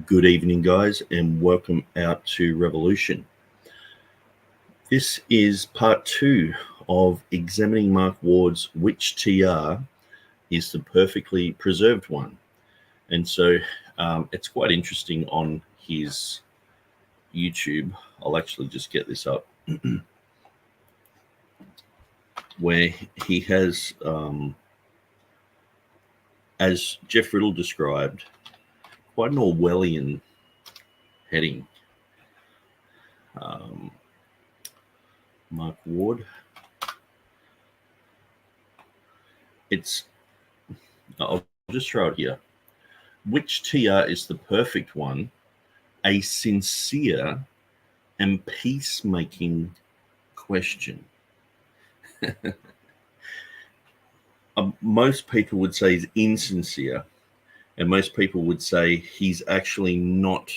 Good evening, guys, and welcome out to Revolution. This is part 2 of examining Mark Ward's which TR is the perfectly preserved one. And so it's quite interesting on his YouTube. I'll actually just get this up. Where he has, as Jeff Riddle described, quite an Orwellian heading. Mark Ward. I'll just throw it here. Which TR is the perfect one? A sincere and peacemaking question. Most people would say he's insincere, and most people would say he's actually not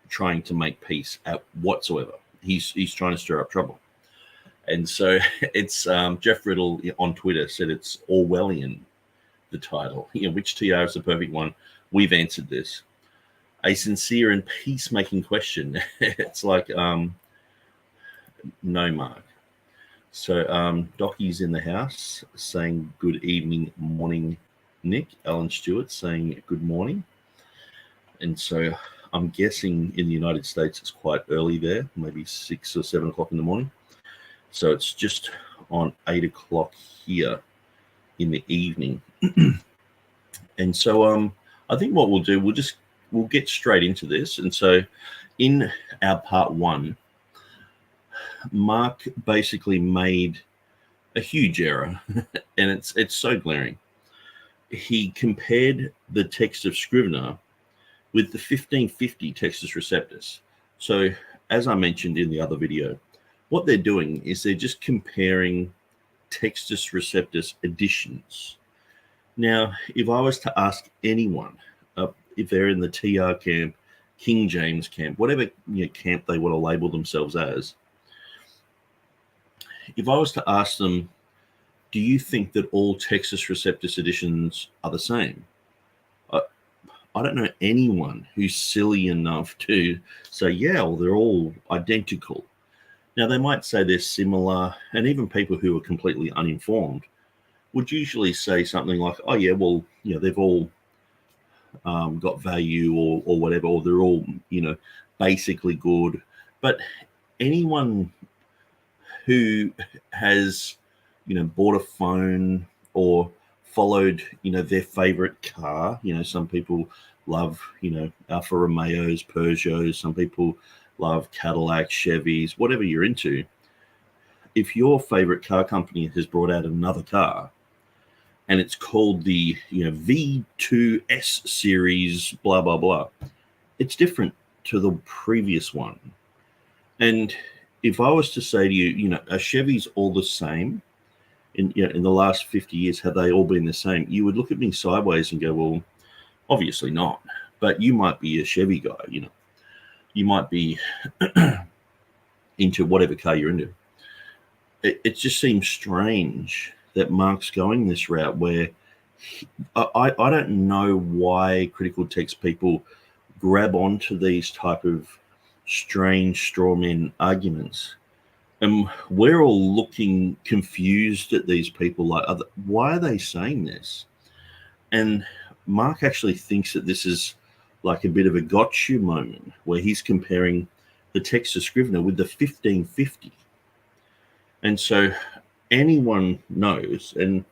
trying to make peace whatsoever. He's trying to stir up trouble. And so it's Jeff Riddle on Twitter said it's Orwellian, the title. Which TR is the perfect one? We've answered this. A sincere and peacemaking question. It's like, no, Mark. So Docky's in the house saying good evening, morning, Nick. Alan Stewart saying good morning. And so I'm guessing in the United States it's quite early there, maybe 6 or 7 o'clock in the morning. So it's just on 8 o'clock here in the evening. And so I think what we'll do, we'll get straight into this. And so in our part 1, Mark basically made a huge error, and it's so glaring. He compared the text of Scrivener with the 1550 Textus Receptus. So as I mentioned in the other video, what they're doing is they're just comparing Textus Receptus editions. Now, if I was to ask anyone, if they're in the TR camp, King James camp, whatever camp they want to label themselves as, if I was to ask them, do you think that all Textus Receptus editions are the same? I don't know anyone who's silly enough to say, yeah, well, they're all identical. Now, they might say they're similar, and even people who are completely uninformed would usually say something like, oh, yeah, well, they've all got value or whatever, or they're all, basically good. But anyone who has, bought a phone or followed, their favorite car, some people love, Alfa Romeos, Peugeots, some people love Cadillac, Chevys, whatever you're into. If your favorite car company has brought out another car and it's called the V2S series, blah, blah, blah, it's different to the previous one. And if I was to say to you, are Chevys all the same? In the last 50 years, have they all been the same? You would look at me sideways and go, well, obviously not. But you might be a Chevy guy, You might be into whatever car you're into. It just seems strange that Mark's going this route where I don't know why critical text people grab onto these type of strange straw man arguments. And we're all looking confused at these people, like, why are they saying this? And Mark actually thinks that this is like a bit of a gotcha moment where he's comparing the text of Scrivener with the 1550. And so anyone knows, and,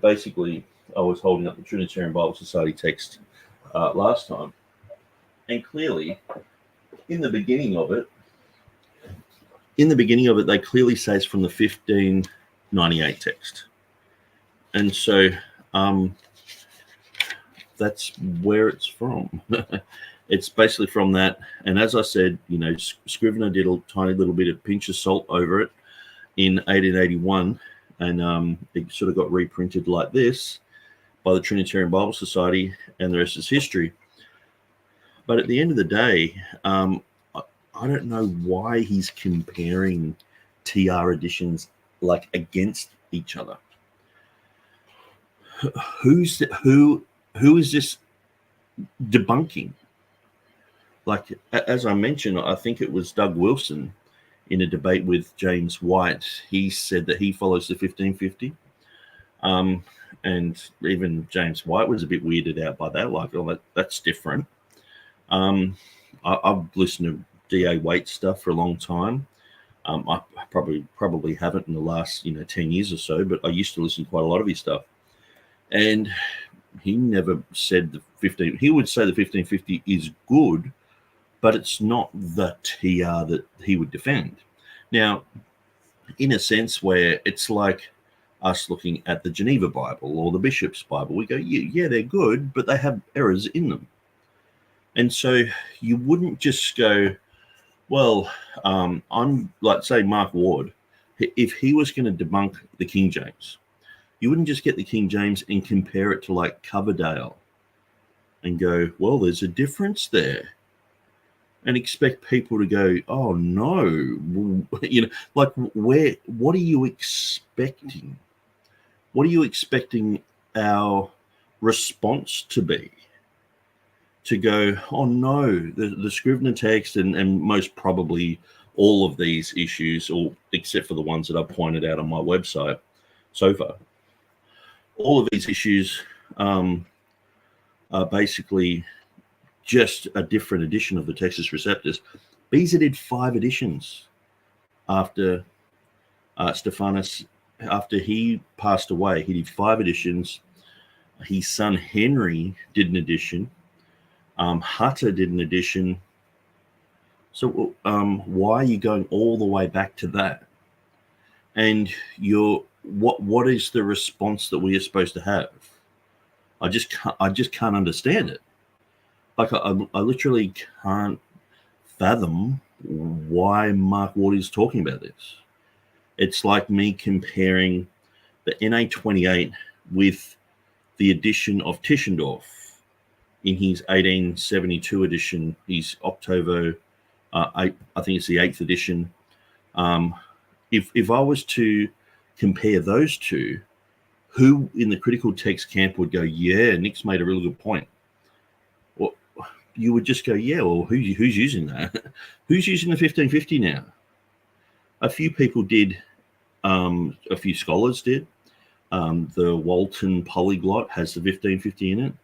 basically I was holding up the Trinitarian Bible Society text last time, and clearly in the beginning of it, they clearly say it's from the 1598 text. And so that's where it's from. It's basically from that. And as I said, Scrivener did a tiny little bit of pinch of salt over it in 1881. And it sort of got reprinted like this by the Trinitarian Bible Society, and the rest is history. But at the end of the day, I don't know why he's comparing TR editions like against each other. Who is this debunking? like as I mentioned, I think it was Doug Wilson in a debate with James White. He said that he follows the 1550. And even James White was a bit weirded out by that. Like, oh, that's different. I've listened to D.A. Waite stuff for a long time. I probably haven't in the last 10 years or so, but I used to listen to quite a lot of his stuff. And he never said the 15. He would say the 1550 is good, but it's not the TR that he would defend. Now, in a sense where it's like us looking at the Geneva Bible or the Bishop's Bible, we go, yeah, they're good, but they have errors in them. And so you wouldn't just go, well, I'm like, say, Mark Ward, if he was going to debunk the King James, you wouldn't just get the King James and compare it to like Coverdale and go, well, there's a difference there, and expect people to go, oh no, like what are you expecting? What are you expecting our response to be? To go, oh no, the Scrivener text and most probably all of these issues, or except for the ones that I've pointed out on my website so far, all of these issues are basically just a different edition of the Textus Receptus. Beza did 5 editions after Stephanus, after he passed away. He did 5 editions. His son Henry did an edition. Hutter did an edition. So why are you going all the way back to that? And what is the response that we are supposed to have? I just can't understand it. Like I literally can't fathom why Mark Ward is talking about this. It's like me comparing the NA28 with the edition of Tischendorf in his 1872 edition, his October, I think it's the 8th edition. If I was to compare those two, who in the critical text camp would go, yeah, Nick's made a really good point? Well, you would just go, yeah, well, who's using that? Who's using the 1550 now? A few people did, a few scholars did. The Walton Polyglot has the 1550 in it.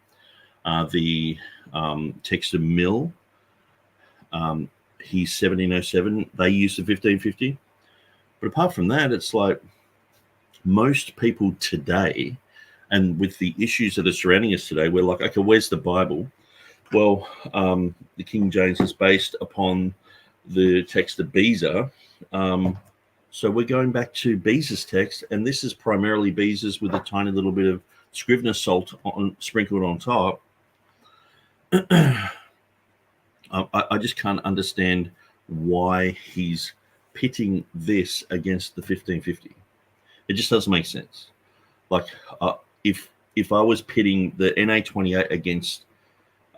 The Texter Mill, he's 1707, they use the 1550. But apart from that, it's like most people today, and with the issues that are surrounding us today, we're like, okay, where's the Bible? Well, the King James is based upon the text of Beza. So we're going back to Beza's text, and this is primarily Beza's with a tiny little bit of Scrivener salt sprinkled on top. I just can't understand why he's pitting this against the 1550. It just doesn't make sense. Like if I was pitting the NA28 against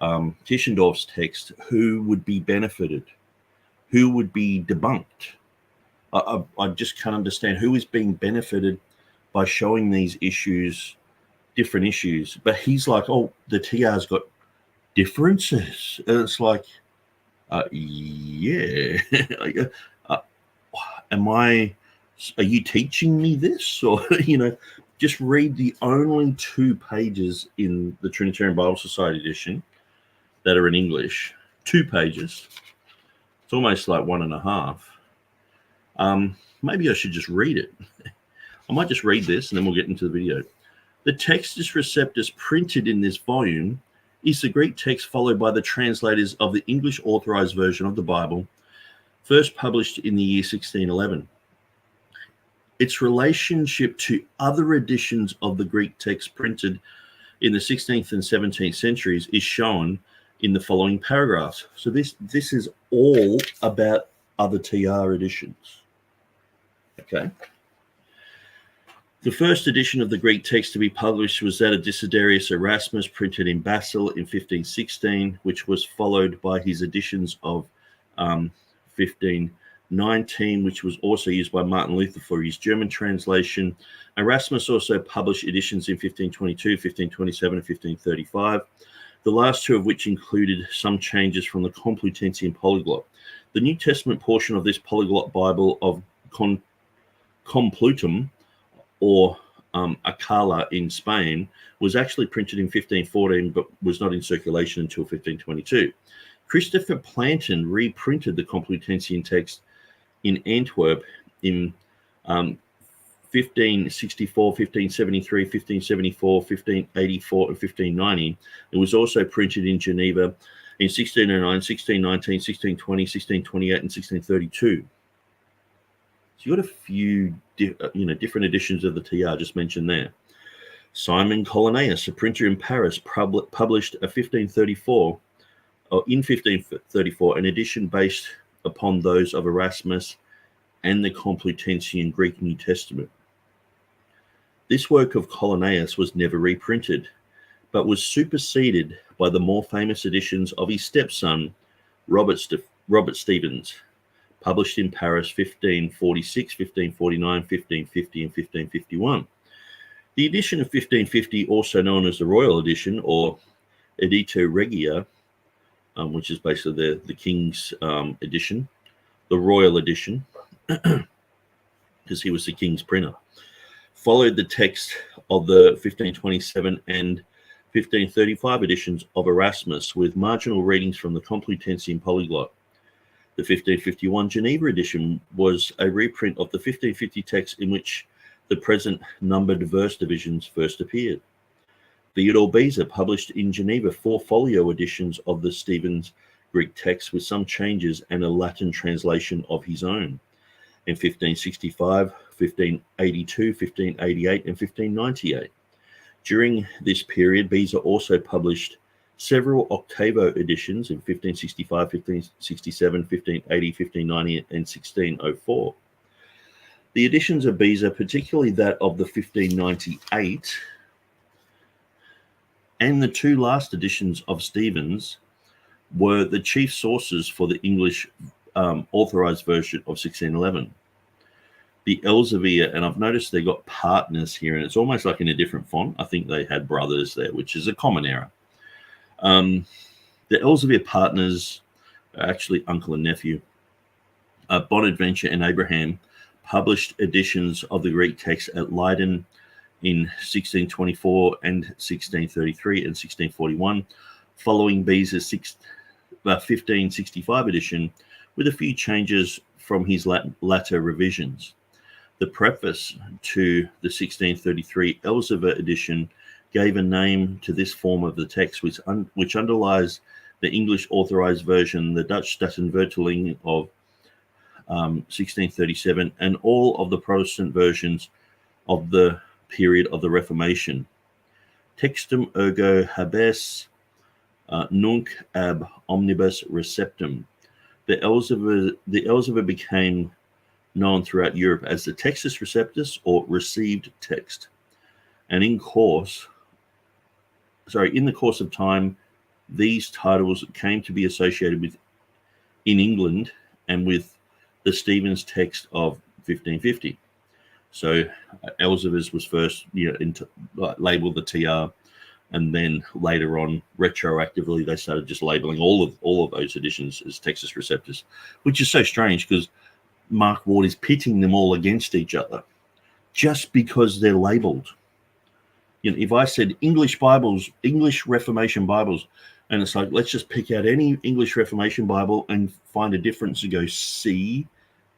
Tischendorf's text, who would be benefited? Who would be debunked? I just can't understand who is being benefited by showing these issues, different issues. But he's like, oh, the TR's got differences. And it's like, yeah. Are you teaching me this? Or, just read the only 2 pages in the Trinitarian Bible Society edition that are in English. 2 pages. It's almost like 1.5. Maybe I should just read it. I might just read this and then we'll get into the video. The Textus Receptus printed in this volume is the Greek text followed by the translators of the English authorized version of the Bible, first published in the year 1611. Its relationship to other editions of the Greek text printed in the 16th and 17th centuries is shown in the following paragraphs. So this is all about other TR editions. Okay. The first edition of the Greek text to be published was that of Desiderius Erasmus, printed in Basel in 1516, which was followed by his editions of 1519, which was also used by Martin Luther for his German translation. Erasmus also published editions in 1522, 1527, and 1535. the last two of which included some changes from the Complutensian polyglot. The New Testament portion of this polyglot Bible of Complutum, or Acala in Spain, was actually printed in 1514 but was not in circulation until 1522. Christopher Plantin reprinted the Complutensian text in Antwerp in 1564, 1573, 1574, 1584, and 1590. It was also printed in Geneva in 1609, 1619, 1620, 1628, and 1632. So you got a few different editions of the TR just mentioned there. Simon Colonaeus, a printer in Paris, published in 1534, an edition based upon those of Erasmus and the Complutensian Greek New Testament. This work of Colonaeus was never reprinted, but was superseded by the more famous editions of his stepson, Robert Stephens, published in Paris 1546, 1549, 1550, and 1551. The edition of 1550, also known as the Royal Edition or Editio Regia, which is basically the King's edition, the Royal Edition, because he was the King's printer, followed the text of the 1527 and 1535 editions of Erasmus with marginal readings from the Complutensian polyglot. The 1551 Geneva edition was a reprint of the 1550 text in which the present numbered verse divisions first appeared. Theodore Beza published in Geneva 4 folio editions of the Stephens Greek text with some changes and a Latin translation of his own in 1565, 1582, 1588, and 1598. During this period, Beza also published several octavo editions in 1565, 1567, 1580, 1590, and 1604. The editions of Beza, particularly that of the 1598 and the 2 last editions of Stephens, were the chief sources for the English authorized version of 1611. The Elsevier, and I've noticed they got partners here, and it's almost like in a different font. I think they had brothers there, which is a common error. The Elsevier partners are actually uncle and nephew. Bonaventure and Abraham published editions of the Greek text at Leiden in 1624 and 1633 and 1641, following Beza's 1565 edition, with a few changes from his latter revisions. The preface to the 1633 Elsevier edition gave a name to this form of the text, which underlies the English authorized version, the Dutch Statenvertaling of 1637, and all of the Protestant versions of the period of the Reformation. Textum ergo habes nunc ab omnibus receptum. The Elsevier became known throughout Europe as the Textus Receptus or received text. And in the course of time, these titles came to be associated with in England and with the Stephens text of 1550. So Elsevier's was first labeled the TR, and then later on, retroactively, they started just labeling all of those editions as Textus Receptus, which is so strange because Mark Ward is pitting them all against each other just because they're labeled. If I said English Bibles, English Reformation Bibles, and it's like, let's just pick out any English Reformation Bible and find a difference and go, see,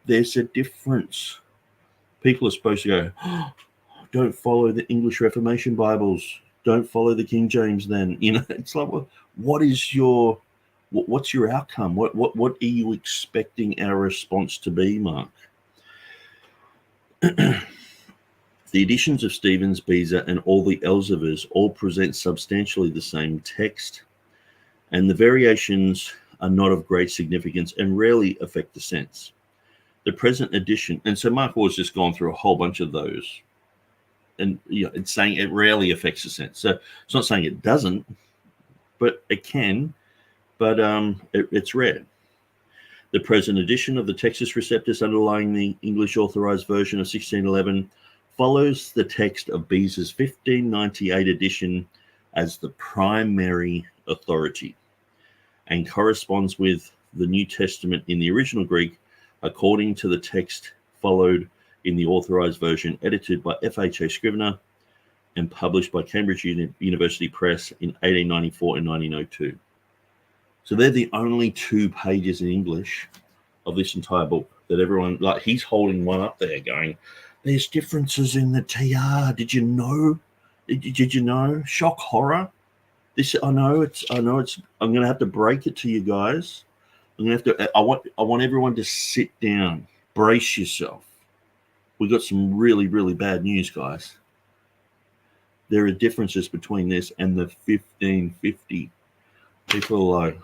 there's a difference. People are supposed to go, oh, don't follow the English Reformation Bibles. Don't follow the King James then. It's like, what's your outcome? What are you expecting our response to be, Mark? The editions of Stephens, Beza, and all the Elseviers all present substantially the same text, and the variations are not of great significance and rarely affect the sense. The present edition, and so Mark Ward's just gone through a whole bunch of those, and it's saying it rarely affects the sense. So it's not saying it doesn't, but it can, but it's rare. The present edition of the Textus Receptus underlying the English authorized version of 1611 follows the text of Beza's 1598 edition as the primary authority and corresponds with the New Testament in the original Greek according to the text followed in the authorized version edited by FHA Scrivener and published by Cambridge University Press in 1894 and 1902. So they're the only 2 pages in English of this entire book that everyone, like, he's holding one up there going, there's differences in the TR. Did you know? Did you know? Shock horror. This, I know it's, I'm going to have to break it to you guys. I want everyone to sit down, brace yourself. We've got some really, really bad news, guys. There are differences between this and the 1550. People are like,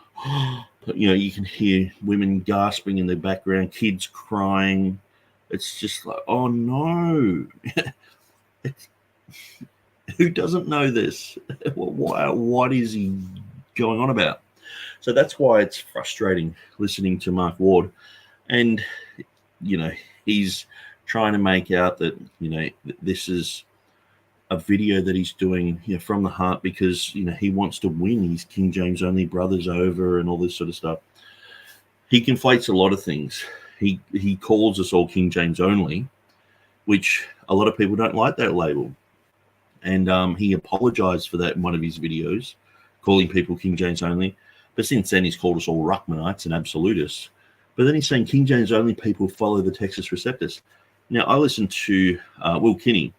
you can hear women gasping in the background, kids crying. It's just like, oh no. Who doesn't know this? What is he going on about? So that's why it's frustrating listening to Mark Ward. And, he's trying to make out that, this is a video that he's doing from the heart because he wants to win his King James only brothers over and all this sort of stuff. He conflates a lot of things. He calls us all King James only, which a lot of people don't like that label, and he apologized for that in one of his videos, calling people King James only. But since then he's called us all Ruckmanites and absolutists. But then he's saying King James only people follow the Textus Receptus. Now I listened to Will Kinney.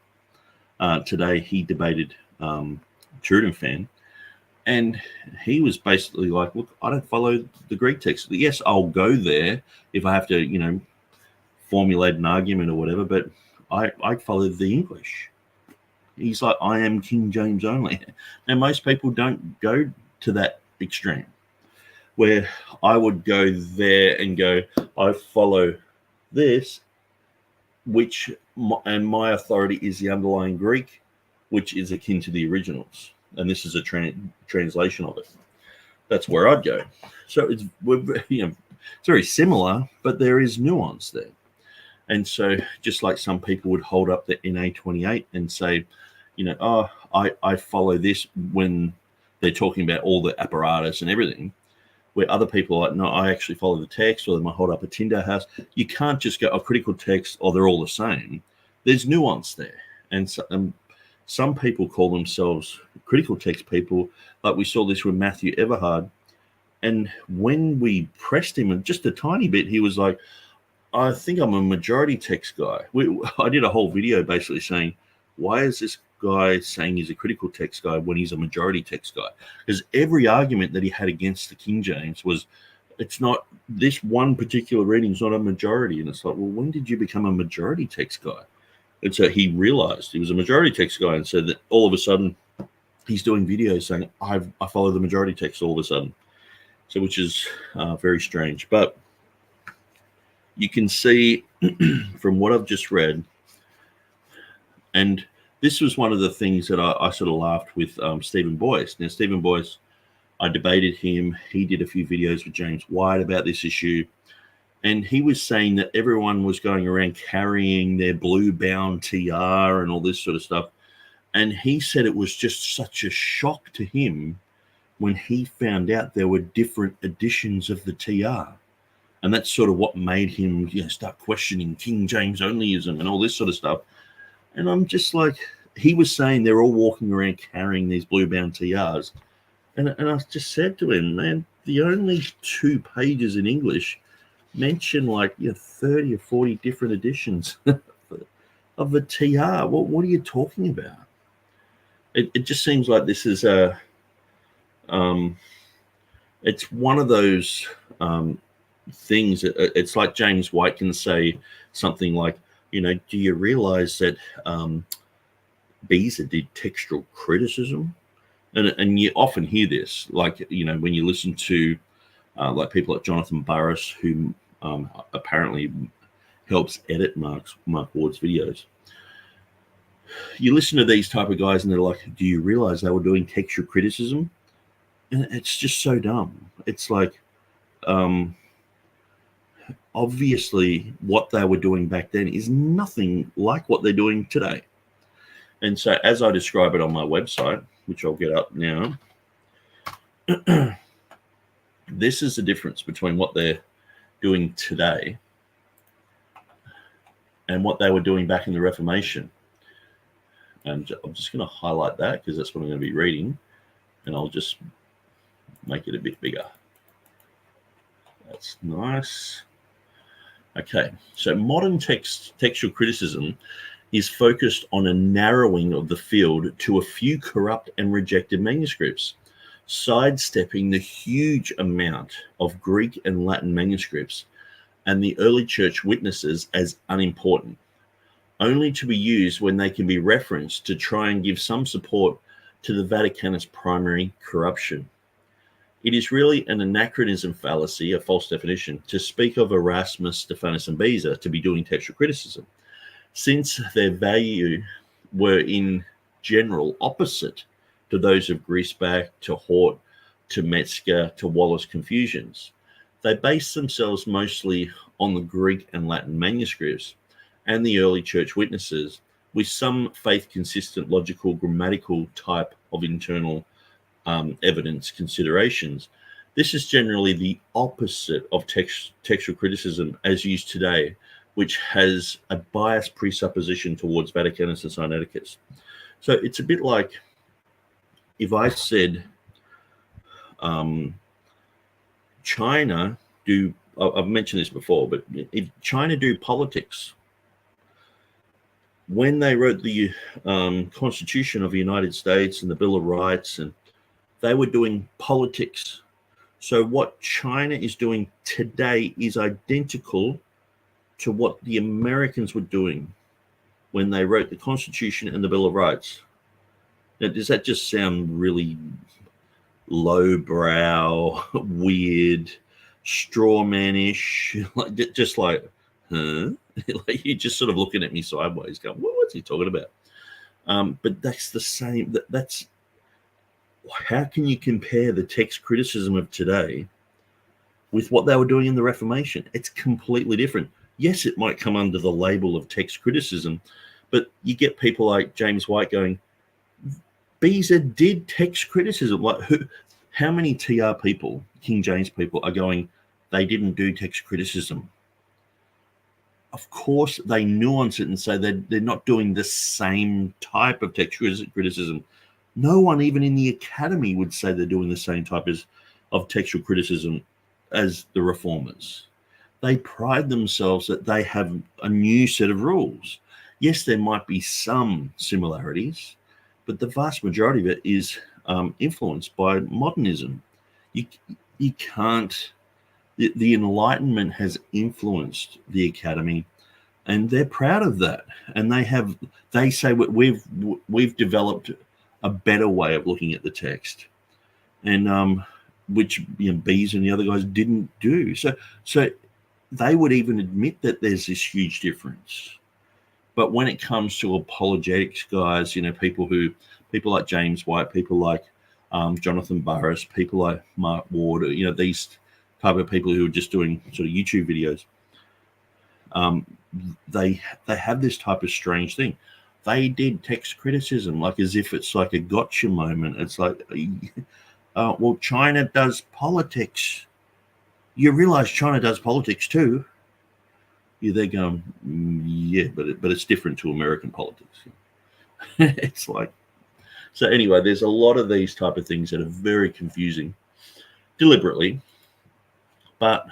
Today he debated TurretinFan, and he was basically like, look, I don't follow the Greek text. Yes, I'll go there if I have to, formulate an argument or whatever, but I follow the English. He's like, I am King James only. Now, most people don't go to that extreme, where I would go there and go, I follow this, and my authority is the underlying Greek, which is akin to the originals, and this is a translation of it. That's where I'd go. So it's very similar, but there is nuance there. And so, just like some people would hold up the NA28 and say, I follow this when they're talking about all the apparatus and everything, where other people are like, no, I actually follow the text, or they might hold up a Tinder house. You can't just go, critical text, or they're all the same. There's nuance there. And so, some people call themselves critical text people, like we saw this with Matthew Everhard. And when we pressed him just a tiny bit, he was like, I think I'm a majority text guy. I did a whole video basically saying, why is this guy saying he's a critical text guy when he's a majority text guy? Because every argument that he had against the King James was, it's not, this one particular reading is not a majority. And it's like, well, when did you become a majority text guy? And so he realized he was a majority text guy, and said that all of a sudden he's doing videos saying, I follow the majority text all of a sudden. So, which is very strange. But you can see from what I've just read, and this was one of the things that I sort of laughed with Stephen Boyce. Now, Stephen Boyce, I debated him. He did a few videos with James White about this issue. And he was saying that everyone was going around carrying their blue-bound TR and all this sort of stuff. And he said it was just such a shock to him when he found out there were different editions of the TR. And that's sort of what made him start questioning King James onlyism and all this sort of stuff. And I'm just like, he was saying they're all walking around carrying these blue-bound TRs. And I just said to him, man, the only 2 pages in English mention 30 or 40 different editions of the TR. What are you talking about? It just seems like this is it's one of those things. It's like James White can say something like, do you realize that Beza did textual criticism? And you often hear this, when you listen to people like Jonathan Burris, who apparently helps edit Mark Ward's videos. You listen to these type of guys and they're like, do you realize they were doing textual criticism? And it's just so dumb. It's like, obviously what they were doing back then is nothing like what they're doing today. And so as I describe it on my website, which I'll get up now. This is the difference between what they're doing today and what they were doing back in the Reformation. And I'm just going to highlight that because that's what I'm going to be reading, and I'll just make it a bit bigger. That's nice. Okay, so modern textual criticism is focused on a narrowing of the field to a few corrupt and rejected manuscripts, sidestepping the huge amount of Greek and Latin manuscripts and the early church witnesses as unimportant, only to be used when they can be referenced to try and give some support to the Vaticanus primary corruption. It is really an anachronism fallacy, a false definition, to speak of Erasmus, Stephanus, and Beza to be doing textual criticism, since their value were in general opposite to those of Griesbach, to Hort, to Metzger, to Wallace Confusions. They based themselves mostly on the Greek and Latin manuscripts and the early church witnesses, with some faith-consistent logical grammatical type of internal evidence considerations. This is generally the opposite of textual criticism as used today, which has a biased presupposition towards Vaticanus and Sinaiticus. So it's a bit like if I said China do, I've mentioned this before, but if China do politics, when they wrote the Constitution of the United States and the Bill of Rights, and they were doing politics. So what China is doing today is identical to what the Americans were doing when they wrote the Constitution and the Bill of Rights. Now, does that just sound really lowbrow, weird, strawmanish? Like, just like, huh? Like, you're just sort of looking at me sideways going, what's he talking about? But that's the same. That's how can you compare the text criticism of today with what they were doing in the Reformation? It's completely different. Yes, it might come under the label of text criticism, but you get people like James White going, Beza did text criticism. Like, how many TR people, King James people, are going, they didn't do text criticism? Of course, they nuance it and say they're not doing the same type of text criticism. No one, even in the academy, would say they're doing the same type of textual criticism as the reformers. They pride themselves that they have a new set of rules. Yes, there might be some similarities, but the vast majority of it is influenced by modernism. You can't. The Enlightenment has influenced the academy, and they're proud of that. And they say we've developed a better way of looking at the text, and which Beza and the other guys didn't do. So they would even admit that there's this huge difference. But when it comes to apologetics guys, people like James White, people like Jonathan Burris, people like Mark Ward, these type of people who are just doing sort of YouTube videos, they have this type of strange thing. They did text criticism, like as if it's like a gotcha moment. It's like, well, China does politics. You realize China does politics too. They're going, yeah, but it's different to American politics. It's like, so anyway, there's a lot of these type of things that are very confusing, deliberately. But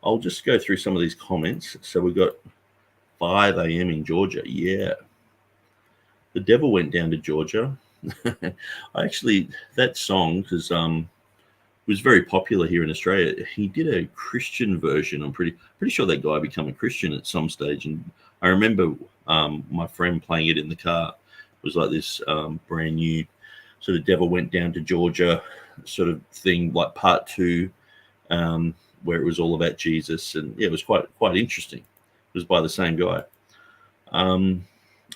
I'll just go through some of these comments. So we've got 5 a.m. in Georgia. Yeah. The devil went down to Georgia. That song, because was very popular here in Australia. He did a Christian version. I'm pretty sure that guy became a Christian at some stage. And I remember my friend playing it in the car. It was like this brand new sort of devil went down to Georgia sort of thing, like part 2, where it was all about Jesus. And yeah, it was quite interesting. It was by the same guy.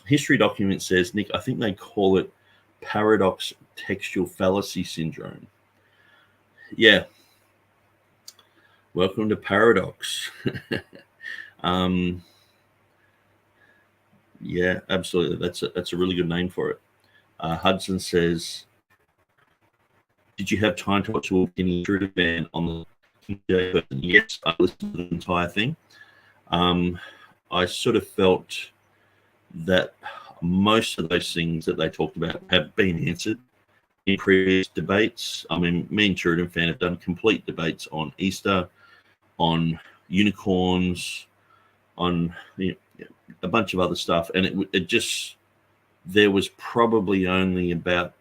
History document says, Nick, I think they call it paradox textual fallacy syndrome. Yeah. Welcome to Paradox. Yeah, absolutely. That's a really good name for it. Hudson says, did you have time to watch any TurretinFan on the King James? Yes, I listened to the entire thing. I sort of felt that most of those things that they talked about have been answered in previous debates. I mean, me and TurretinFan have done complete debates on Easter, on unicorns, on a bunch of other stuff, and it just, there was probably only about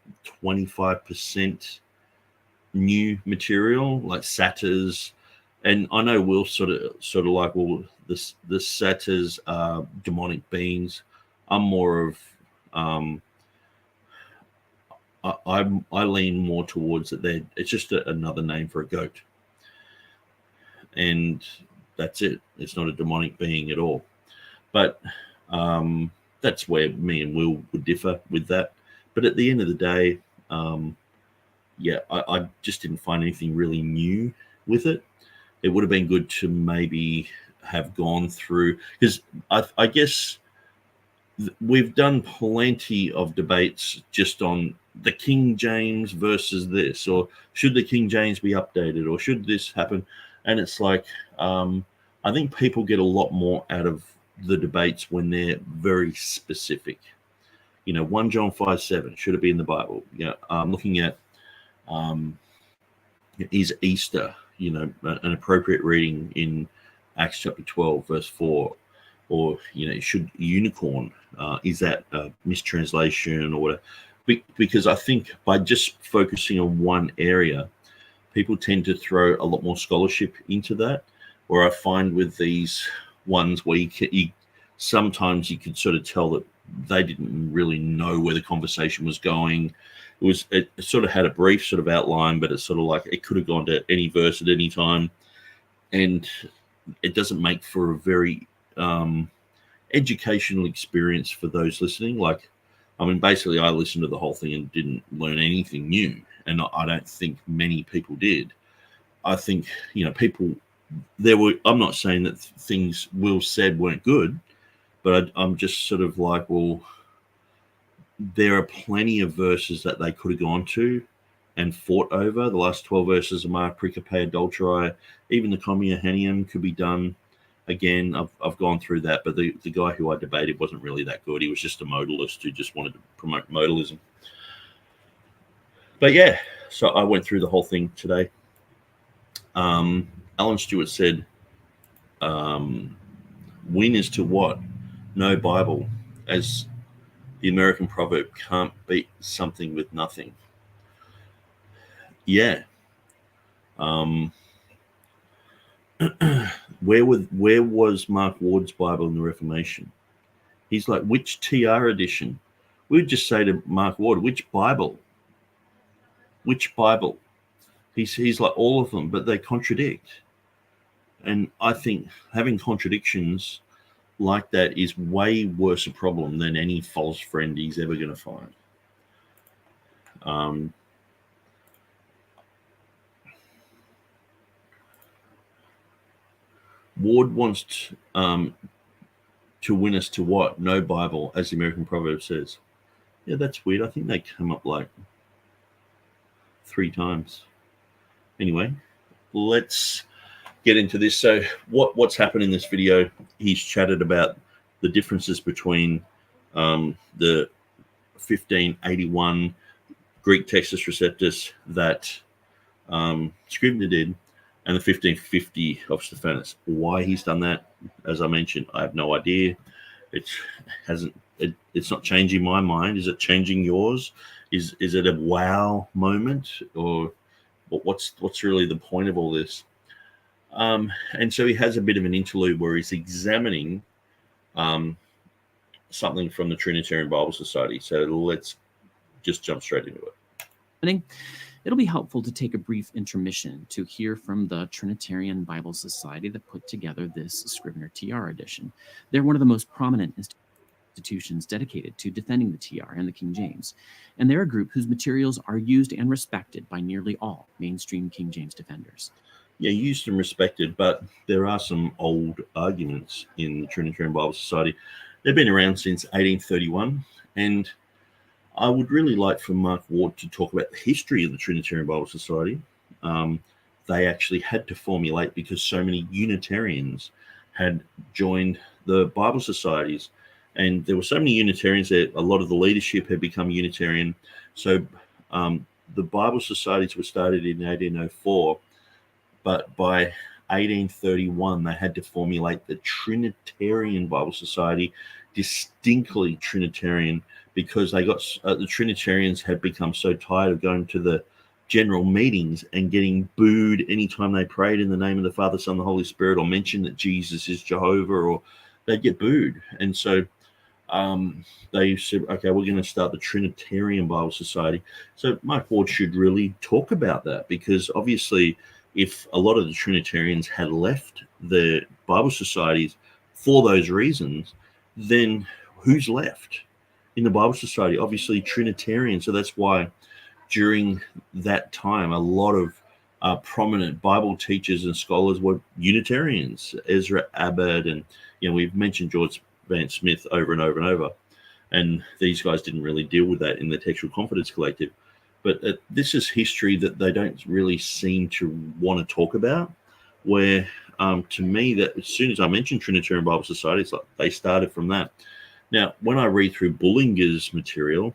25% new material, like satyrs. And I know we'll sort of like, well, the satyrs are demonic beings. I'm more of I lean more towards that it's just another name for a goat, and that's it. It's not a demonic being at all. But that's where me and Will would differ with that. But at the end of the day, I just didn't find anything really new with it. It would have been good to maybe have gone through, because I guess we've done plenty of debates just on the King James versus this, or should the King James be updated, or should this happen? And it's like, I think people get a lot more out of the debates when they're very specific. 1 John 5:7, should it be in the Bible? I'm looking at is Easter, an appropriate reading in Acts chapter 12, verse 4, or should unicorn, is that a mistranslation or whatever? Because I think by just focusing on one area, people tend to throw a lot more scholarship into that. Where I find with these ones where sometimes you could sort of tell that they didn't really know where the conversation was going. It sort of had a brief sort of outline, but it's sort of like it could have gone to any verse at any time, and it doesn't make for a very educational experience for those listening. Like, I mean, basically, I listened to the whole thing and didn't learn anything new, and I don't think many people did. I think people. I'm not saying that things Will said weren't good, but I'm just sort of like, well, there are plenty of verses that they could have gone to and fought over. The last 12 verses of Mark, Pericope, Adulterae, even the Comia Hanium could be done again. I've gone through that, but the guy who I debated wasn't really that good. He was just a modalist who just wanted to promote modalism. But yeah, so I went through the whole thing today. Alan Stewart said, win is to what? No Bible. As the American proverb, can't beat something with nothing. Yeah. Where was Mark Ward's Bible in the Reformation? He's like, which TR edition? We'd just say to Mark Ward, which Bible? Which Bible? He's like, all of them, but they contradict. And I think having contradictions like that is way worse a problem than any false friend he's ever going to find. Ward wants to win us to what? No Bible, as the American proverb says. Yeah, that's weird. I think they come up like 3 times. Anyway, let's get into this. So what's happened in this video, he's chatted about the differences between the 1581 Greek Textus Receptus that Scrivener did and the 1550 of Stephanus. Why he's done that, as I mentioned, I have no idea. It's not changing my mind. Is it changing yours? Is it a wow moment, or what's really the point of all this? And so he has a bit of an interlude where he's examining something from the Trinitarian Bible Society. So let's just jump straight into it. It'll be helpful to take a brief intermission to hear from the Trinitarian Bible Society that put together this Scrivener TR edition. They're one of the most prominent institutions dedicated to defending the TR and the King James, and they're a group whose materials are used and respected by nearly all mainstream King James defenders. Yeah, used and respected, but there are some old arguments in the Trinitarian Bible Society. They've been around since 1831, and I would really like for Mark Ward to talk about the history of the Trinitarian Bible Society. They actually had to formulate because so many Unitarians had joined the Bible societies, and there were so many Unitarians that a lot of the leadership had become Unitarian. So the Bible societies were started in 1804, but by 1831 they had to formulate the Trinitarian Bible Society, distinctly Trinitarian, because they got the Trinitarians had become so tired of going to the general meetings and getting booed anytime they prayed in the name of the Father, Son, and the Holy Spirit, or mentioned that Jesus is Jehovah, or they'd get booed. And so they said, okay, we're going to start the Trinitarian Bible Society. So Mark Ward should really talk about that, because obviously if a lot of the Trinitarians had left the Bible societies for those reasons, then who's left in the Bible Society? Obviously Trinitarian. So that's why during that time, a lot of prominent Bible teachers and scholars were Unitarians. Ezra Abbott, and we've mentioned George Van Smith over and over and over. And these guys didn't really deal with that in the Textual Confidence Collective. But this is history that they don't really seem to want to talk about, where to me, that as soon as I mentioned Trinitarian Bible Society, it's like they started from that. Now, when I read through Bullinger's material,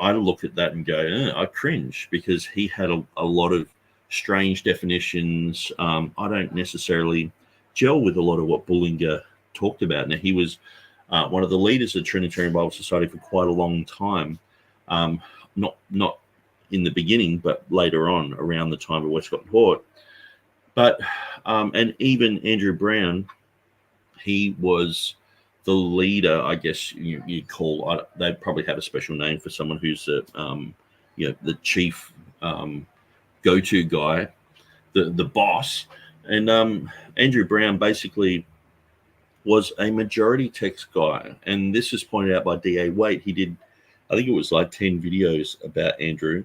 I look at that and go, I cringe, because he had a lot of strange definitions. I don't necessarily gel with a lot of what Bullinger talked about. Now, he was one of the leaders of the Trinitarian Bible Society for quite a long time. Not in the beginning, but later on, around the time of Westcott and Hort. But and even Andrew Brown, he was the leader, I guess you call. They'd probably have a special name for someone who's the chief go-to guy, the boss. And Andrew Brown basically was a majority text guy, and this is pointed out by D.A. Waite. He did, I think it was like 10 videos about Andrew,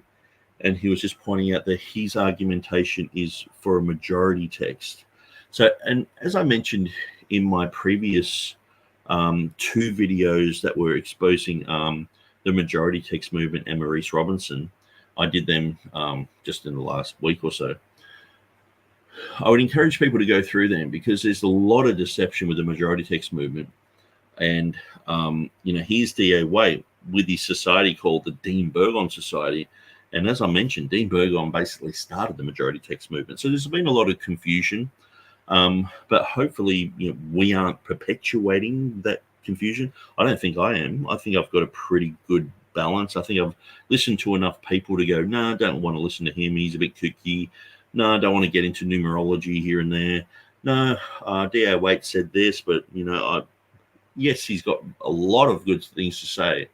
and he was just pointing out that his argumentation is for a majority text. So, and as I mentioned in my previous 2 videos that were exposing the majority text movement and Maurice Robinson, I did them just in the last week or so. I would encourage people to go through them, because there's a lot of deception with the majority text movement. And, here's D.A. Waite with his society called the Dean Burgon Society. And as I mentioned, Dean Burgon basically started the majority text movement. So there's been a lot of confusion. But hopefully, we aren't perpetuating that confusion. I don't think I am. I think I've got a pretty good balance. I think I've listened to enough people to go, no, I don't want to listen to him. He's a bit kooky. No, I don't want to get into numerology here and there. No, D.A. Waite said this, but, yes, he's got a lot of good things to say,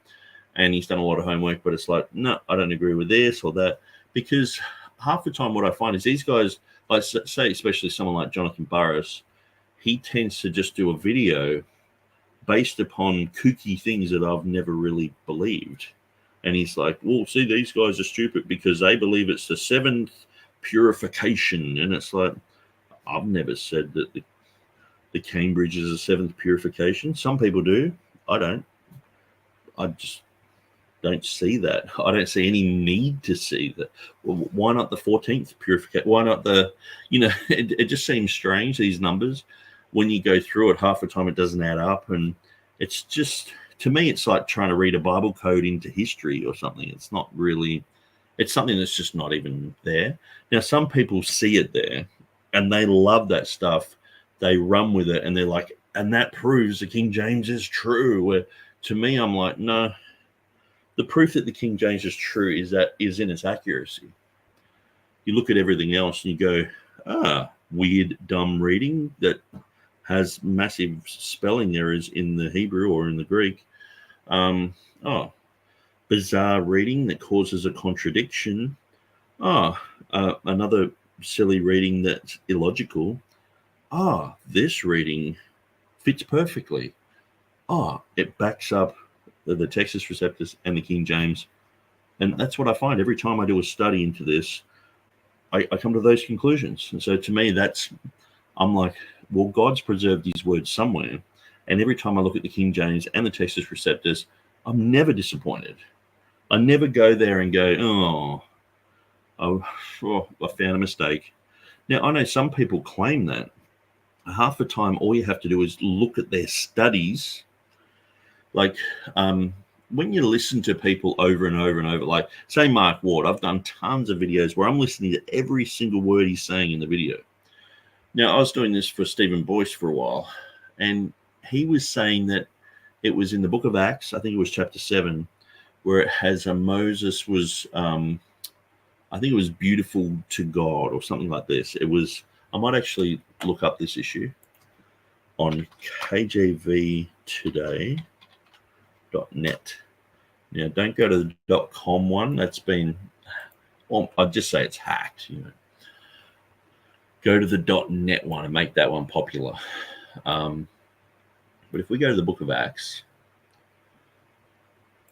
and he's done a lot of homework, but it's like, no, I don't agree with this or that, because half the time what I find is these guys, like, say, especially someone like Jonathan Burris, he tends to just do a video based upon kooky things that I've never really believed. And he's like, well, see, these guys are stupid because they believe it's the 7th purification. And it's like, I've never said that the Cambridge is a 7th purification. Some people do. I don't. I just don't see that. I don't see any need to see that. Well, why not the 14th purification? Why not the, it just seems strange, these numbers. When you go through it, half the time it doesn't add up. And it's just, to me, it's like trying to read a Bible code into history or something. It's not really, it's something that's just not even there. Now, some people see it there and they love that stuff. They run with it and they're like, and that proves the King James is true. Where to me, I'm like, no, the proof that the King James is true is in its accuracy. You look at everything else and you go, weird, dumb reading that has massive spelling errors in the Hebrew or in the Greek. Bizarre reading that causes a contradiction. Another silly reading that's illogical. This reading fits perfectly. It backs up the Textus Receptus and the King James. And that's what I find every time I do a study into this. I come to those conclusions. And so to me, I'm like, well, God's preserved his words somewhere. And every time I look at the King James and the Textus Receptus, I'm never disappointed. I never go there and go, oh, I found a mistake. Now, I know some people claim that. Half the time, all you have to do is look at their studies. Like when you listen to people over and over and over, like say Mark Ward, I've done tons of videos where I'm listening to every single word he's saying in the video. Now, I was doing this for Stephen Boyce for a while, and he was saying that it was in the book of Acts, I think it was chapter 7, where it has Moses was, I think it was beautiful to God or something like this. It was, I might actually look up this issue on KJV today.net. Now, don't go to the .com one. That's been, well, I'd just say it's hacked, you know. Go to the .net one and make that one popular. But if we go to the book of Acts,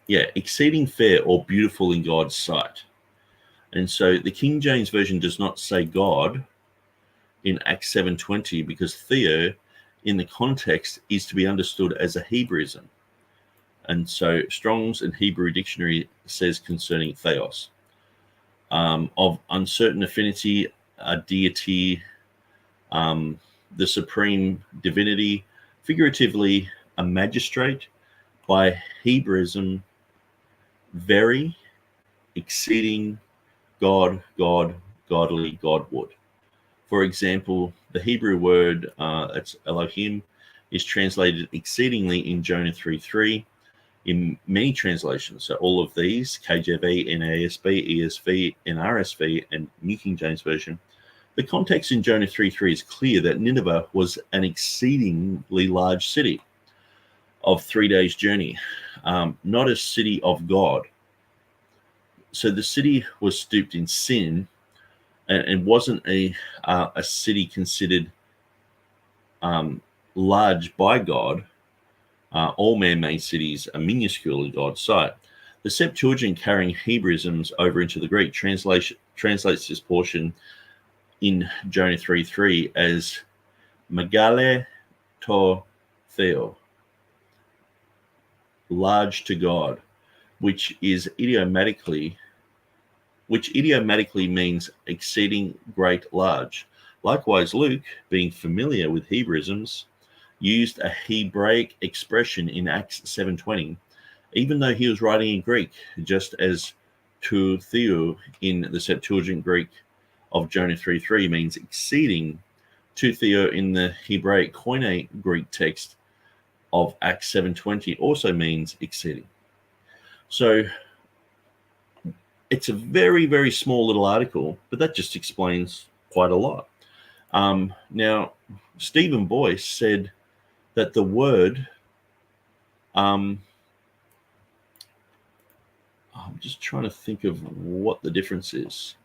yeah, exceeding fair or beautiful in God's sight. And so the King James Version does not say God in Acts 7:20 because theo in the context is to be understood as a Hebraism. And so Strong's and Hebrew Dictionary says concerning theos, of uncertain affinity, a deity, the supreme divinity, figuratively a magistrate, by Hebraism, very, exceeding, God, God, godly, Godward. For example, the Hebrew word, that's Elohim, is translated exceedingly in Jonah 3:3 in many translations. So all of these, KJV, NASB, ESV, NRSV, and New King James Version, the context in Jonah 3:3 is clear that Nineveh was an exceedingly large city of 3 days' journey, not a city of God. So the city was stooped in sin, and wasn't a city considered large by God. All man-made cities are minuscule in God's sight. The Septuagint, carrying Hebraisms over into the Greek, translates this portion in Jonah 3:3 as megale to theo, large to God, which idiomatically means exceeding great, large. Likewise, Luke, being familiar with Hebraisms, used a Hebraic expression in Acts 7:20, even though he was writing in Greek, just as to theo in the Septuagint Greek of Jonah 3:3 means exceeding. To theo in the Hebraic Koine Greek text of Acts 7:20 also means exceeding. So it's a very, very small little article, but that just explains quite a lot. Now, Stephen Boyce said that the word, I'm just trying to think of what the difference is.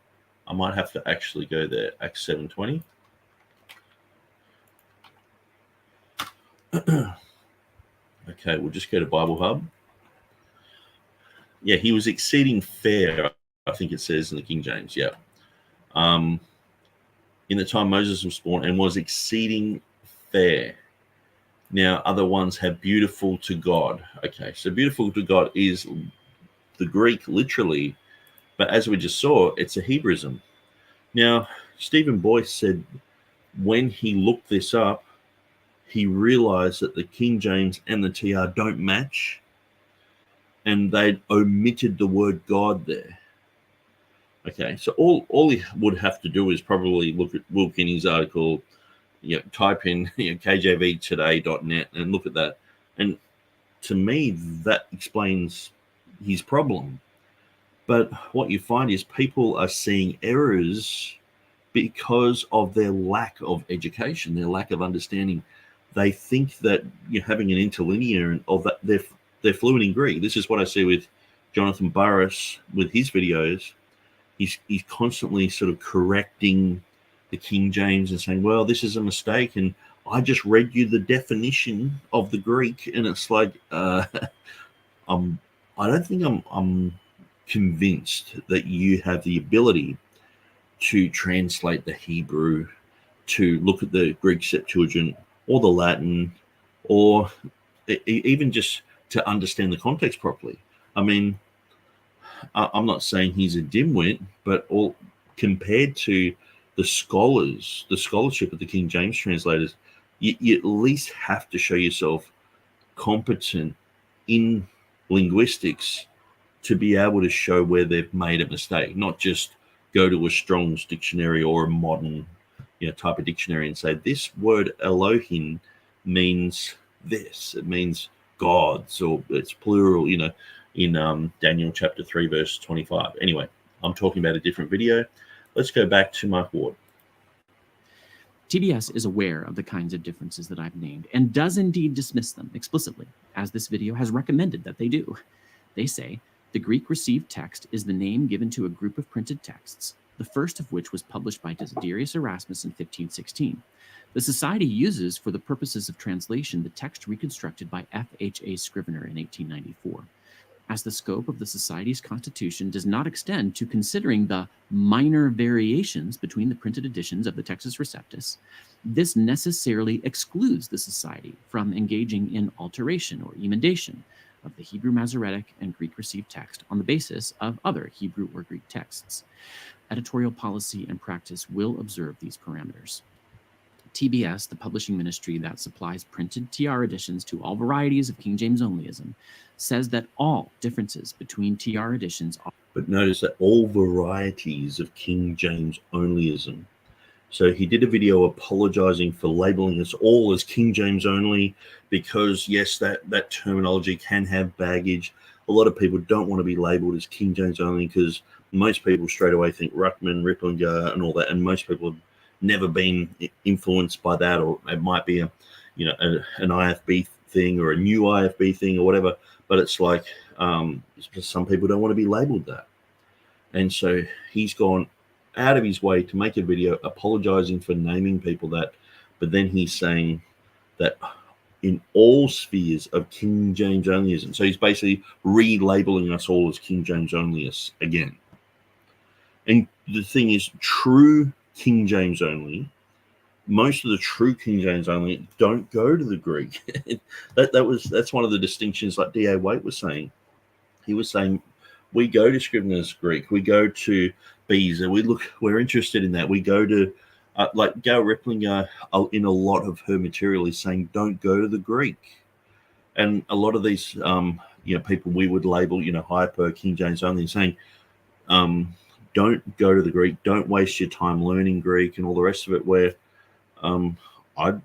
I might have to actually go there, Acts 7:20. Okay, we'll just go to Bible Hub. Yeah, he was exceeding fair, I think it says in the King James, yeah. In the time Moses was born, and was exceeding fair. Now, other ones have beautiful to God. Okay, so beautiful to God is the Greek literally, but as we just saw, it's a Hebraism. Now, Stephen Boyce said when he looked this up, he realized that the King James and the TR don't match, and they'd omitted the word God there. Okay, so all he would have to do is probably look at Will Kinney's article, type in KJVtoday.net and look at that. And to me, that explains his problem. But what you find is people are seeing errors because of their lack of education, their lack of understanding. They think that you're having an interlinear or that they're fluent in Greek. This is what I see with Jonathan Burris with his videos. He's constantly sort of correcting the King James and saying, well, this is a mistake, and I just read you the definition of the Greek, and it's like I don't think I'm convinced that you have the ability to translate the Hebrew, to look at the Greek Septuagint or the Latin, or even just to understand the context properly. I mean, I'm not saying he's a dimwit, but all compared to the scholars, the scholarship of the King James translators, you at least have to show yourself competent in linguistics to be able to show where they've made a mistake, not just go to a Strong's dictionary or a modern type of dictionary and say this word Elohim means this. It means gods, or it's plural, in Daniel chapter 3, verse 25. Anyway, I'm talking about a different video. Let's go back to Mark Ward. TBS is aware of the kinds of differences that I've named and does indeed dismiss them explicitly, as this video has recommended that they do. They say, the Greek received text is the name given to a group of printed texts, the first of which was published by Desiderius Erasmus in 1516. The Society uses, for the purposes of translation, the text reconstructed by F.H.A. Scrivener in 1894. As the scope of the Society's constitution does not extend to considering the minor variations between the printed editions of the Textus Receptus, this necessarily excludes the Society from engaging in alteration or emendation of the Hebrew Masoretic and Greek received text on the basis of other Hebrew or Greek texts. Editorial policy and practice will observe these parameters. TBS, the publishing ministry that supplies printed TR editions to all varieties of King James onlyism, says that all differences between TR editions are... But notice that all varieties of King James onlyism. So he did a video apologizing for labeling us all as King James only because, yes, that terminology can have baggage. A lot of people don't want to be labeled as King James only because most people straight away think Ruckman, Ripplinger, and all that, and most people have never been influenced by that, or it might be an IFB thing or a new IFB thing or whatever. But it's like some people don't want to be labeled that, and so he's gone out of his way to make a video apologizing for naming people that, but then he's saying that in all spheres of King James onlyism. So he's basically relabeling us all as King James onlyists again. And the thing is, true King James only, most of the true King James only don't go to the Greek. That's one of the distinctions, like D.A. Waite was saying. He was saying, we go to Scrivener's Greek, we go to Beza, we're interested in that. We go to like Gail Ripplinger in a lot of her material is saying, don't go to the Greek. And a lot of these people we would label hyper King James only, saying don't go to the Greek, don't waste your time learning Greek and all the rest of it, where I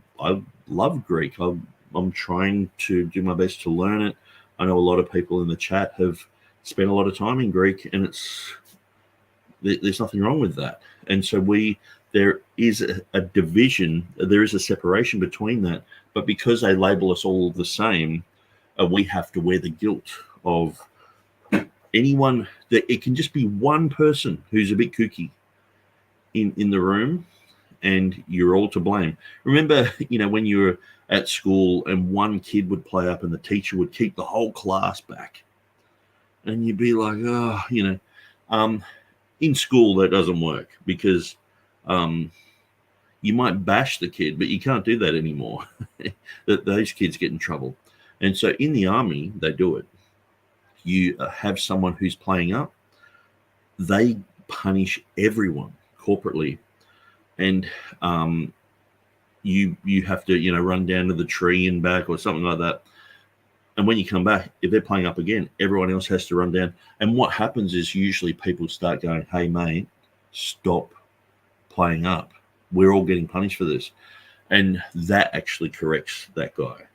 love Greek. I'm trying to do my best to learn it. I know a lot of people in the chat have spent a lot of time in Greek, and there's nothing wrong with that. And so there is a division, there is a separation between that, but because they label us all the same, we have to wear the guilt of anyone. That it can just be one person who's a bit kooky in the room, and you're all to blame. Remember, when you were at school and one kid would play up and the teacher would keep the whole class back, and you'd be like, in school that doesn't work, because you might bash the kid, but you can't do that anymore. Those kids get in trouble. And so in the army, they do it. You have someone who's playing up, they punish everyone corporately, and you have to run down to the tree and back or something like that. And when you come back, if they're playing up again, everyone else has to run down. And what happens is usually people start going, hey mate, stop playing up, we're all getting punished for this. And that actually corrects that guy,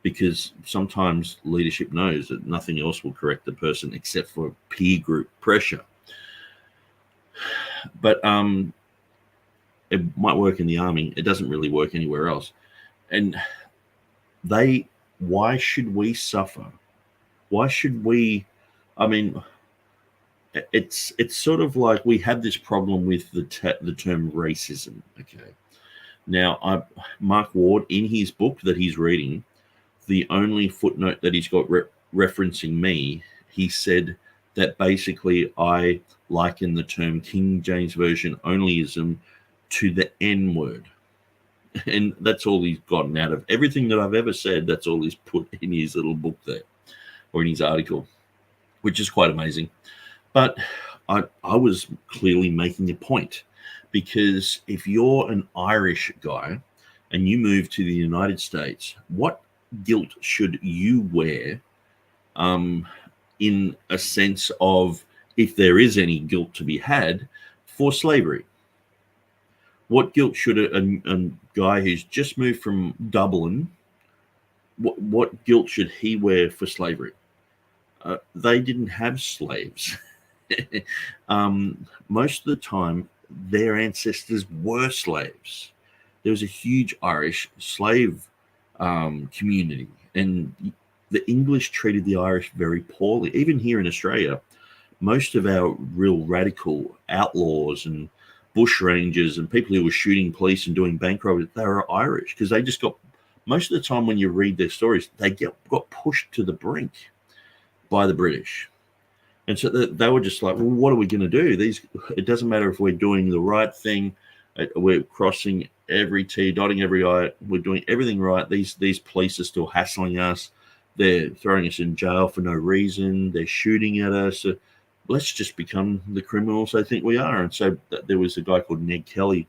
because sometimes leadership knows that nothing else will correct the person except for peer group pressure. But it might work in the army. It doesn't really work anywhere else. And why should we suffer? Why should we? I mean, it's sort of like we have this problem with the term racism. Okay. Now, Mark Ward, in his book that he's reading, the only footnote that he's got referencing me, he said that basically I liken the term King James Version onlyism to the N word. And that's all he's gotten out of everything that I've ever said. That's all he's put in his little book there. or in his article, which is quite amazing. But I was clearly making a point, because if you're an Irish guy and you move to the United States, what guilt should you wear, in a sense of, if there is any guilt to be had, for slavery? What guilt should a guy who's just moved from Dublin, what guilt should he wear for slavery? They didn't have slaves. Most of the time, their ancestors were slaves. There was a huge Irish slave community, and the English treated the Irish very poorly. Even here in Australia, most of our real radical outlaws and bushrangers and people who were shooting police and doing bank robberies, they were Irish, because they just got, most of the time when you read their stories, they got pushed to the brink by the British. And so they were just like, well, what are we going to do? It doesn't matter if we're doing the right thing, we're crossing every T, dotting every I, we're doing everything right. These police are still hassling us. They're throwing us in jail for no reason. They're shooting at us. So let's just become the criminals they think we are. And so there was a guy called Ned Kelly,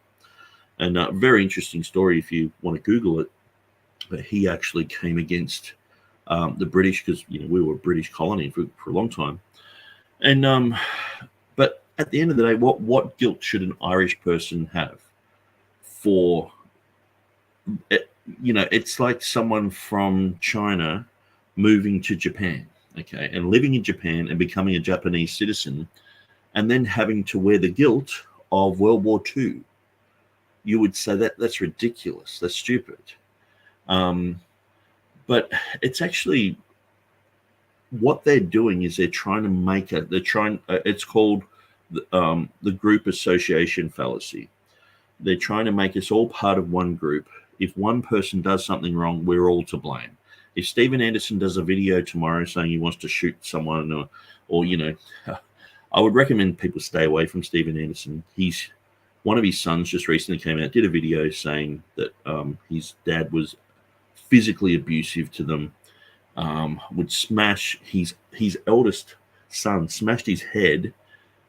and a very interesting story if you want to Google it. But he actually came against the British, because we were a British colony for a long time. And but at the end of the day, what guilt should an Irish person have for it? It's like someone from China moving to Japan, okay, and living in Japan and becoming a Japanese citizen, and then having to wear the guilt of World War II. You would say that's ridiculous, that's stupid. But it's actually, what they're doing is they're trying to make it's called the group association fallacy. They're trying to make us all part of one group. If one person does something wrong, we're all to blame. If Steven Anderson does a video tomorrow saying he wants to shoot someone, or I would recommend people stay away from Steven Anderson. One of his sons just recently came out, did a video saying that his dad was physically abusive to them, would smash his eldest son, smashed his head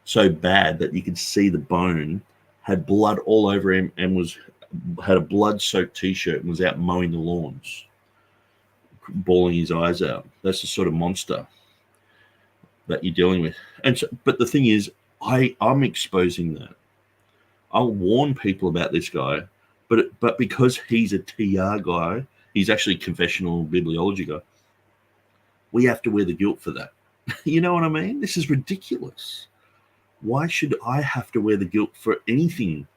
so bad that you could see the bone, had blood all over him, and had a blood-soaked t-shirt and was out mowing the lawns, bawling his eyes out. That's the sort of monster that you're dealing with. And so, but the thing is, I'm exposing that. I'll warn people about this guy, but because he's a TR guy, he's actually a confessional bibliology guy, we have to wear the guilt for that. You know what I mean? This is ridiculous. Why should I have to wear the guilt for anything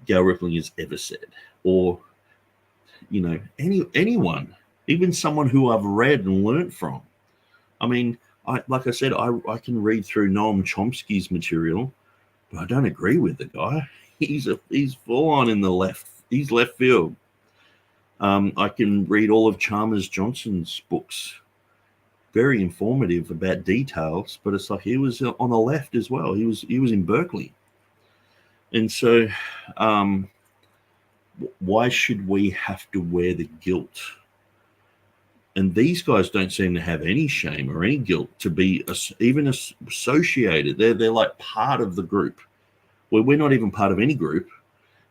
Gail Rippling has ever said? Or, anyone, even someone who I've read and learnt from. I mean, like I said, I can read through Noam Chomsky's material, but I don't agree with the guy. He's full on in the left. He's left field. I can read all of Chalmers Johnson's books, very informative about details, but it's like he was on the left as well. He was in Berkeley. And so why should we have to wear the guilt? And these guys don't seem to have any shame or any guilt to be even associated. They're like part of the group, where we're not even part of any group.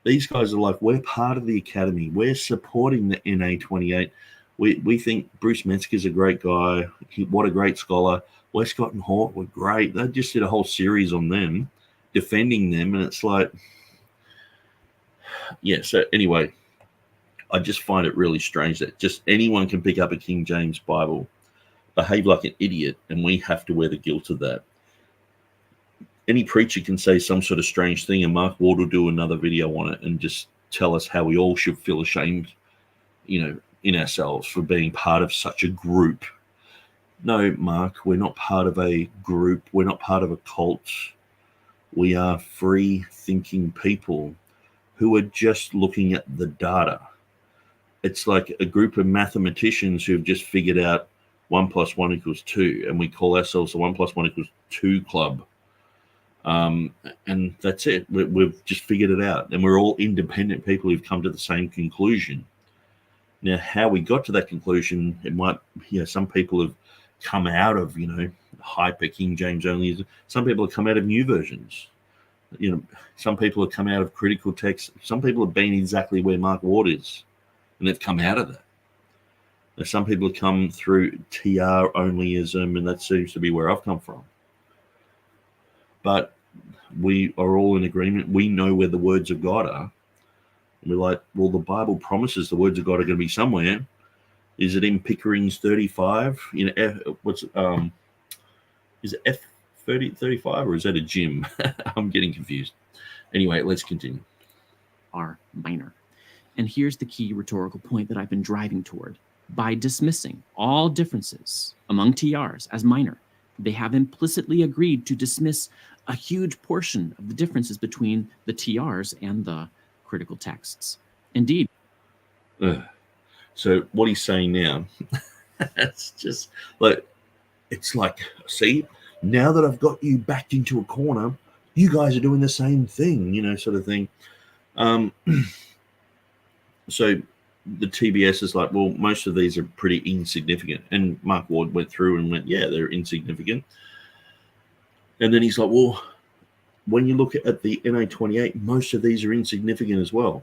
These guys are like, we're part of the academy. We're supporting the NA28. We think Bruce Metzger's a great guy. What a great scholar. Westcott and Hort were great. They just did a whole series on them, defending them. And it's like, yeah. So anyway, I just find it really strange that just anyone can pick up a King James Bible, behave like an idiot, and we have to wear the guilt of that. Any preacher can say some sort of strange thing, and Mark Ward will do another video on it and just tell us how we all should feel ashamed, in ourselves for being part of such a group. No, Mark, we're not part of a group. We're not part of a cult. We are free thinking people who are just looking at the data. It's like a group of mathematicians who've just figured out 1 + 1 = 2, and we call ourselves the 1 + 1 = 2 club. And that's it. We've just figured it out, and we're all independent people who've come to the same conclusion. Now, how we got to that conclusion, it might, some people have come out of, hyper King James only. Some people have come out of new versions. Some people have come out of critical text. Some people have been exactly where Mark Ward is, and they've come out of that. Now, some people have come through TR onlyism, and that seems to be where I've come from. But we are all in agreement. We know where the words of God are. And we're like, well, the Bible promises the words of God are going to be somewhere. Is it in Pickering's 35? Is it F35 or is that a gym? I'm getting confused. Anyway, let's continue. Are minor. And here's the key rhetorical point that I've been driving toward. By dismissing all differences among TRs as minor, they have implicitly agreed to dismiss a huge portion of the differences between the TRs and the critical texts. Indeed. So what he's saying now, it's just like, see, now that I've got you backed into a corner, you guys are doing the same thing, sort of thing. So the TBS is like, well, most of these are pretty insignificant. And Mark Ward went through and went, yeah, they're insignificant. And then he's like, well, when you look at the NA28, most of these are insignificant as well.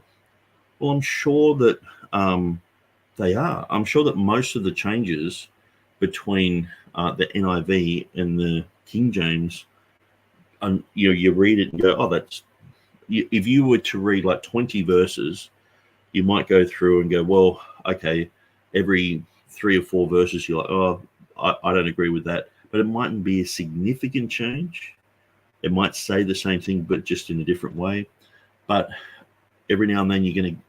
Well, I'm sure that they are. I'm sure that most of the changes between the NIV and the King James, you read it and go, oh, that's... If you were to read like 20 verses, you might go through and go, well, okay, every 3 or 4 verses, you're like, oh, I don't agree with that. But it mightn't be a significant change. It might say the same thing, but just in a different way. But every now and then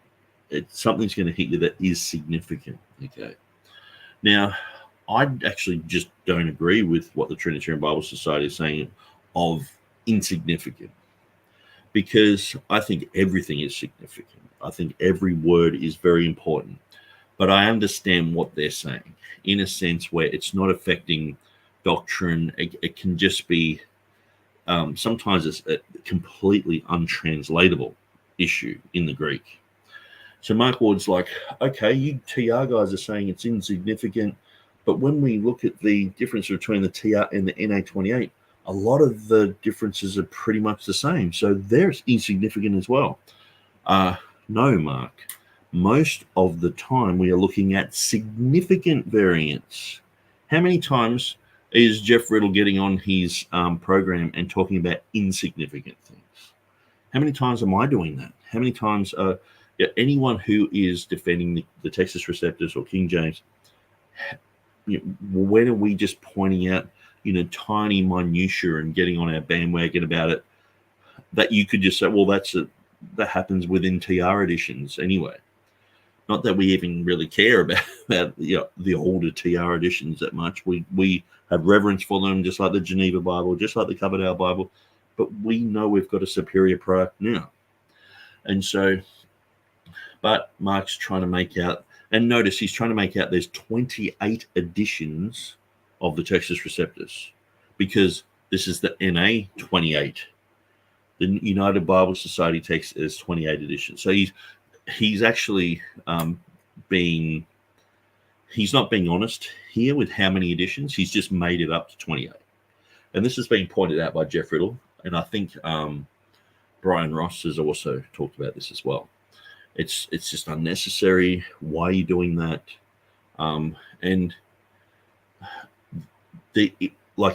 something's going to hit you that is significant. Okay. Now, I actually just don't agree with what the Trinitarian Bible Society is saying of insignificant, because I think everything is significant. I think every word is very important. But I understand what they're saying in a sense where it's not affecting doctrine. It can just be, sometimes it's a completely untranslatable issue in the Greek. So Mark Ward's like, okay, you TR guys are saying it's insignificant, but when we look at the difference between the TR and the NA28, a lot of the differences are pretty much the same. So they're insignificant as well. No, Mark. Most of the time we are looking at significant variance. How many times is Jeff Riddle getting on his program and talking about insignificant things? How many times am I doing that? How many times anyone who is defending the Textus Receptus or King James, when are we just pointing out tiny minutiae and getting on our bandwagon about it, that you could just say, well, that happens within TR editions anyway. Not that we even really care about the older TR editions that much. We have reverence for them, just like the Geneva Bible, just like the Coverdale Bible, but we know we've got a superior product now. And so, but Mark's trying to make out, and notice he's trying to make out there's 28 editions of the Textus Receptus, because this is the NA 28. The United Bible Society text is 28 editions. So he's actually he's not being honest here with how many editions. He's just made it up to 28. And this has been pointed out by Jeff Riddle, and I think Bryan Ross has also talked about this as well. It's just unnecessary. Why are you doing that? And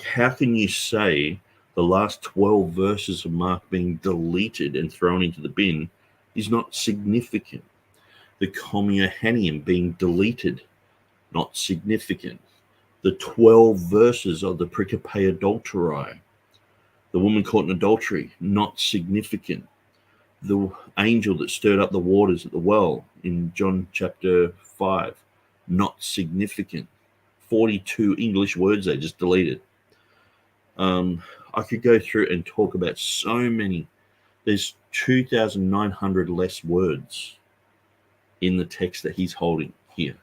how can you say the last 12 verses of Mark being deleted and thrown into the bin is not significant? The Commuhanium being deleted, not significant. The 12 verses of the Pericope Adulterae, the woman caught in adultery, not significant. The angel that stirred up the waters at the well in John chapter 5, not significant. 42 English words they just deleted. I could go through and talk about so many. There's 2,900 less words in the text that he's holding here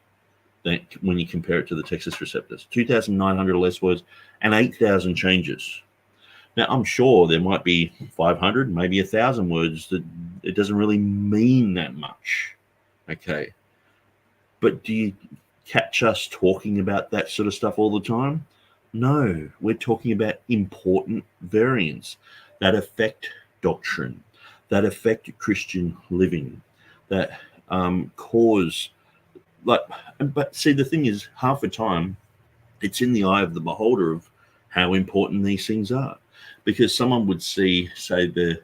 than when you compare it to the Textus Receptus. 2,900 less words and 8,000 changes. Now, I'm sure there might be 500, maybe 1,000 words that it doesn't really mean that much. Okay. But catch us talking about that sort of stuff all the time? No, we're talking about important variants that affect doctrine, that affect Christian living, that cause, like, but see, the thing is, half the time, it's in the eye of the beholder of how important these things are. Because someone would see, say, the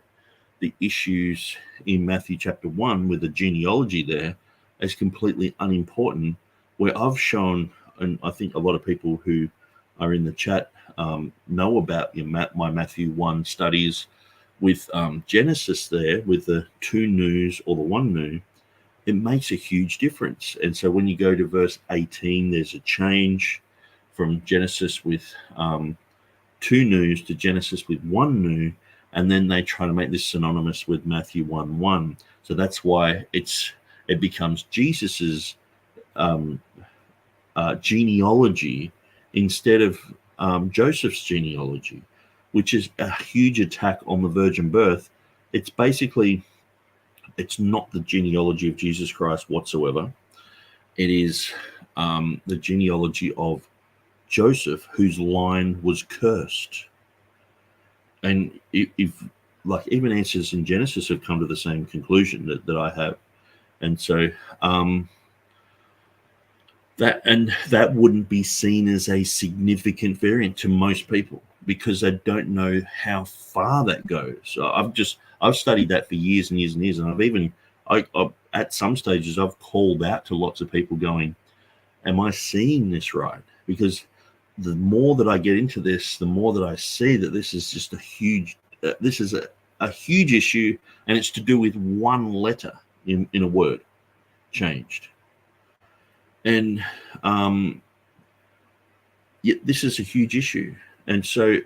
issues in Matthew chapter 1 with the genealogy there as completely unimportant, where I've shown, and I think a lot of people who are in the chat know about my Matthew 1 studies with Genesis there, with the 2 news or the 1 new, it makes a huge difference. And so when you go to verse 18, there's a change from Genesis with 2 news to Genesis with 1 new, and then they try to make this synonymous with Matthew 1:1. So that's why it becomes Jesus's genealogy instead of Joseph's genealogy, which is a huge attack on the virgin birth. It's basically, it's not the genealogy of Jesus Christ whatsoever. It is the genealogy of Joseph, whose line was cursed. And if like, even answers in Genesis have come to the same conclusion that I have. And so that wouldn't be seen as a significant variant to most people, because they don't know how far that goes. So I've studied that for years and years and years, and I've at some stages I've called out to lots of people going, am I seeing this right? Because the more that I get into this, the more that I see that this is just a huge issue, and it's to do with one letter in a word changed. And this is a huge issue. And so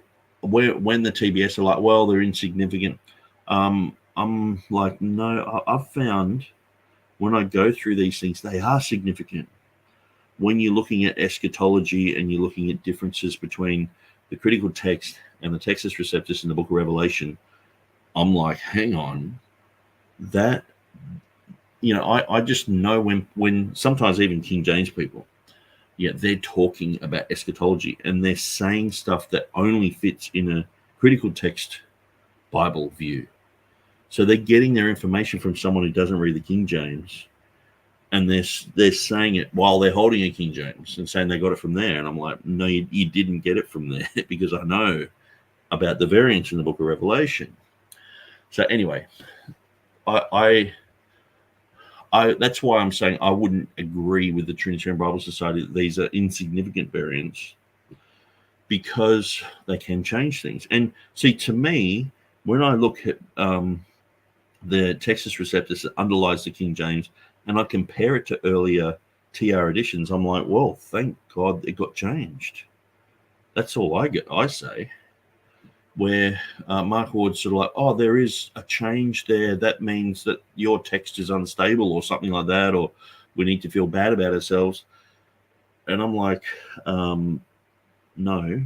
when the TBS are like, well, they're insignificant, I'm like, no, I've found when I go through these things, they are significant. When you're looking at eschatology and you're looking at differences between the critical text and the Textus Receptus in the book of Revelation, I'm like, hang on, that, I just know when sometimes even King James people, they're talking about eschatology and they're saying stuff that only fits in a critical text Bible view. So they're getting their information from someone who doesn't read the King James, and they're saying it while they're holding a King James and saying they got it from there. And I'm like, no, you didn't get it from there, because I know about the variants in the book of Revelation. So anyway, I that's why I'm saying I wouldn't agree with the Trinitarian Bible Society that these are insignificant variants, because they can change things. And see, to me, when I look at the Textus Receptus that underlies the King James, and I compare it to earlier TR editions, I'm like, well, thank God it got changed. That's all I say. Where Mark Ward's sort of like, oh, there is a change there. That means that your text is unstable or something like that, or we need to feel bad about ourselves. And I'm like, no, I'm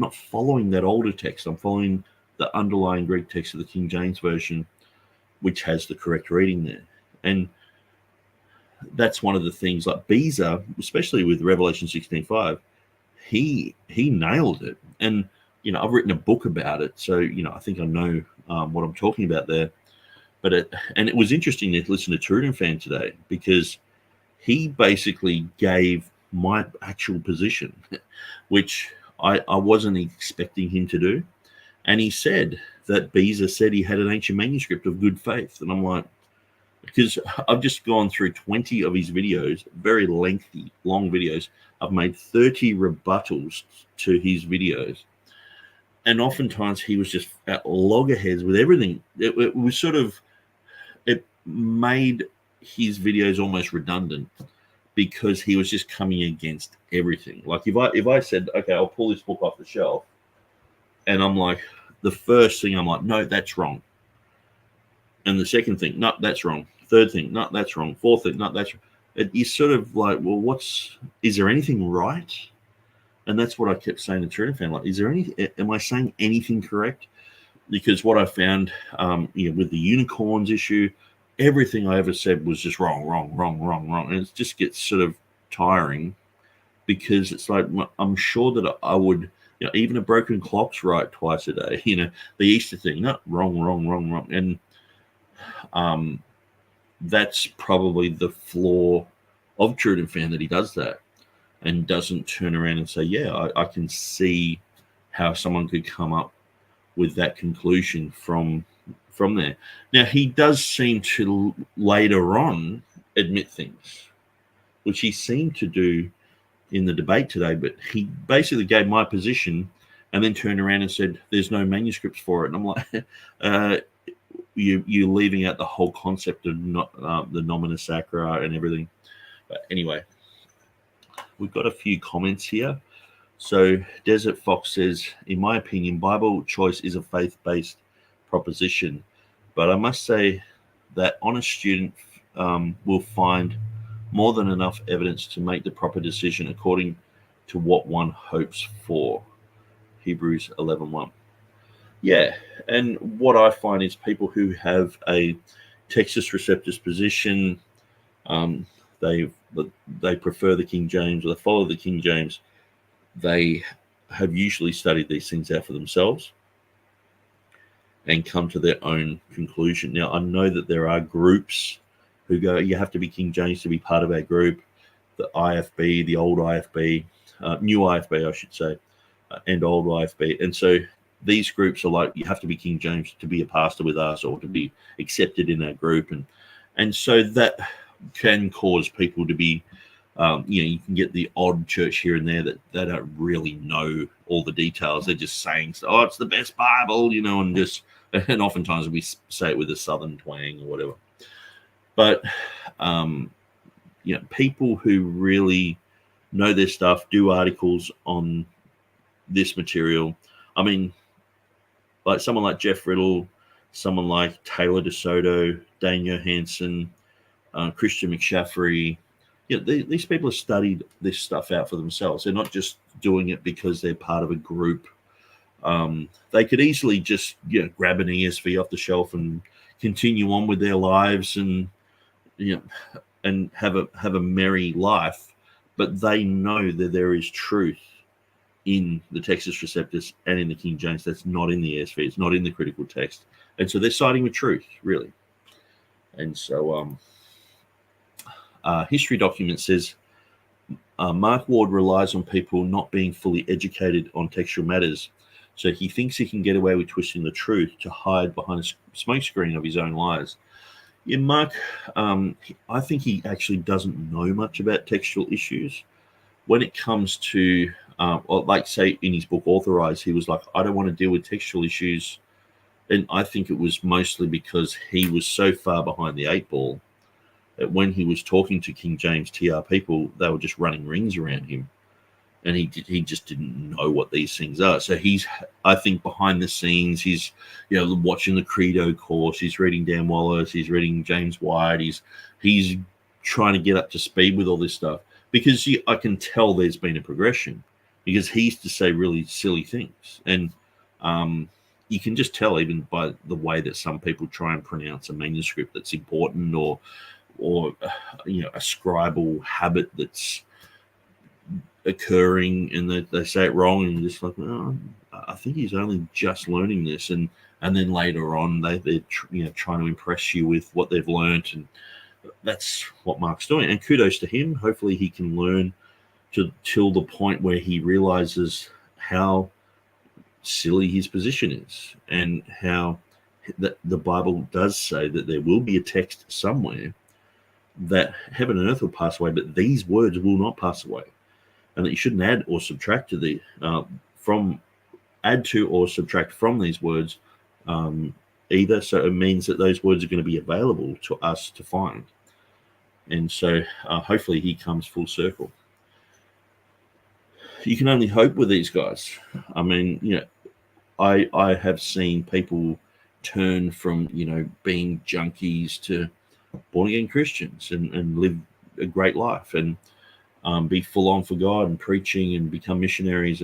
not following that older text. I'm following the underlying Greek text of the King James Version, which has the correct reading there. And that's one of the things, like Beza, especially with Revelation 16:5, he nailed it. And I've written a book about it, so I think I know what I'm talking about there. But it was interesting to listen to TurretinFan today, because he basically gave my actual position, which I wasn't expecting him to do. And he said that Beza said he had an ancient manuscript of good faith. And I'm like, because I've just gone through 20 of his videos, very lengthy, long videos. I've made 30 rebuttals to his videos. And oftentimes he was just at loggerheads with everything. It was sort of, it made his videos almost redundant, because he was just coming against everything. Like if I said, okay, I'll pull this book off the shelf, and I'm like, the first thing I'm like, no, that's wrong. And the second thing, no, that's wrong. Third thing, no, that's wrong. Fourth thing, no, that's wrong. You sort of like, well, is there anything right? And that's what I kept saying to TurretinFan, like, am I saying anything correct? Because what I found with the unicorns issue, everything I ever said was just wrong, and it just gets sort of tiring, because it's like, I'm sure that I would, even a broken clock's right twice a day. The Easter thing, no, wrong, and that's probably the flaw of TurretinFan, that he does that and doesn't turn around and say, yeah, I can see how someone could come up with that conclusion from there. Now, he does seem to later on admit things, which he seemed to do in the debate today, but he basically gave my position and then turned around and said, there's no manuscripts for it. And I'm like, you're leaving out the whole concept of the nomina sacra and everything. But anyway, we've got a few comments here. So Desert Fox says, in my opinion, Bible choice is a faith-based proposition, but I must say that honest student will find more than enough evidence to make the proper decision according to what one hopes for. Hebrews 11:1. Yeah, and what I find is people who have a Textus Receptus position, they prefer the King James, or they follow the King James, they have usually studied these things out for themselves and come to their own conclusion. Now, I know that there are groups who go, you have to be King James to be part of our group, the IFB, the old IFB, new IFB, I should say, and old IFB. And so these groups are like, you have to be King James to be a pastor with us or to be accepted in our group. And so that can cause people to be, you can get the odd church here and there that they don't really know all the details. They're just saying, oh, it's the best Bible, and oftentimes we say it with a southern twang or whatever. But, people who really know their stuff, do articles on this material. I mean, like someone like Jeff Riddle, someone like Taylor DeSoto, Dane Johansson, Christian McShaffrey. These people have studied this stuff out for themselves. They're not just doing it because they're part of a group. They could easily just grab an ESV off the shelf and continue on with their lives and have a merry life, but they know that there is truth in the Textus Receptus and in the King James that's not in the ESV. It's not in the critical text, and so they're siding with truth, really. And so, history document says Mark Ward relies on people not being fully educated on textual matters, so he thinks he can get away with twisting the truth to hide behind a smokescreen of his own lies. Yeah, Mark, I think he actually doesn't know much about textual issues. When it comes to, like say in his book Authorized, he was like, I don't want to deal with textual issues. And I think it was mostly because he was so far behind the eight ball that when he was talking to King James TR people, they were just running rings around him. And he just didn't know what these things are. So he's, I think, behind the scenes, he's watching the Credo course, he's reading Dan Wallace, he's reading James White, he's trying to get up to speed with all this stuff, because I can tell there's been a progression, because he used to say really silly things, and you can just tell even by the way that some people try and pronounce a manuscript that's important, or a scribal habit that's occurring, and they say it wrong, and you're just like, oh, I think he's only just learning this, and then later on they're trying to impress you with what they've learned, and that's what Mark's doing. And kudos to him. Hopefully he can learn till the point where he realizes how silly his position is, and how that the Bible does say that there will be a text somewhere that heaven and earth will pass away, but these words will not pass away. And that you shouldn't add or subtract to add to or subtract from these words either. So it means that those words are going to be available to us to find. And so hopefully he comes full circle. You can only hope with these guys. I mean, I have seen people turn from, being junkies to born again Christians and live a great life and be full on for God and preaching and become missionaries.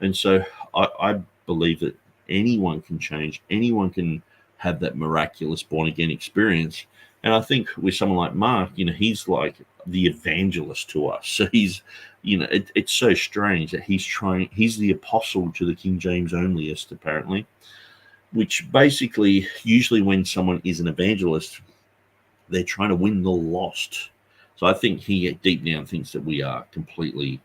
And so I believe that anyone can change. Anyone can have that miraculous born again experience. And I think with someone like Mark, he's like the evangelist to us. So he's, it's so strange that he's the apostle to the King James onlyist, apparently, which basically, usually when someone is an evangelist, they're trying to win the lost. So I think he deep down thinks that we are completely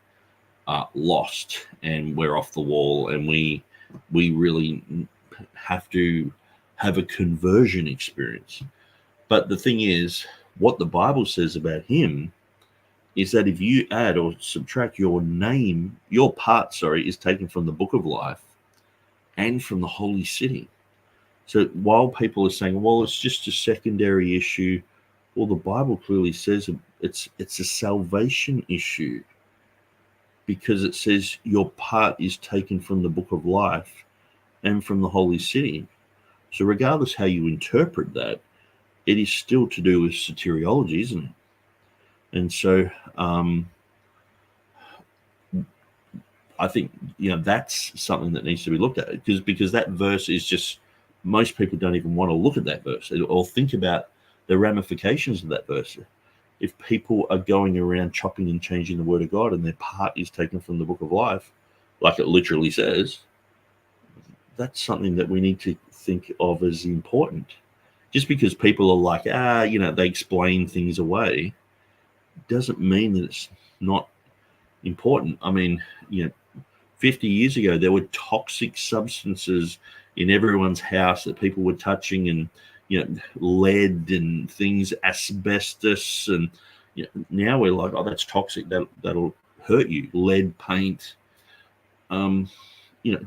lost and we're off the wall, and we really have to have a conversion experience. But the thing is, what the Bible says about him is that if you add or subtract your part is taken from the book of life and from the holy city. So while people are saying, well, it's just a secondary issue, well, the Bible clearly says it's a salvation issue, because it says your part is taken from the book of life and from the holy city. So regardless how you interpret that, it is still to do with soteriology, isn't it? And so I think that's something that needs to be looked at, because that verse is just, most people don't even want to look at that verse or think about the ramifications of that verse. If people are going around chopping and changing the word of God and their part is taken from the book of life, like it literally says, that's something that we need to think of as important. Just because people are like, they explain things away, doesn't mean that it's not important. I mean, 50 years ago, there were toxic substances in everyone's house that people were touching, and, lead and things, asbestos. And now we're like, oh, that's toxic. That'll hurt you. Lead paint.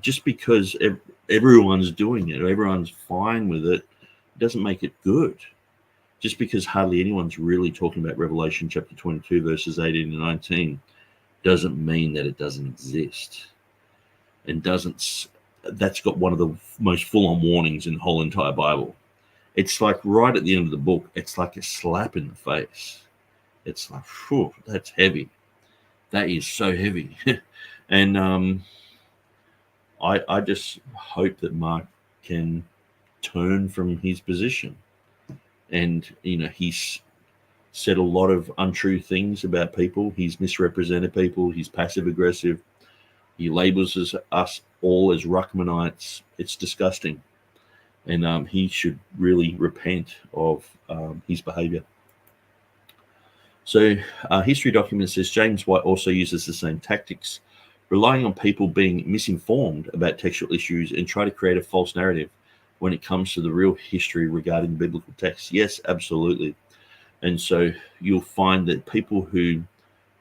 Just because everyone's doing it, or everyone's fine with it, doesn't make it good. Just because hardly anyone's really talking about Revelation chapter 22, verses 18 and 19, doesn't mean that it doesn't exist. And that's got one of the most full-on warnings in the whole entire Bible. It's like right at the end of the book, it's like a slap in the face. It's like, whew, that's heavy. That is so heavy. And I just hope that Mark can turn from his position. And, he's said a lot of untrue things about people. He's misrepresented people. He's passive-aggressive. He labels us all as Ruckmanites. It's disgusting. And he should really repent of his behavior. So history document says James White also uses the same tactics, relying on people being misinformed about textual issues and try to create a false narrative when it comes to the real history regarding biblical texts. Yes, absolutely. And so you'll find that people who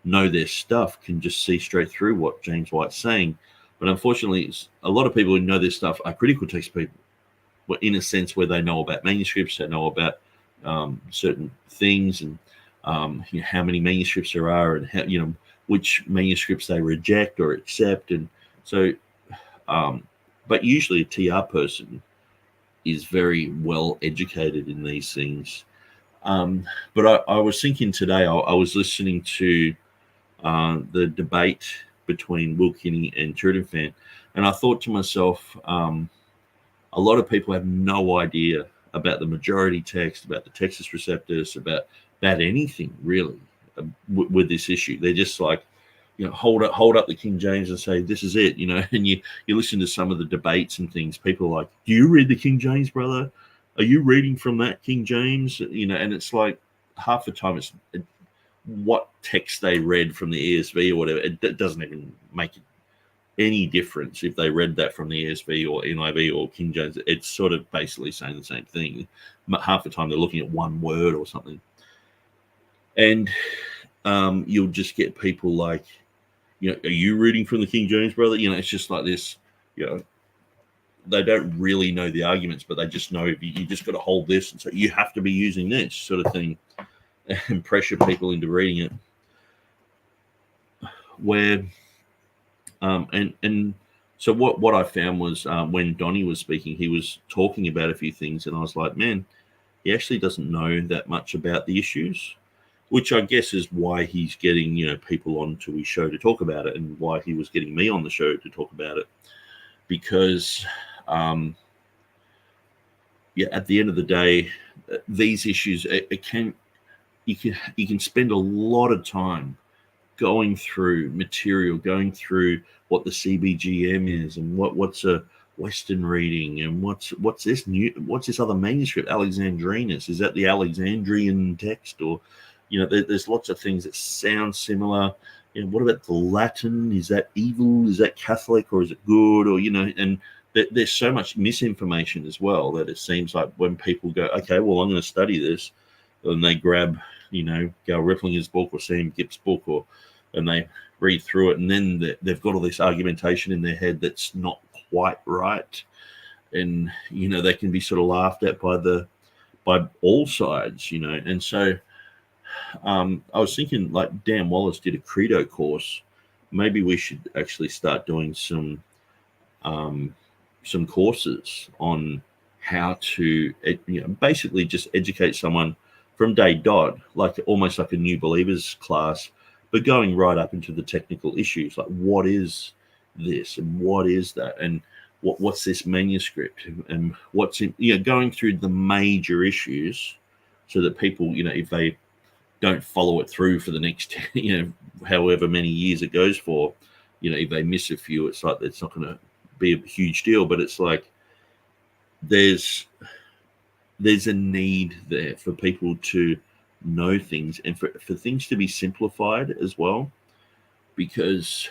know their stuff can just see straight through what James White's saying. But unfortunately, a lot of people who know their stuff are critical text people, in a sense where they know about manuscripts, they know about certain things, and how many manuscripts there are, and how, which manuscripts they reject or accept. And so, but usually a TR person is very well educated in these things. But I was thinking today, I was listening to the debate between Will Kinney and TurretinFan, and I thought to myself, a lot of people have no idea about the majority text, about the Textus Receptus, about anything really with this issue. They're just like, hold up the King James and say, this is it, and you listen to some of the debates and things. People are like, do you read the King James, brother? Are you reading from that King James? And it's like half the time it's what text they read from the ESV or whatever. It doesn't even make any difference if they read that from the ESV or NIV or King James. It's sort of basically saying the same thing. Half the time they're looking at one word or something. And you'll just get people like, are you reading from the King James, brother? It's just like this, they don't really know the arguments, but they just know you just got to hold this, and so you have to be using this sort of thing, and pressure people into reading it. Where, and so what I found was when Donny was speaking, he was talking about a few things, and I was like, man, he actually doesn't know that much about the issues, which I guess is why he's getting people onto his show to talk about it, and why he was getting me on the show to talk about it, because yeah, at the end of the day, these issues, you can spend a lot of time going through material, going through what the CBGM is, and what's a Western reading, and what's this other manuscript, Alexandrinus? Is that the Alexandrian text? Or, there's lots of things that sound similar. What about the Latin? Is that evil? Is that Catholic, or is it good? Or, and there's so much misinformation as well that it seems like when people go, okay, well, I'm going to study this, and they grab, Gail Ripplinger's book or Sam Gipp's book, and they read through it, and then they've got all this argumentation in their head that's not quite right, and they can be sort of laughed at by all sides, and so I was thinking, like, Dan Wallace did a credo course. Maybe we should actually start doing some courses on how to basically just educate someone from day dot, like almost like a new believers class, but going right up into the technical issues, like what is this and what is that, and what's this manuscript, and what's in, going through the major issues, so that people, if they don't follow it through for the next, however many years it goes for, if they miss a few, it's like it's not going to be a huge deal, but it's like there's a need there for people to know things, and for things to be simplified as well, because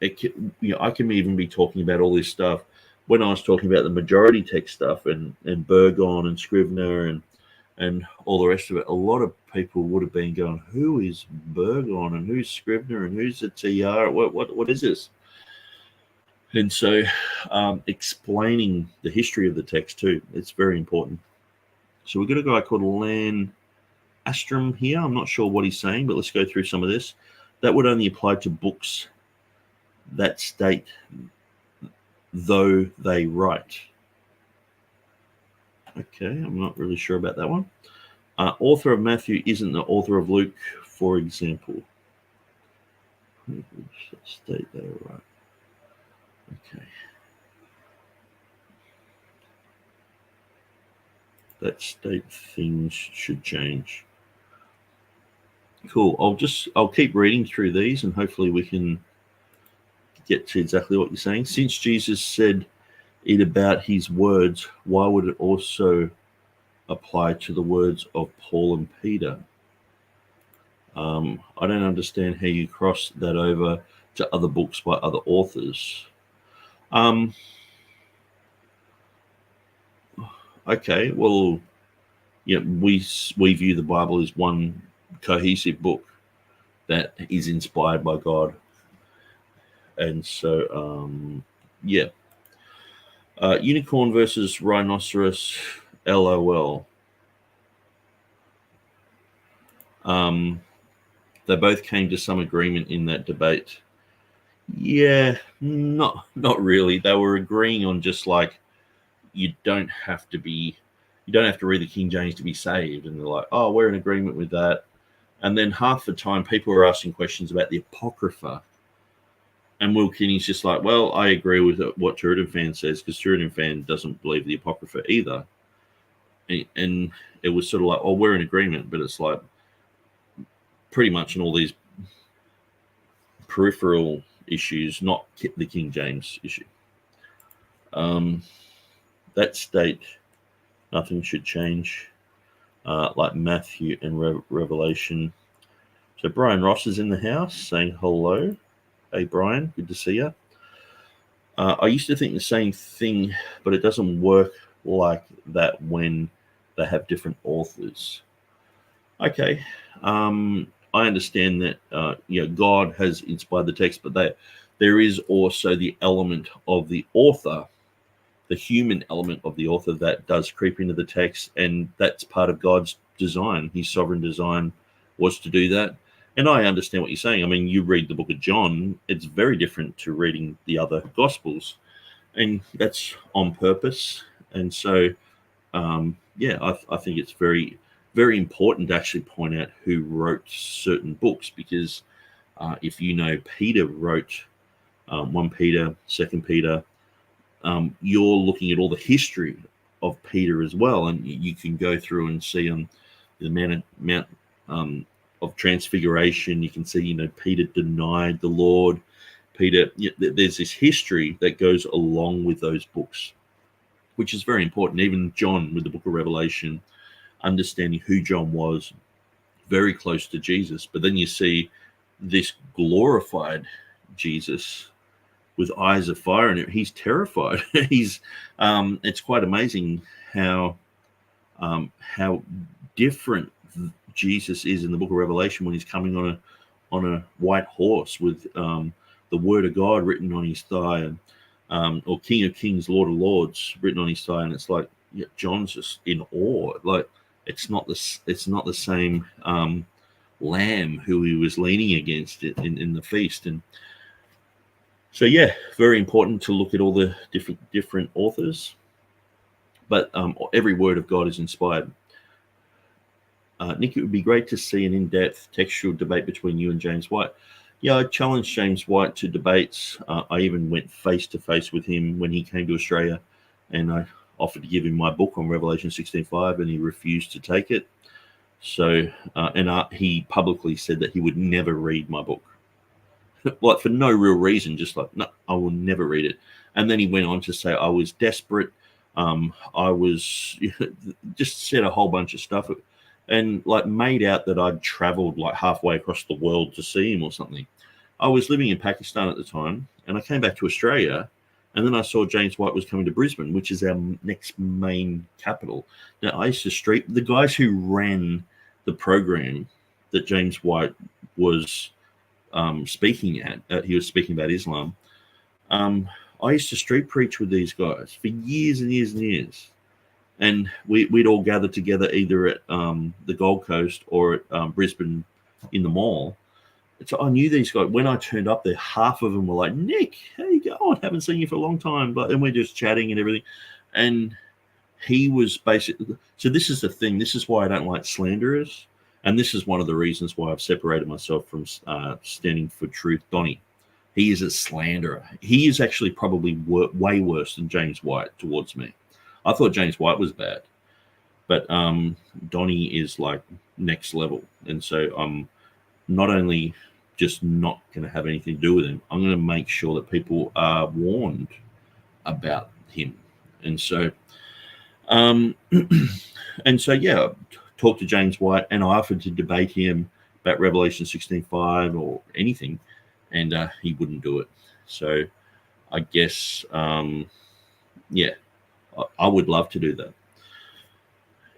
I can even be talking about all this stuff when I was talking about the majority text stuff and Burgon and Scrivener and all the rest of it. A lot of people would have been going, who is Burgon and who's Scrivener and who's the TR? What is this? And so explaining the history of the text too, it's very important. So we've got a guy called Lan Astrom here. I'm not sure what he's saying, but let's go through some of this. That would only apply to books that state though they write. Okay, I'm not really sure about that one. Author of Matthew isn't the author of Luke, for example. State they write. Okay. That state things should change. Cool. I'll keep reading through these, and hopefully we can get to exactly what you're saying. Since Jesus said it about his words, why would it also apply to the words of Paul and Peter? I don't understand how you cross that over to other books by other authors. Okay, well, we view the Bible as one cohesive book that is inspired by God, and so unicorn versus rhinoceros, LOL. They both came to some agreement in that debate. Yeah, not really. They were agreeing on just like, you don't have to read the King James to be saved. And they're like, oh, we're in agreement with that. And then half the time people are asking questions about the Apocrypha. And Will Kinney's just like, well, I agree with what TurretinFan says, because TurretinFan doesn't believe the Apocrypha either. And it was sort of like, oh, we're in agreement. But it's like, pretty much in all these peripheral issues, not the King James issue. That state, nothing should change, like Matthew and Revelation. So Bryan Ross is in the house saying hello. Hey, Brian, good to see you. I used to think the same thing, but it doesn't work like that when they have different authors. Okay. I understand that God has inspired the text, but there is also the element of the author, the human element of the author that does creep into the text, and that's part of God's design. His sovereign design was to do that. And I understand what you're saying. I mean, you read the book of John, it's very different to reading the other Gospels, and that's on purpose. And so, I think it's very, very important to actually point out who wrote certain books, because if Peter wrote 1 Peter, 2 Peter, you're looking at all the history of Peter as well, and you can go through and see on the Mount of Transfiguration. You can see, Peter denied the Lord. Peter, there's this history that goes along with those books, which is very important. Even John with the book of Revelation, understanding who John was, very close to Jesus. But then you see this glorified Jesus with eyes of fire, and he's terrified. It's quite amazing how different Jesus is in the book of Revelation when he's coming on a white horse with the word of God written on his thigh, and or King of Kings, Lord of Lords written on his thigh, and it's like John's just in awe. Like it's not the same lamb who he was leaning against in the feast. And so very important to look at all the different authors, but every word of God is inspired. Nick, it would be great to see an in-depth textual debate between you and James White. Yeah, I challenged James White to debates. I even went face-to-face with him when he came to Australia, and I offered to give him my book on Revelation 16:5, and he refused to take it. So, he publicly said that he would never read my book. Like, for no real reason, just like, no, I will never read it. And then he went on to say I was desperate. I was just said a whole bunch of stuff, and like made out that I'd traveled like halfway across the world to see him or something. I was living in Pakistan at the time, and I came back to Australia, and then I saw James White was coming to Brisbane, which is our next main capital. Now, I used to the guys who ran the program that James White was speaking at, he was speaking about Islam. I used to street preach with these guys for years and years and years. And we'd all gather together either at the Gold Coast or at Brisbane in the mall. So I knew these guys. When I turned up there, half of them were like, Nick, how you going? Haven't seen you for a long time. And we're just chatting and everything. And he was basically... So this is the thing. This is why I don't like slanderers. And this is one of the reasons why I've separated myself from standing for truth. Donny, he is a slanderer. He is actually probably way worse than James White towards me. I thought James White was bad, but Donny is like next level. And so I'm not only just not going to have anything to do with him, I'm going to make sure that people are warned about him. And so, talked to James White, and I offered to debate him about Revelation 16:5 or anything, and he wouldn't do it. So I guess, I would love to do that.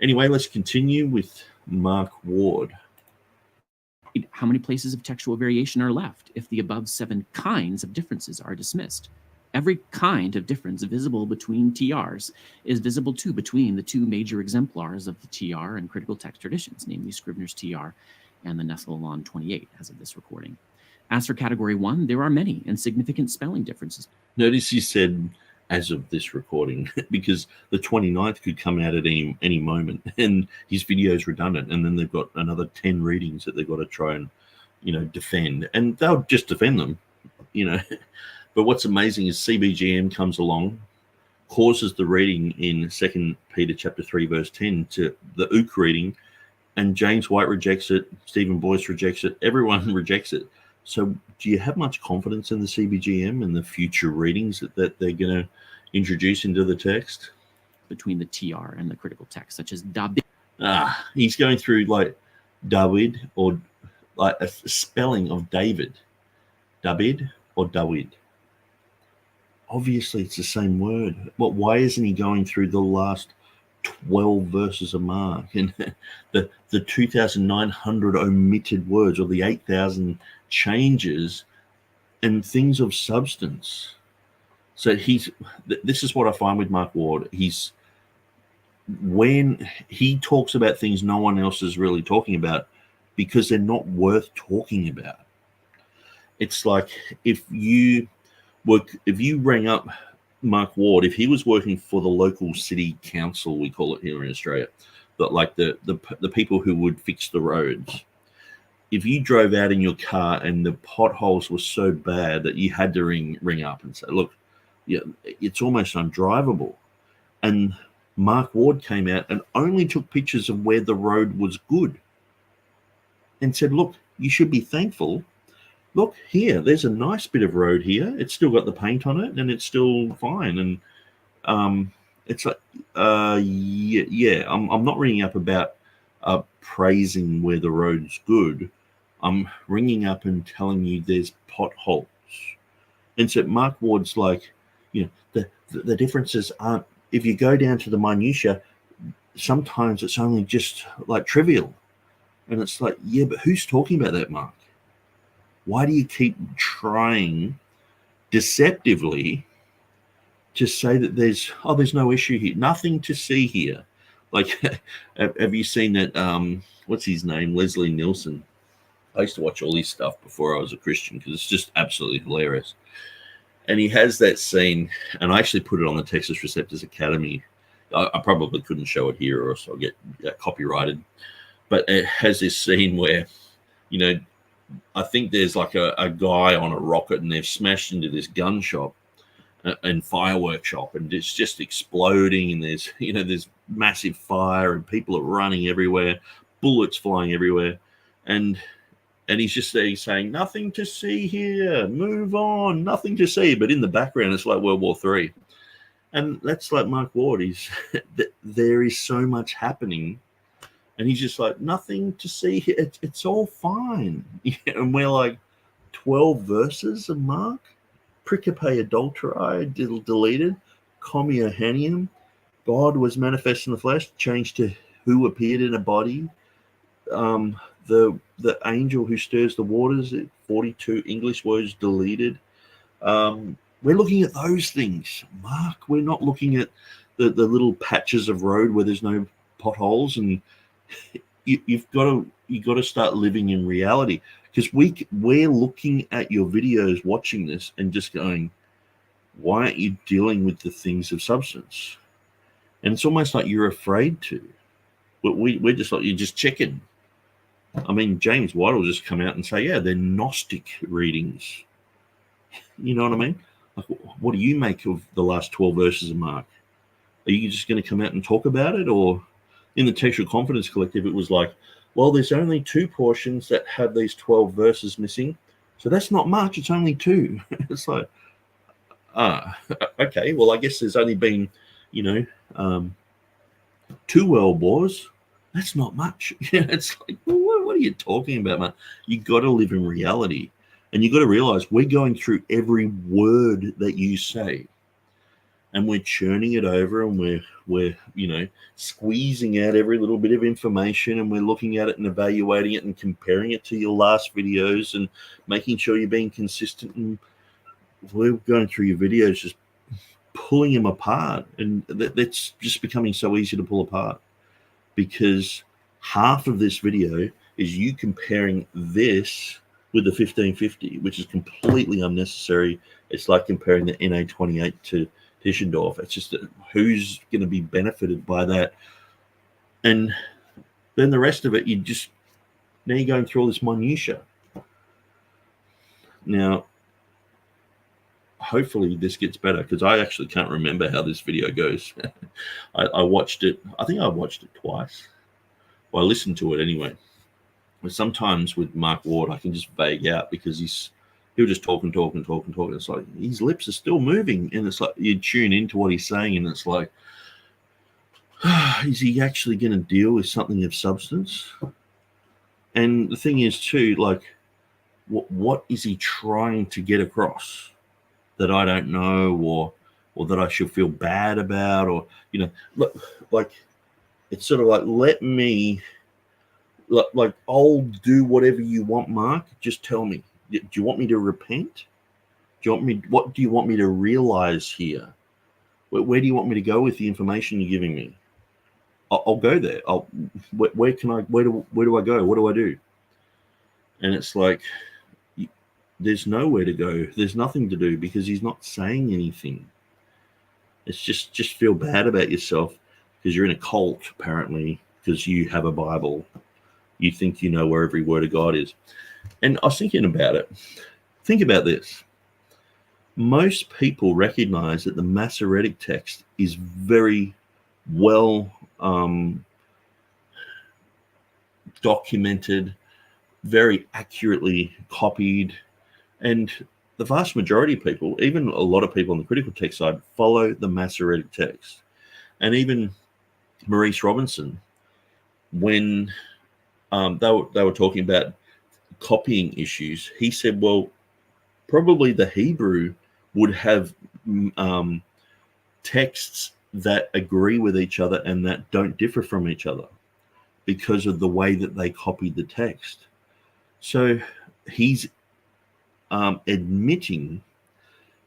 Anyway, let's continue with Mark Ward. How many places of textual variation are left if the above 7 kinds of differences are dismissed? Every kind of difference visible between TRs is visible too between the 2 major exemplars of the TR and critical text traditions, namely Scrivener's TR and the Nestle-Aland 28 as of this recording. As for category 1, there are many and significant spelling differences. Notice he said as of this recording, because the 29th could come out at any moment, and his video is redundant, and then they've got another 10 readings that they've got to try and defend, and they'll just defend them. But what's amazing is CBGM comes along, causes the reading in 2 Peter chapter 3 verse 10 to the Ook reading, and James White rejects it, Stephen Boyce rejects it, everyone rejects it. So do you have much confidence in the CBGM and the future readings that they're going to introduce into the text? Between the TR and the critical text, such as David. He's going through like David, or like a spelling of David. David or Dawid. Obviously, it's the same word. But why isn't he going through the last 12 verses of Mark and the 2,900 omitted words, or the 8,000 changes and things of substance? So this is what I find with Mark Ward. When he talks about things no one else is really talking about because they're not worth talking about. It's like if you rang up Mark Ward, if he was working for the local city council, we call it here in Australia, but like the people who would fix the roads. If you drove out in your car and the potholes were so bad that you had to ring up and say, look, it's almost undrivable. And Mark Ward came out and only took pictures of where the road was good and said, look, you should be thankful. Look here, there's a nice bit of road here. It's still got the paint on it and it's still fine. And it's like, yeah, I'm not ringing up about praising where the road's good. I'm ringing up and telling you there's potholes. And so Mark Ward's like, you know, the differences aren't, if you go down to the minutiae, sometimes it's only just like trivial. And it's like, yeah, but who's talking about that, Mark? Why do you keep trying deceptively to say that there's no issue here, nothing to see here? Like, have you seen that, what's his name, Leslie Nielsen? I used to watch all his stuff before I was a Christian because it's just absolutely hilarious. And he has that scene, and I actually put it on the Textus Receptus Academy. I probably couldn't show it here or else I'll get copyrighted. But it has this scene where, you know, I think there's like a guy on a rocket and they've smashed into this gun shop and fireworks shop, and it's just exploding, and there's massive fire and people are running everywhere, bullets flying everywhere. And he's just there saying, nothing to see here, move on, nothing to see. But in the background, it's like World War III. And that's like Mark Ward. There is so much happening. And he's just like, nothing to see here. It's all fine. And we're like, 12 verses of Mark? Pricape adulteri, deleted. Comia hanium. God was manifest in the flesh, changed to who appeared in a body. The angel who stirs the waters, 42 English words deleted. We're looking at those things, Mark. We're not looking at the little patches of road where there's no potholes. And you've got to start living in reality, because we're looking at your videos, watching this, and just going, why aren't you dealing with the things of substance? And it's almost like you're afraid to. But we're just like, you're just checking. I mean, James White will just come out and say, yeah, they're Gnostic readings. You know what I mean? Like, what do you make of the last 12 verses of Mark? Are you just going to come out and talk about it? Or in the Textual Confidence Collective, it was like, well, there's only 2 portions that have these 12 verses missing. So that's not much. It's only 2. It's like, okay, well, I guess there's only been, 2 world wars. That's not much. It's like, well, what are you talking about, man? You got to live in reality. And you got to realize we're going through every word that you say. And we're churning it over, and we're squeezing out every little bit of information, and we're looking at it and evaluating it and comparing it to your last videos and making sure you're being consistent. And we're going through your videos, just pulling them apart. And that's just becoming so easy to pull apart, because half of this video is you comparing this with the 1550, which is completely unnecessary. It's like comparing the NA28 to Tischendorf. It's just who's going to be benefited by that. And then the rest of it, now you're going through all this minutia. Now, hopefully this gets better, because I actually can't remember how this video goes. I watched it. I think I watched it twice. Well, I listened to it anyway. But sometimes with Mark Ward, I can just vague out, because he'll just talk. It's like his lips are still moving, and it's like you tune into what he's saying, and it's like, is he actually going to deal with something of substance? And the thing is too, like, what is he trying to get across that I don't know, or that I should feel bad about, or like it's sort of like, let me, like I'll do whatever you want, Mark. Just tell me. Do you want me to repent? What do you want me to realize here? Where do you want me to go with the information you're giving me? I'll go there. Where do I go? What do I do? And it's like, there's nowhere to go. There's nothing to do, because he's not saying anything. It's just feel bad about yourself because you're in a cult, apparently, because you have a Bible. You think you know where every word of God is. And I was thinking about it. Think about this. Most people recognize that the Masoretic text is very well documented, very accurately copied, and the vast majority of people, even a lot of people on the critical text side, follow the Masoretic text. And even Maurice Robinson, when they were talking about copying issues, he said, well, probably the Hebrew would have texts that agree with each other and that don't differ from each other because of the way that they copied the text. So he's admitting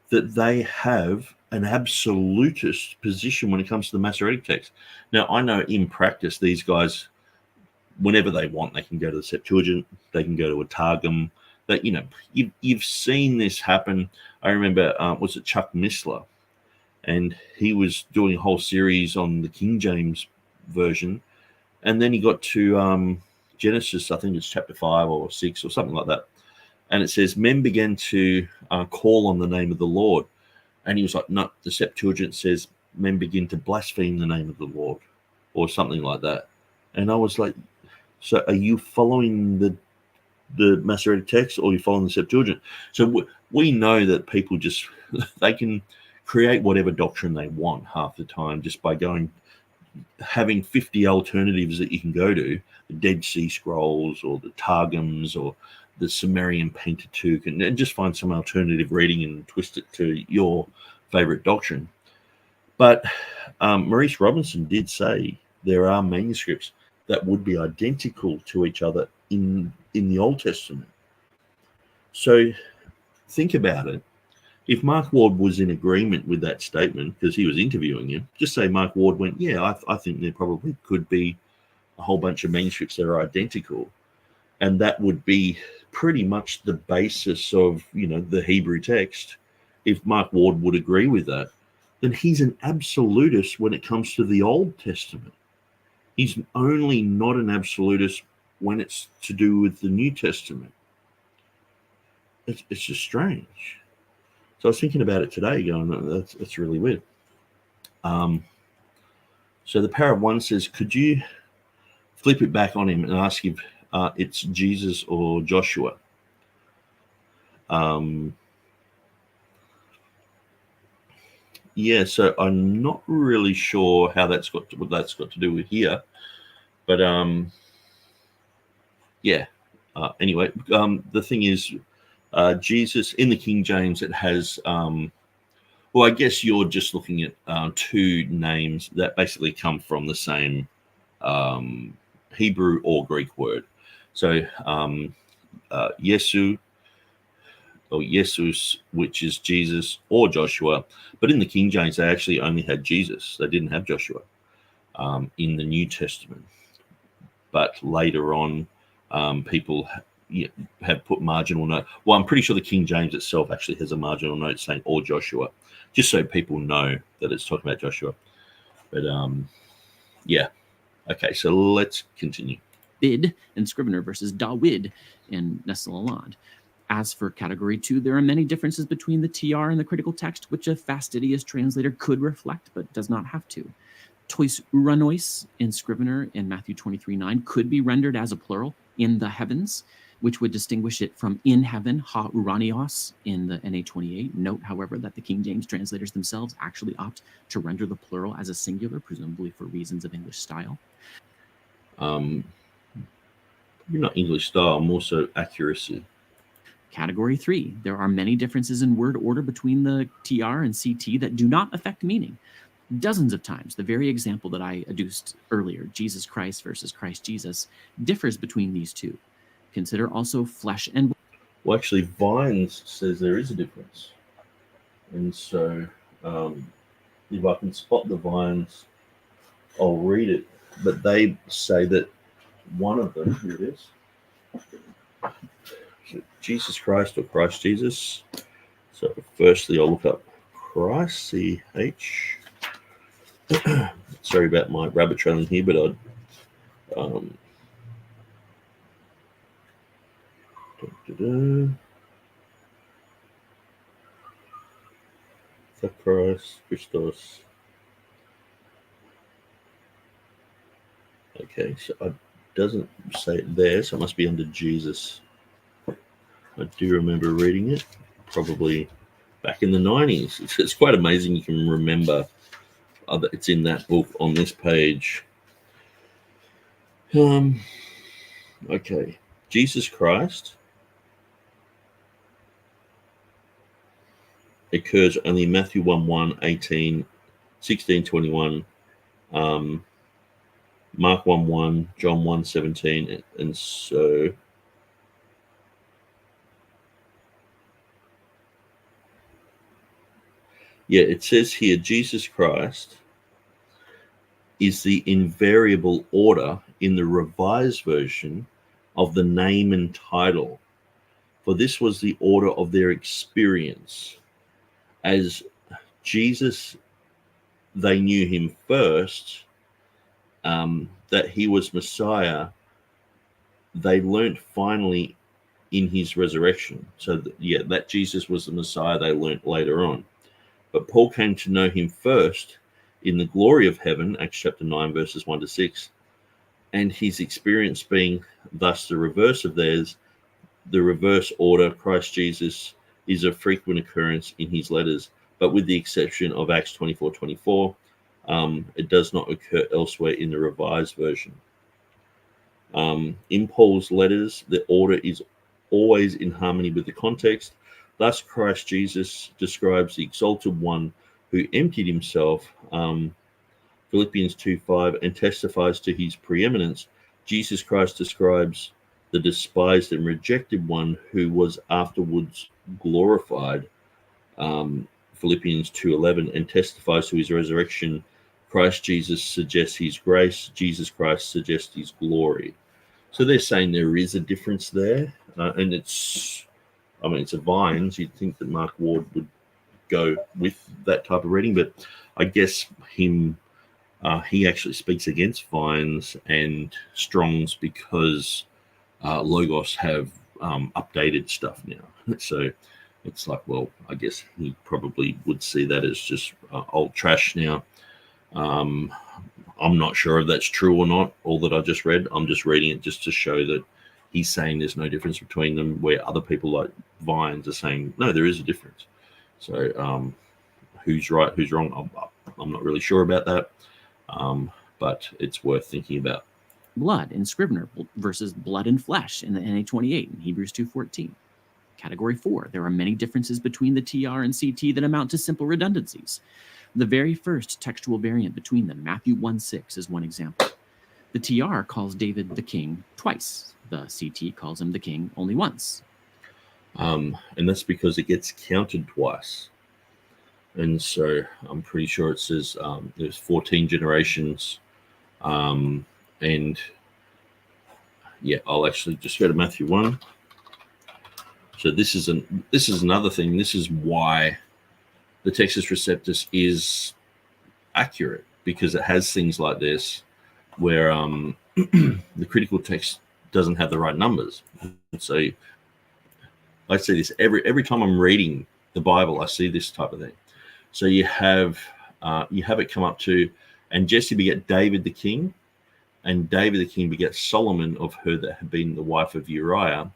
that they have an absolutist position when it comes to the Masoretic text. Now, I know in practice, these guys, whenever they want, they can go to the Septuagint, they can go to a Targum. That, you know, you've seen this happen. I remember, was it Chuck Missler? And he was doing a whole series on the King James version. And then he got to Genesis, I think it's chapter 5 or 6 or something like that. And it says, men began to call on the name of the Lord. And he was like, no, the Septuagint says men begin to blaspheme the name of the Lord or something like that. And I was like, so are you following the Masoretic text or are you following the Septuagint? So we know that people just, they can create whatever doctrine they want half the time just by having 50 alternatives that you can go to, the Dead Sea Scrolls or the Targums or the Sumerian Pentateuch, and just find some alternative reading and twist it to your favorite doctrine. But Maurice Robinson did say there are manuscripts that would be identical to each other in the Old Testament. So think about it. If Mark Ward was in agreement with that statement because he was interviewing him, just say Mark Ward went, yeah, I think there probably could be a whole bunch of manuscripts that are identical. And that would be pretty much the basis of, you know, the Hebrew text. If Mark Ward would agree with that, then he's an absolutist when it comes to the Old Testament. He's only not an absolutist when it's to do with the New Testament. It's just strange. So I was thinking about it today, going, that's really weird. So the Power of One says, could you flip it back on him and ask if it's Jesus or Joshua? Yeah, so I'm not really sure how what that's got to do with here, but yeah. Anyway, the thing is, Jesus in the King James, it has. Well, I guess you're just looking at two names that basically come from the same Hebrew or Greek word. So Yesu or Jesus, which is Jesus, or Joshua. But in the King James, they actually only had Jesus. They didn't have Joshua in the New Testament. But later on, people have put marginal note. Well, I'm pretty sure the King James itself actually has a marginal note saying or Joshua, just so people know that it's talking about Joshua. But yeah. Okay, so let's continue. Bid and Scrivener versus Dawid and Nestle-Aland. As for category 2, there are many differences between the TR and the critical text, which a fastidious translator could reflect, but does not have to. Tois uranois in Scrivener in Matthew 23:9 could be rendered as a plural, in the heavens, which would distinguish it from in heaven, ha uranios, in the NA 28. Note, however, that the King James translators themselves actually opt to render the plural as a singular, presumably for reasons of English style. You're not English style, more so accuracy. Category 3, there are many differences in word order between the TR and CT that do not affect meaning. Dozens of times, the very example that I adduced earlier, Jesus Christ versus Christ Jesus, differs between these two. Consider also flesh and blood. Well, actually, Vines says there is a difference. And so if I can spot the Vines, I'll read it. But they say that one of them, here it is, Jesus Christ or Christ Jesus. So firstly, I'll look up Christ, C-H. Sorry about my rabbit trailing here, but the Christ, Christos. Okay, so it doesn't say it there, so it must be under Jesus. I do remember reading it, probably back in the 90s. It's quite amazing you can remember that it's in that book on this page. Okay, Jesus Christ occurs only in Matthew 1:1, 18, 16, 21, Mark 1:1, John 1:17, and so yeah, it says here Jesus Christ is the invariable order in the Revised Version of the name and title, for this was the order of their experience. As Jesus, they knew him first, that he was Messiah, they learnt finally in his resurrection. So that Jesus was the Messiah they learnt later on. But Paul came to know him first in the glory of heaven, Acts chapter 9, verses 1 to 6, and his experience being thus the reverse of theirs, the reverse order, Christ Jesus, is a frequent occurrence in his letters, but with the exception of Acts 24:24, it does not occur elsewhere in the Revised Version. In Paul's letters, the order is always in harmony with the context. Thus, Christ Jesus describes the exalted one who emptied himself, Philippians 2:5, and testifies to his preeminence. Jesus Christ describes the despised and rejected one who was afterwards glorified, Philippians 2:11, and testifies to his resurrection. Christ Jesus suggests his grace. Jesus Christ suggests his glory. So they're saying there is a difference there, and it's a Vines. You'd think that Mark Ward would go with that type of reading, but I guess he actually speaks against Vines and Strong's because Logos have updated stuff now. So it's like, well, I guess he probably would see that as just old trash now. I'm not sure if that's true or not, all that I just read. I'm just reading it just to show that he's saying there's no difference between them, where other people like Vines are saying, no, there is a difference. So who's right, who's wrong? I'm not really sure about that, but it's worth thinking about. Blood in Scrivener versus blood and flesh in the NA28 in Hebrews 2:14. Category 4, there are many differences between the TR and CT that amount to simple redundancies. The very first textual variant between them, Matthew 1:6, is one example. The TR calls David the king twice. The CT calls him the king only once. And that's because it gets counted twice. And so I'm pretty sure it says there's 14 generations. And yeah, I'll actually just go to Matthew 1. So this is another thing. This is why the Textus Receptus is accurate, because it has things like this where the critical text doesn't have the right numbers. So I see this every time I'm reading the Bible. I see this type of thing. So you have it come up to, and Jesse begat David the king, and David the king begat Solomon of her that had been the wife of Uriah.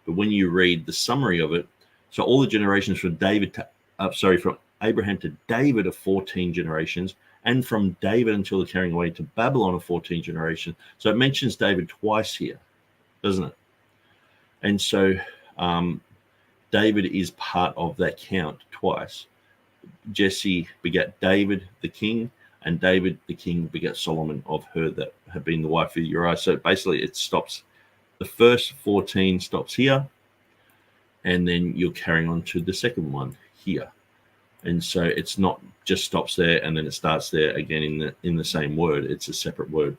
But when you read the summary of it, so all the generations from from Abraham to David are 14 generations, and from David until the carrying away to Babylon are 14 generations. So it mentions David twice here, doesn't it? And so David is part of that count twice. Jesse begat David the king, and David the king begat Solomon of her that had been the wife of Uriah. So basically it stops. The first 14 stops here, and then you're carrying on to the second one here. And so it's not just stops there and then it starts there again in the same word. It's a separate word.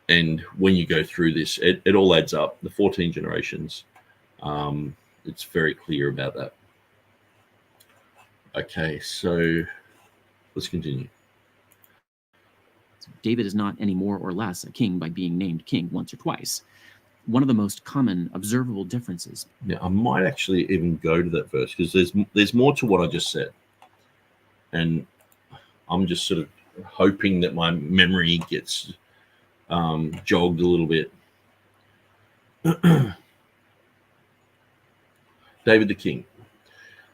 And when you go through this, it all adds up. The 14 generations, it's very clear about that. Okay, so let's continue. David is not any more or less a king by being named king once or twice. One of the most common observable differences. Yeah, I might actually even go to that verse, because there's more to what I just said. And I'm just sort of hoping that my memory gets jogged a little bit. David the King.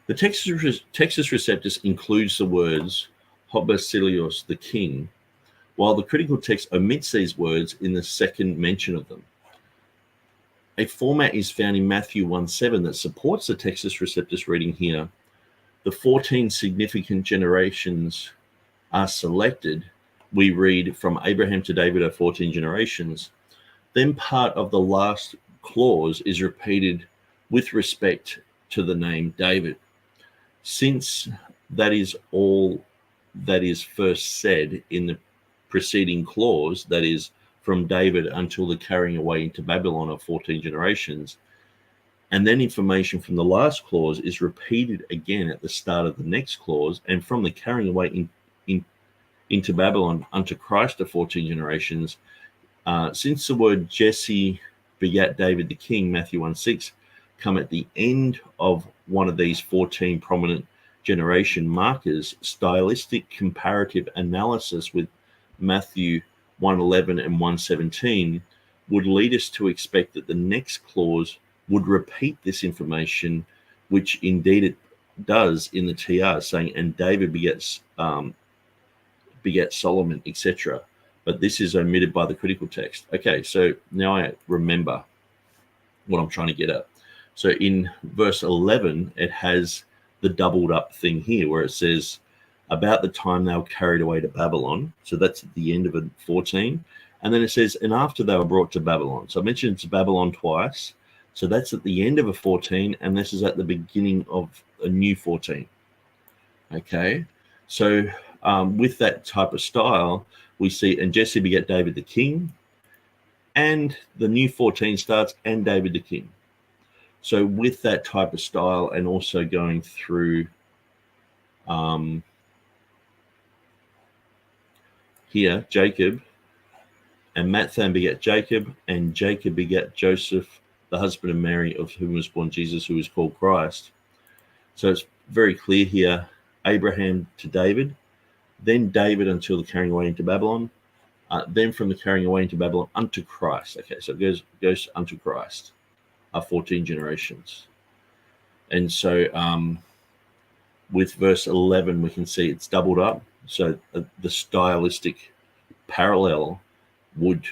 The Textus Receptus includes the words Hobasilios the King, while the critical text omits these words in the second mention of them. A format is found in Matthew 1:7 that supports the Textus Receptus reading here. The 14 significant generations are selected. We read, from Abraham to David are 14 generations. Then part of the last clause is repeated with respect to the name David. Since that is all that is first said in the preceding clause, that is, from David until the carrying away into Babylon of 14 generations, and then information from the last clause is repeated again at the start of the next clause, and from the carrying away into Babylon unto Christ of 14 generations, since the word Jesse begat David the king, Matthew 1:6, come at the end of one of these 14 prominent generation markers, stylistic comparative analysis with Matthew 1:11 and 1:17 would lead us to expect that the next clause would repeat this information, which indeed it does in the TR, saying, and David begets Solomon, etc. But this is omitted by the critical text. Okay, so now I remember what I'm trying to get at. So in verse 11, it has the doubled up thing here where it says, about the time they were carried away to Babylon. So that's at the end of 14. And then it says, and after they were brought to Babylon. So I mentioned it's Babylon twice. So that's at the end of a 14, and this is at the beginning of a new 14. Okay, so with that type of style, we see, and Jesse begat David the king, and the new 14 starts, and David the king. So with that type of style, and also going through here, Jacob, and Mathan begat Jacob, and Jacob begat Joseph, the husband of Mary, of whom was born Jesus, who is called Christ. So it's very clear here, Abraham to David, then David until the carrying away into Babylon, then from the carrying away into Babylon unto Christ. Okay, so it goes unto Christ, 14 generations. And so with verse 11, we can see it's doubled up. So the stylistic parallel would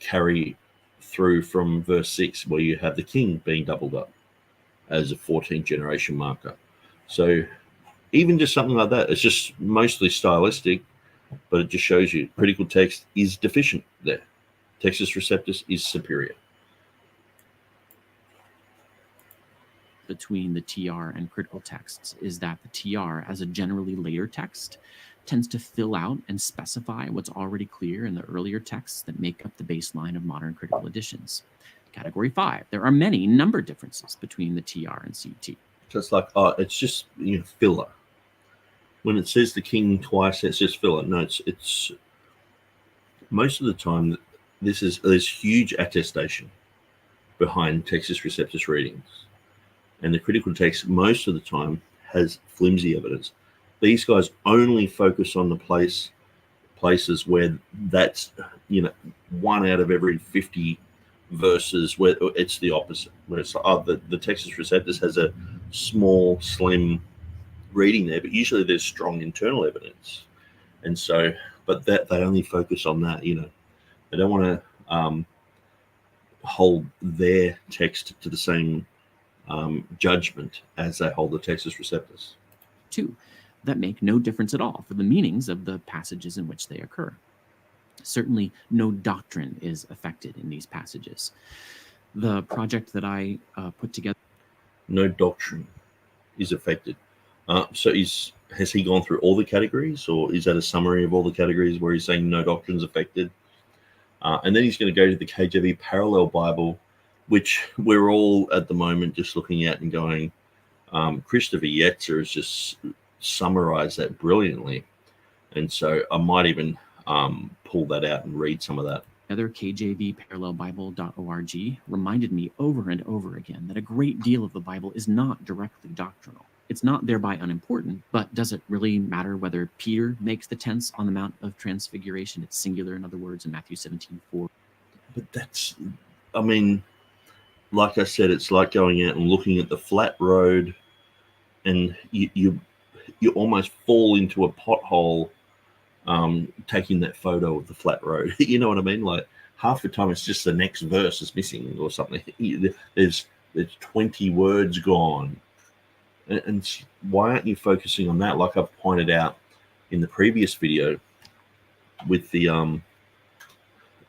carry through from verse 6, where you have the king being doubled up as a 14 generation marker. So even just something like that, it's just mostly stylistic, but it just shows you critical text is deficient there. Textus Receptus is superior. Between the TR and critical texts is that the TR, as a generally later text, tends to fill out and specify what's already clear in the earlier texts that make up the baseline of modern critical editions. Category 5, there are many number differences between the TR and CT. So it's like, it's just filler. When it says the king twice, it's just filler. No, it's most of the time there's huge attestation behind Textus Receptus readings, and the critical text most of the time has flimsy evidence. These guys only focus on the places where that's 1 out of every 50 verses where it's the opposite. Where it's the Textus Receptus has a small, slim reading there, but usually there's strong internal evidence, and so but that they only focus on that. They don't want to hold their text to the same judgment as they hold the Textus Receptus. 2, that make no difference at all for the meanings of the passages in which they occur. Certainly no doctrine is affected in these passages. The project that I put together... No doctrine is affected. So has he gone through all the categories, or is that a summary of all the categories where he's saying no doctrine's affected? And then he's going to go to the KJV Parallel Bible, which we're all at the moment just looking at and going, Christopher Yetzer has just summarized that brilliantly. And so I might even pull that out and read some of that. Other KJVParallelBible.org reminded me over and over again that a great deal of the Bible is not directly doctrinal. It's not thereby unimportant, but does it really matter whether Peter makes the tense on the Mount of Transfiguration? It's singular, in other words, in Matthew 17:4. But that's, I mean, like I said, it's like going out and looking at the flat road, and you almost fall into a pothole taking that photo of the flat road. You know what I mean? Like half the time it's just the next verse is missing or something. There's 20 words gone. And why aren't you focusing on that? Like I've pointed out in the previous video with the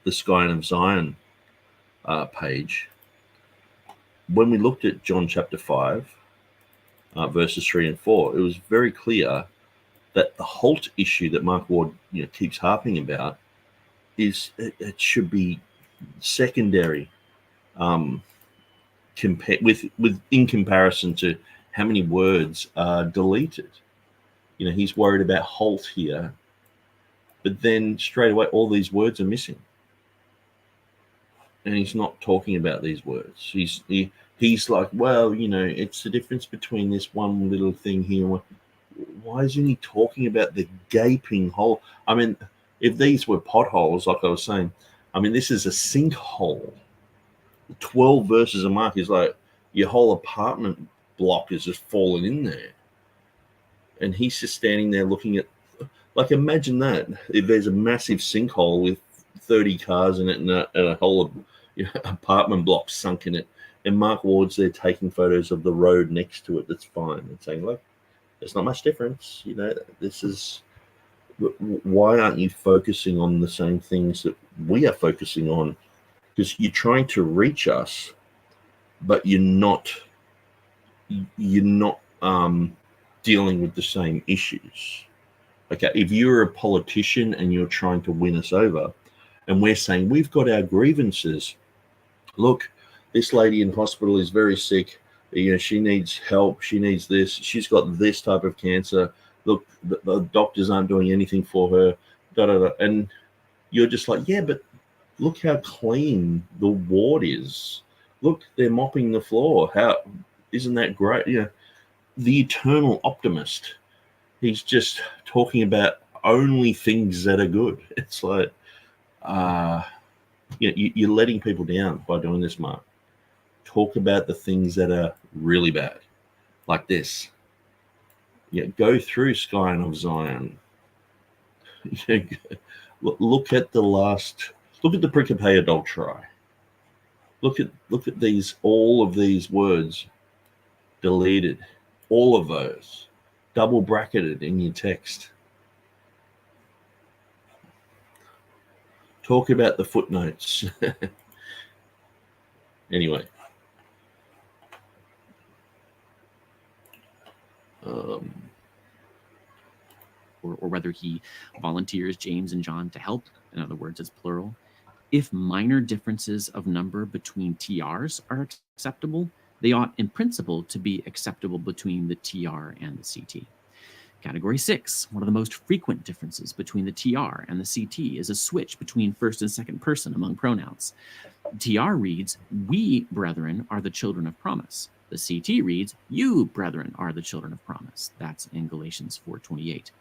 Scion of Zion page, when we looked at John chapter 5, verses 3 and 4, it was very clear that the halt issue that Mark Ward keeps harping about is it should be secondary, in comparison to how many words are deleted. He's worried about halt here, but then straight away all these words are missing, and he's not talking about these words. He's like, well, it's the difference between this one little thing here. Why isn't he talking about the gaping hole? I mean, if these were potholes, like I was saying, I mean, this is a sinkhole. 12 verses a Mark is like your whole apartment block is just falling in there. And he's just standing there looking at, like, imagine that. If there's a massive sinkhole with 30 cars in it and a whole apartment block sunk in it, and Mark Ward's there taking photos of the road next to it that's fine and saying, look, there's not much difference. This is, why aren't you focusing on the same things that we are focusing on? Because you're trying to reach us, but you're not dealing with the same issues. Okay, if you're a politician and you're trying to win us over, and we're saying we've got our grievances, look, this lady in hospital is very sick. She needs help. She needs this. She's got this type of cancer. Look, the doctors aren't doing anything for her. Da, da, da. And you're just like, yeah, but look how clean the ward is. Look, they're mopping the floor. Isn't that great? The eternal optimist. He's just talking about only things that are good. It's like, you're letting people down by doing this, Mark. Talk about the things that are really bad, like this. Go through Scion of Zion. Look at the Pericope Adulterae. Look at these, all of these words deleted, all of those double bracketed in your text. Talk about the footnotes. Anyway. Or whether he volunteers James and John to help. In other words, it's plural. If minor differences of number between TRs are acceptable, they ought in principle to be acceptable between the TR and the CT. Category 6, one of the most frequent differences between the TR and the CT is a switch between first and second person among pronouns. TR reads, we, brethren, are the children of promise. The CT reads, you, brethren, are the children of promise. That's in Galatians 4:28.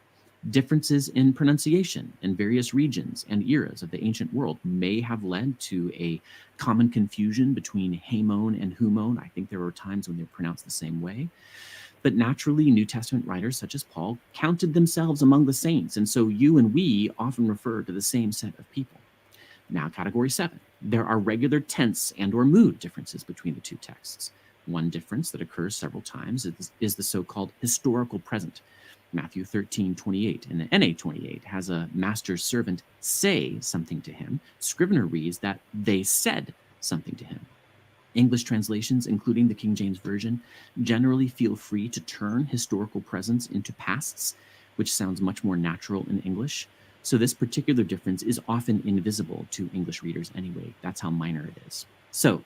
Differences in pronunciation in various regions and eras of the ancient world may have led to a common confusion between Hamon and Humon. I think there were times when they were pronounced the same way. But naturally, New Testament writers such as Paul counted themselves among the saints, and so you and we often refer to the same set of people. Now, category 7. There are regular tense and or mood differences between the two texts. One difference that occurs several times is the so-called historical present. Matthew 13:28 and the NA28 has a master's servant say something to him. Scrivener reads that they said something to him. English translations, including the King James Version, generally feel free to turn historical presents into pasts, which sounds much more natural in English. So this particular difference is often invisible to English readers anyway. That's how minor it is. So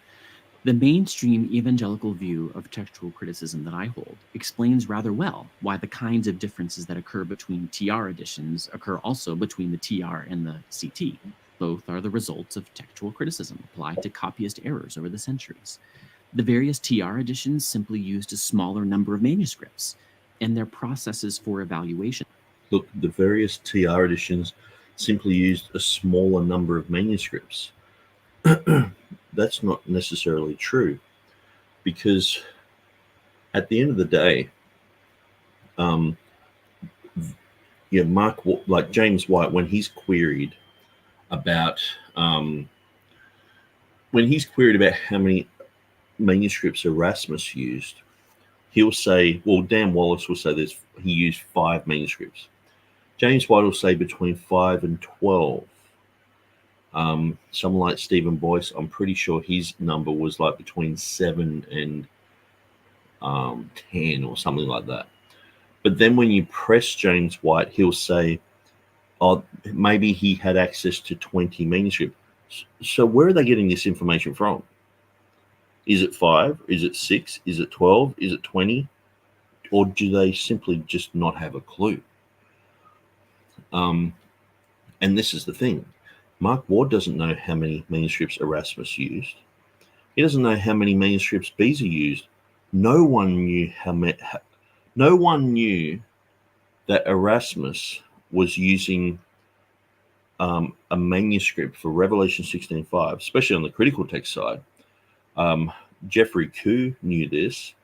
the mainstream evangelical view of textual criticism that I hold explains rather well why the kinds of differences that occur between TR editions occur also between the TR and the CT. Both are the results of textual criticism applied to copyist errors over the centuries. The various TR editions simply used a smaller number of manuscripts and their processes for evaluation. Look, the various TR editions simply used a smaller number of manuscripts. That's not necessarily true, because at the end of the day, like James White, when he's queried about how many manuscripts Erasmus used, he'll say, well, Dan Wallace will say he used 5 manuscripts. James White will say between 5 and 12. Someone like Stephen Boyce, I'm pretty sure his number was like between 7 and 10 or something like that. But then when you press James White, he'll say, oh, maybe he had access to 20 manuscripts. So where are they getting this information from? Is it 5? Is it 6? Is it 12? Is it 20? Or do they simply just not have a clue? And this is the thing. Mark Ward doesn't know how many manuscripts Erasmus used. He doesn't know how many manuscripts Beza used. No one knew that Erasmus was using a manuscript for Revelation 16:5, especially on the critical text side. Jeffrey Koo knew this.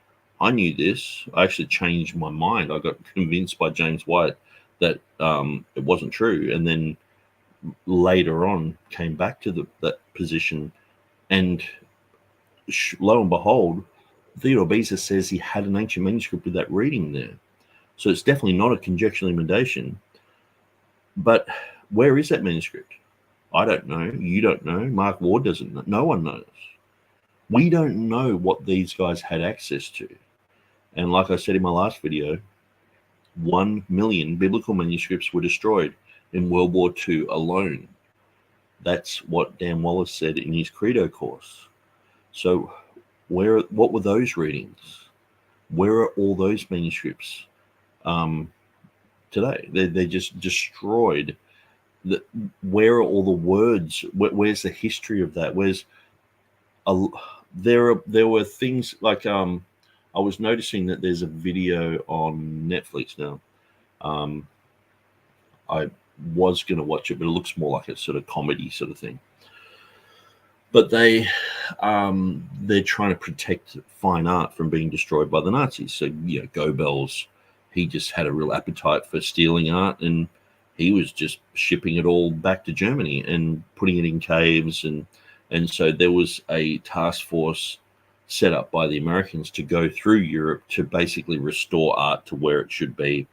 I knew this. I actually changed my mind. I got convinced by James White that it wasn't true, and then later on came back to that position, and lo and behold, Theodore Beza says he had an ancient manuscript with that reading there. So it's definitely not a conjectural emendation. But where is that manuscript? I don't know. You don't know. Mark Ward doesn't know. No one knows. We don't know what these guys had access to. And like I said in my last video, 1 million biblical manuscripts were destroyed in World War II alone. That's what Dan Wallace said in his Credo course. So what were those readings? Where are all those manuscripts today? They're just destroyed. Where are all the words? Where's the history of that? There were things like I was noticing that there's a video on Netflix now. I was going to watch it, but it looks more like a sort of comedy sort of thing. But they're trying to protect fine art from being destroyed by the Nazis. So, Goebbels, he just had a real appetite for stealing art, and he was just shipping it all back to Germany and putting it in caves. And so there was a task force set up by the Americans to go through Europe to basically restore art to where it should be,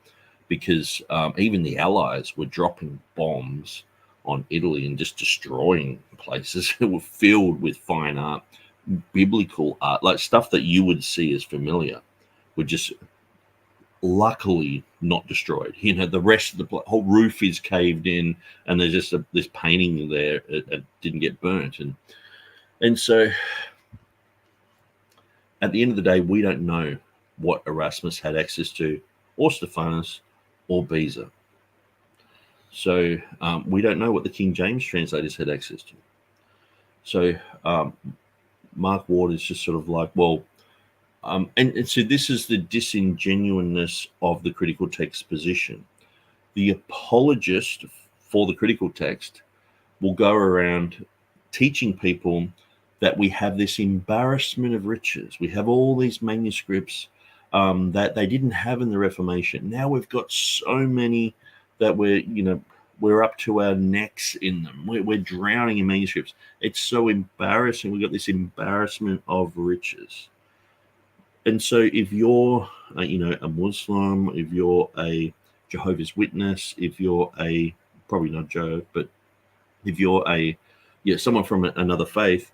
because even the Allies were dropping bombs on Italy and just destroying places that were filled with fine art, biblical art, like stuff that you would see as familiar, were just luckily not destroyed. The rest of the whole roof is caved in, and there's just this painting there. It didn't get burnt, and so at the end of the day, we don't know what Erasmus had access to, or Stephanus, or Beza. So we don't know what the King James translators had access to. So Mark Ward is just sort of like, well, and so this is the disingenuousness of the critical text position. The apologist for the critical text will go around teaching people that we have this embarrassment of riches. We have all these manuscripts that they didn't have in the Reformation. Now we've got so many that we're up to our necks in them. We're drowning in manuscripts. It's so embarrassing. We've got this embarrassment of riches. And so if you're, a Muslim, if you're a Jehovah's Witness, if you're probably not Joe, but if you're someone from another faith,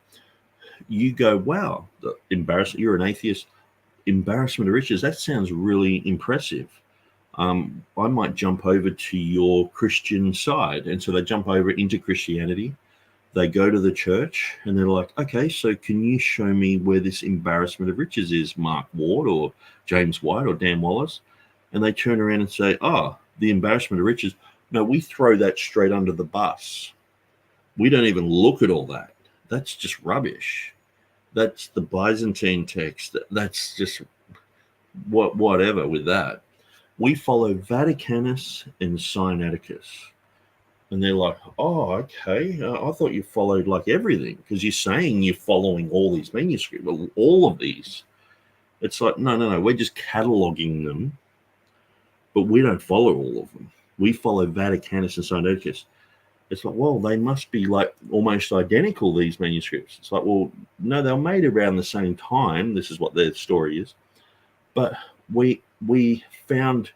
you go, wow, you're an atheist. Embarrassment of riches, that sounds really impressive. I might jump over to your Christian side. And so they jump over into Christianity. They go to the church and they're like, okay, so can you show me where this embarrassment of riches is, Mark Ward or James White or Dan Wallace? And they turn around and say, oh, the embarrassment of riches. No, we throw that straight under the bus. We don't even look at all that. That's just rubbish. that's the Byzantine text. That's just whatever with that. We follow Vaticanus and Sinaiticus. And they're like, oh, okay. I thought you followed like everything, because you're saying you're following all these manuscripts, all of these. It's like, no. We're just cataloging them, but we don't follow all of them. We follow Vaticanus and Sinaiticus. It's like, well, they must be like almost identical, these manuscripts. It's like, well, no, they were made around the same time. This is what their story is. But we found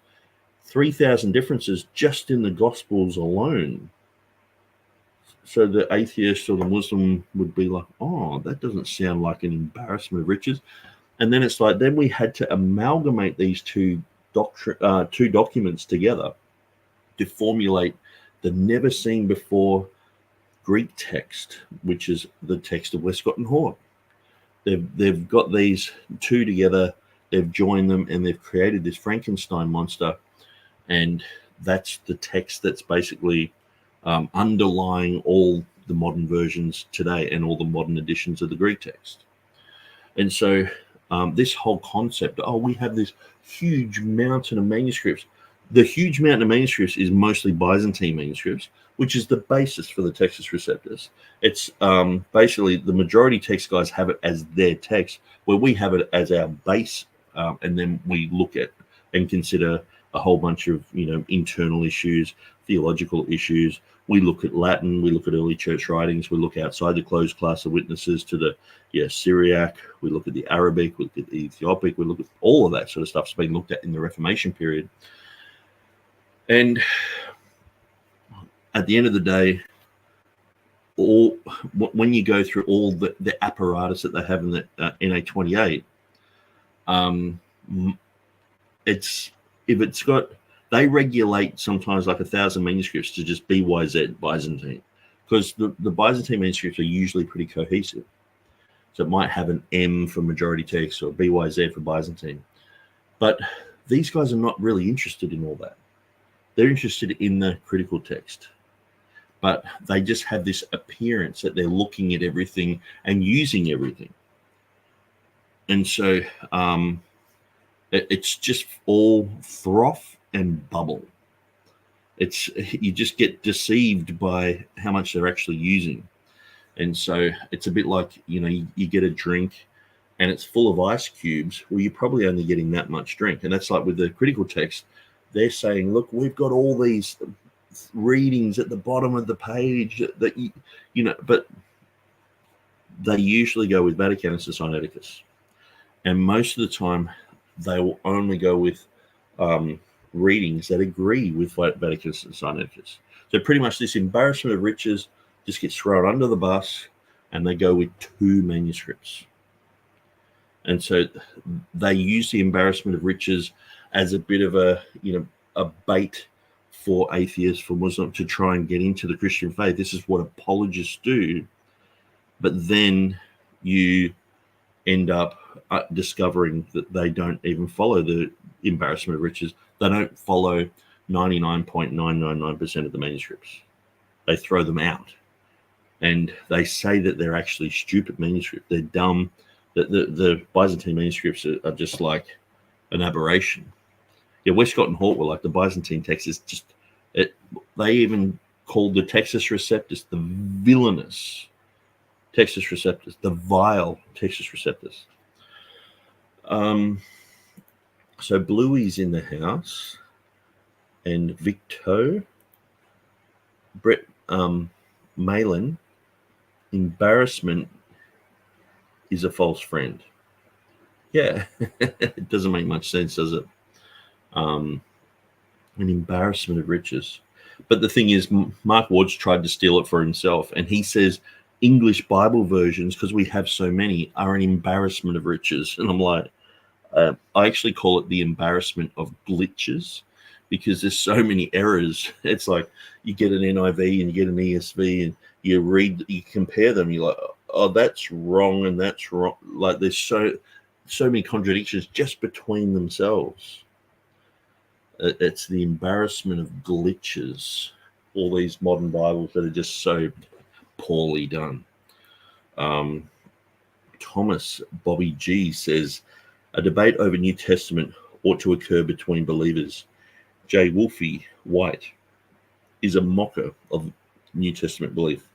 3,000 differences just in the Gospels alone. So the atheist or the Muslim would be like, oh, that doesn't sound like an embarrassment of riches. And then it's like, then we had to amalgamate these two documents together to formulate the never seen before Greek text, which is the text of Westcott and Hort. They've got these two together, they've joined them, and they've created this Frankenstein monster. And that's the text that's basically underlying all the modern versions today and all the modern editions of the Greek text. And so this whole concept, we have this huge mountain of manuscripts. The huge mountain of manuscripts is mostly Byzantine manuscripts, which is the basis for the Textus Receptus. It's basically the majority text guys have it as their text, where we have it as our base, and then we look at and consider a whole bunch of internal issues, theological issues. We look at Latin, we look at early church writings, we look outside the closed class of witnesses to the Syriac, we look at the Arabic, we look at the Ethiopic, we look at all of that sort of stuff's been looked at in the Reformation period. And at the end of the day, when you go through all the apparatus that they have in the NA28, they regulate sometimes like 1,000 manuscripts to just BYZ, Byzantine, because the Byzantine manuscripts are usually pretty cohesive. So it might have an M for majority text or BYZ for Byzantine. But these guys are not really interested in all that. They're interested in the critical text. But they just have this appearance that they're looking at everything and using everything. And so it's just all froth and bubble. You just get deceived by how much they're actually using. And so it's a bit like, you get a drink and it's full of ice cubes. Well, you're probably only getting that much drink. And that's like with the critical text, they're saying, look, we've got all these readings at the bottom of the page that but they usually go with Vaticanus and Sinaiticus. And most of the time, they will only go with readings that agree with Vaticanus and Sinaiticus. So pretty much this embarrassment of riches just gets thrown under the bus, and they go with two manuscripts. And so they use the embarrassment of riches as a bit of a bait for atheists, for Muslims to try and get into the Christian faith. This is what apologists do. But then you end up discovering that they don't even follow the embarrassment of riches. They don't follow 99.999% of the manuscripts. They throw them out. And they say that they're actually stupid manuscripts. They're dumb. The Byzantine manuscripts are just like an aberration. Yeah, Westcott and Hort were like, the Byzantine text is just it. They even called the Textus Receptus the villainous Textus Receptus, the vile Textus Receptus. So Bluey's in the house, and Victo, Brett Malin, embarrassment is a false friend. Yeah, it doesn't make much sense, does it? An embarrassment of riches. But the thing is, Mark Ward's tried to steal it for himself, and he says English Bible versions, because we have so many, are an embarrassment of riches. And I'm like, I actually call it the embarrassment of glitches, because there's so many errors. It's like you get an NIV and you get an ESV, and you compare them, you're like, oh, that's wrong and that's wrong. Like there's so many contradictions just between themselves. It's the embarrassment of glitches, all these modern Bibles that are just so poorly done. Thomas Bobby G says a debate over New Testament ought to occur between believers. J. Wolfie White is a mocker of New Testament belief,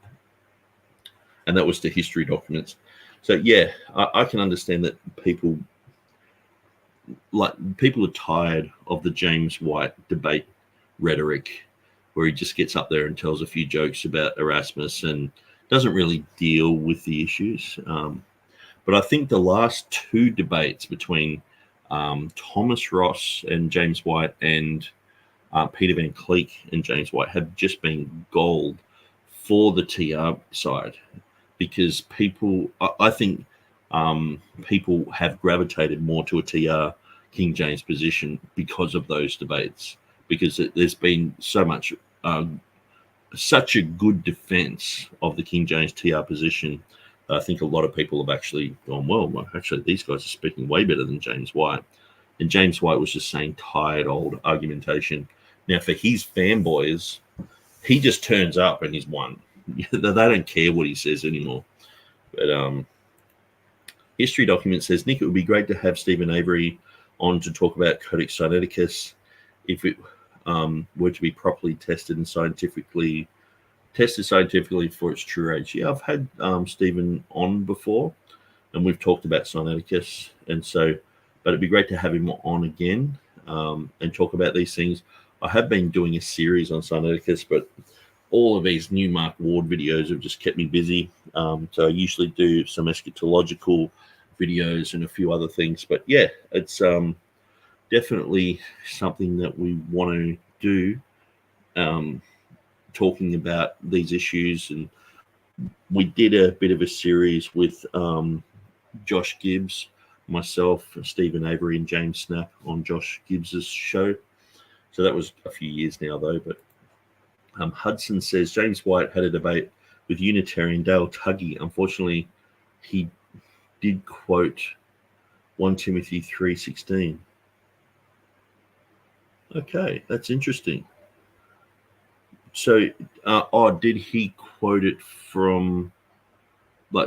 and that was to history documents. So yeah, I can understand that people are tired of the James White debate rhetoric, where he just gets up there and tells a few jokes about Erasmus and doesn't really deal with the issues. But I think the last two debates between Thomas Ross and James White and Peter Van Cleek and James White have just been gold for the TR side, because I think people have gravitated more to a TR King James position because of those debates, because there's been such a good defense of the King James TR position. I think a lot of people have actually gone, well, actually, these guys are speaking way better than James White. And James White was just saying tired old argumentation. Now, for his fanboys, he just turns up and he's won. They don't care what he says anymore. But history document says, Nick, it would be great to have Stephen Avery on to talk about Codex Sinaiticus if it were to be properly tested scientifically for its true age. Yeah, I've had Stephen on before, and we've talked about Sinaiticus, but it'd be great to have him on again and talk about these things. I have been doing a series on Sinaiticus, but all of these new Mark Ward videos have just kept me busy. So I usually do some eschatological videos and a few other things. But yeah, it's definitely something that we want to do, talking about these issues. And we did a bit of a series with Josh Gibbs, myself, Stephen Avery, and James Snap on Josh Gibbs's show. So that was a few years now, though. But Hudson says James White had a debate with Unitarian Dale Tuggy. Unfortunately, he did quote 1 Timothy 3:16. Okay, that's interesting. So, did he quote it from a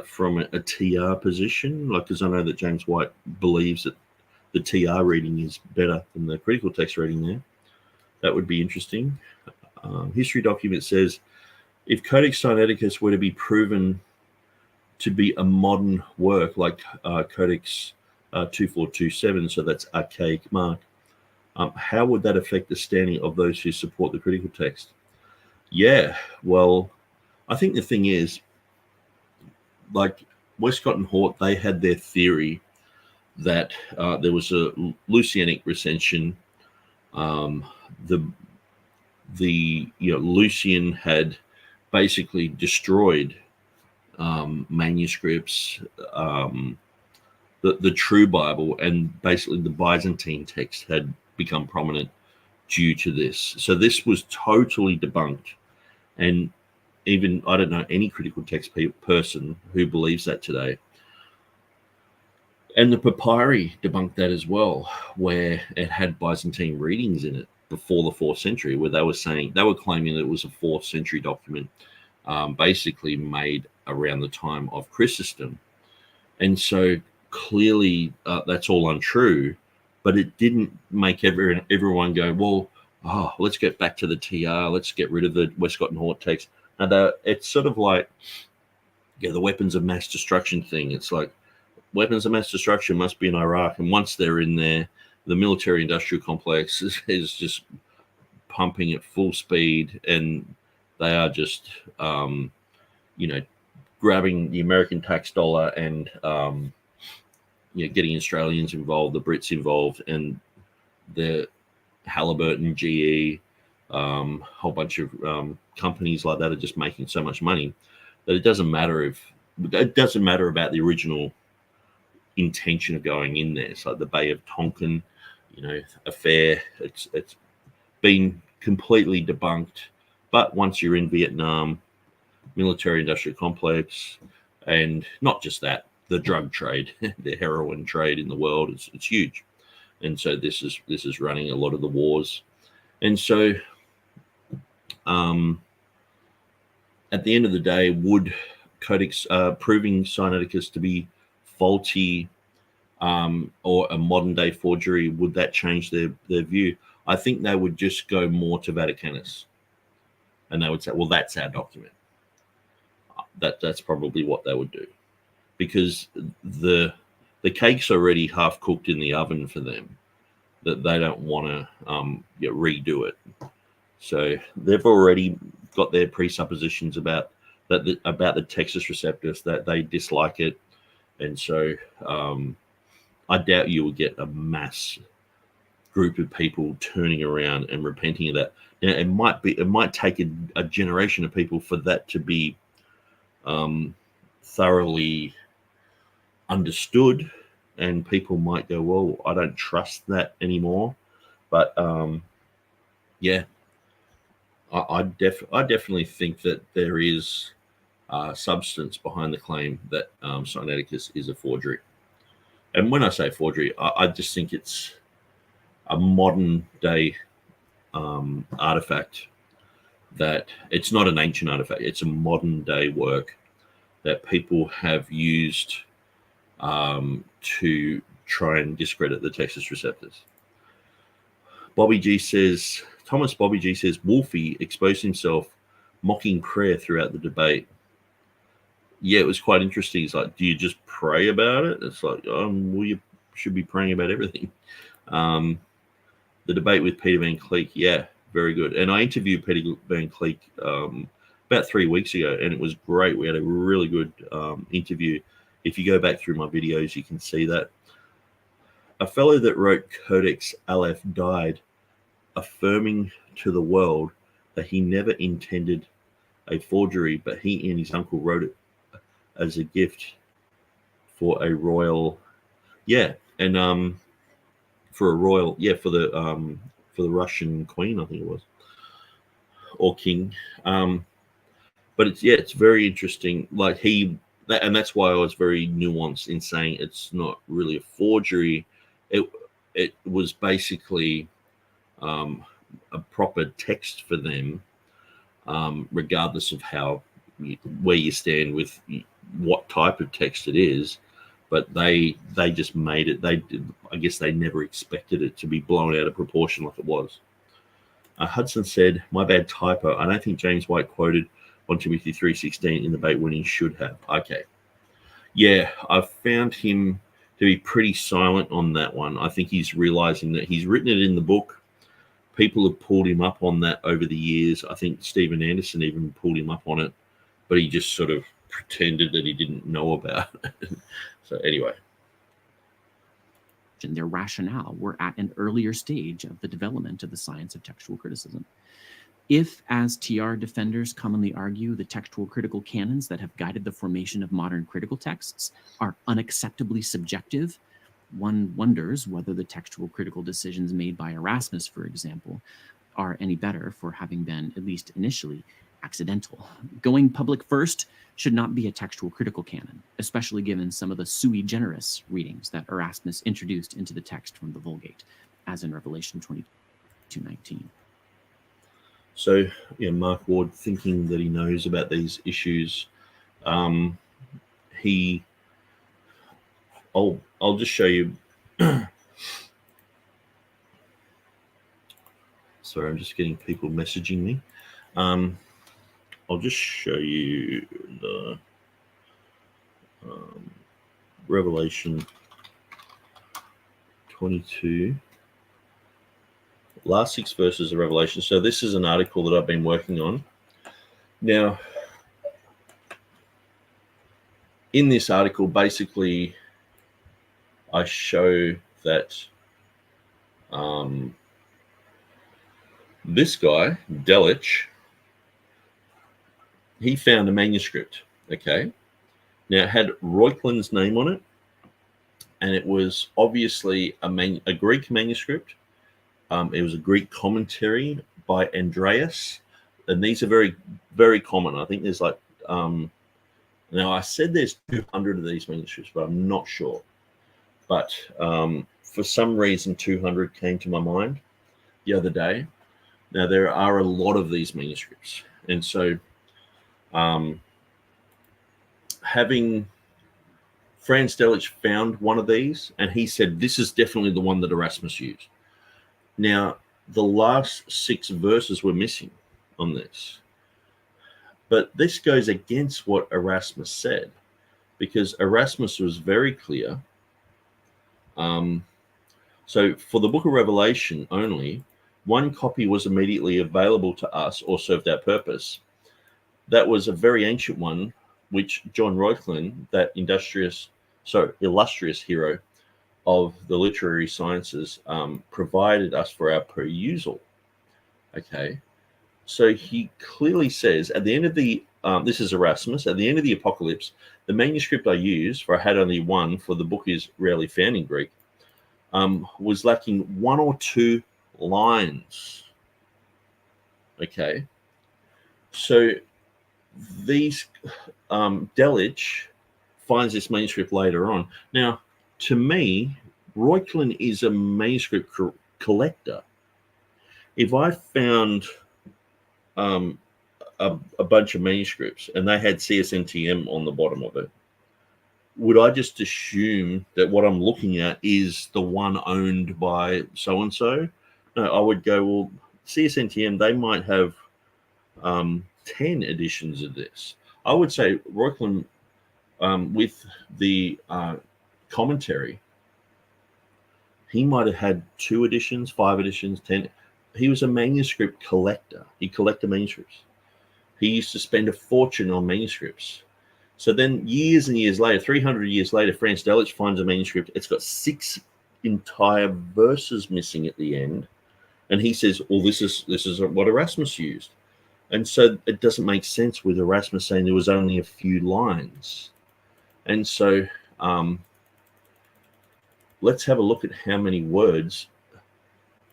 TR position? Because I know that James White believes that the TR reading is better than the critical text reading there. That would be interesting. History document says, if Codex Sinaiticus were to be proven to be a modern work like Codex 2427, so that's archaic Mark, how would that affect the standing of those who support the critical text? Yeah, well, I think the thing is, like Westcott and Hort, they had their theory that there was a Lucianic recension. Lucian had basically destroyed manuscripts, the true Bible, and basically the Byzantine text had become prominent due to this. So this was totally debunked. And even, I don't know any critical text person who believes that today. And the papyri debunked that as well, where it had Byzantine readings in it before the 4th century, where they were claiming that it was a 4th century document, basically made around the time of Chrysostom. And so clearly that's all untrue, but it didn't make everyone go, well, let's get back to the TR, let's get rid of the Westcott and Hort text. And it's sort of like the weapons of mass destruction thing. It's like weapons of mass destruction must be in Iraq, and once they're in there, the military-industrial complex is just pumping at full speed, and they are just, grabbing the American tax dollar and, getting Australians involved, the Brits involved, and the Halliburton, GE, whole bunch of companies like that are just making so much money that it doesn't matter about the original intention of going in there. So the Bay of Tonkin, affair, it's been completely debunked. But once you're in Vietnam, military-industrial complex, and not just that, the drug trade, the heroin trade in the world, it's huge. And so this is running a lot of the wars. And so at the end of the day, would Codex proving Sinaiticus to be faulty or a modern day forgery, would that change their view? I think they would just go more to Vaticanus, and they would say, well, that's our document. That's probably what they would do, because the cake's already half cooked in the oven for them, that they don't want to redo it. So they've already got their presuppositions about the Textus Receptus, that they dislike it, and so I doubt you will get a mass group of people turning around and repenting of that. Now, it might take a generation of people for that to be thoroughly understood, and people might go, well, I don't trust that anymore. But yeah, I definitely think that there is substance behind the claim that Sinaiticus is a forgery. And when I say forgery, I just think it's a modern day artifact, that it's not an ancient artifact. It's a modern day work that people have used to try and discredit the Textus Receptus. Thomas Bobby G says, Wolfie exposed himself mocking prayer throughout the debate. Yeah, it was quite interesting. He's like, do you just pray about it? It's like, well, you should be praying about everything. The debate with Peter Van Cleek, yeah, very good. And I interviewed Peter Van Cleek about 3 weeks ago, and it was great. We had a really good interview. If you go back through my videos, you can see that. A fellow that wrote Codex Aleph died, affirming to the world that he never intended a forgery, but he and his uncle wrote it as a gift for a royal, for the Russian queen, I think it was, or king. But it's very interesting. Like and that's why I was very nuanced in saying it's not really a forgery. It was basically a proper text for them, regardless of where you stand with what type of text it is. But they just made it. I guess they never expected it to be blown out of proportion like it was. Hudson said, "My bad typo. I don't think James White quoted 1 Timothy 3:16 in the debate when he should have." Okay, yeah, I've found him to be pretty silent on that one. I think he's realizing that he's written it in the book. People have pulled him up on that over the years. I think Stephen Anderson even pulled him up on it, but he just sort of pretended that he didn't know about it. So anyway. And their rationale were at an earlier stage of the development of the science of textual criticism. If, as TR defenders commonly argue, the textual critical canons that have guided the formation of modern critical texts are unacceptably subjective, one wonders whether the textual critical decisions made by Erasmus, for example, are any better for having been, at least initially, accidental. Going public first should not be a textual critical canon, especially given some of the sui generis readings that Erasmus introduced into the text from the Vulgate, as in Revelation 22:19. So, Mark Ward, thinking that he knows about these issues, I'll just show you. Sorry, I'm just getting people messaging me. I'll just show you the Revelation 22. Last 6 verses of Revelation. So this is an article that I've been working on. Now, in this article, basically, I show that this guy, Delitzsch, he found a manuscript, okay? Now, it had Reuchlin's name on it, and it was obviously a Greek manuscript. It was a Greek commentary by Andreas, and these are very, very common. I think there's like, now I said there's 200 of these manuscripts, but I'm not sure. But for some reason, 200 came to my mind the other day. Now, there are a lot of these manuscripts, and so having Franz Delitzsch found one of these, and he said, this is definitely the one that Erasmus used. Now, the last 6 verses were missing on this. But this goes against what Erasmus said, because Erasmus was very clear. So for the book of Revelation only, one copy was immediately available to us or served our purpose. That was a very ancient one, which John Reuchlin, that illustrious hero of the literary sciences, provided us for our perusal. Okay, so he clearly says at the end of the this is Erasmus, at the end of the Apocalypse, the manuscript I used, for I had only one, for the book is rarely found in Greek, was lacking 1 or 2 lines. Okay, so these Delitzsch finds this manuscript later on. Now, to me, Reuchlin is a manuscript collector. If I found a bunch of manuscripts and they had CSNTM on the bottom of it, would I just assume that what I'm looking at is the one owned by so-and-so? No, I would go, well, CSNTM, they might have 10 editions of this. I would say Reuchlin, with the commentary, he might have had 2 editions, 5 editions, 10. He was a manuscript collector. He collected manuscripts. He used to spend a fortune on manuscripts. So then years and years later, 300 years later, Franz Delitzsch finds a manuscript. It's got 6 entire verses missing at the end. And he says, well, this is what Erasmus used. And so it doesn't make sense with Erasmus saying there was only a few lines. And so let's have a look at how many words.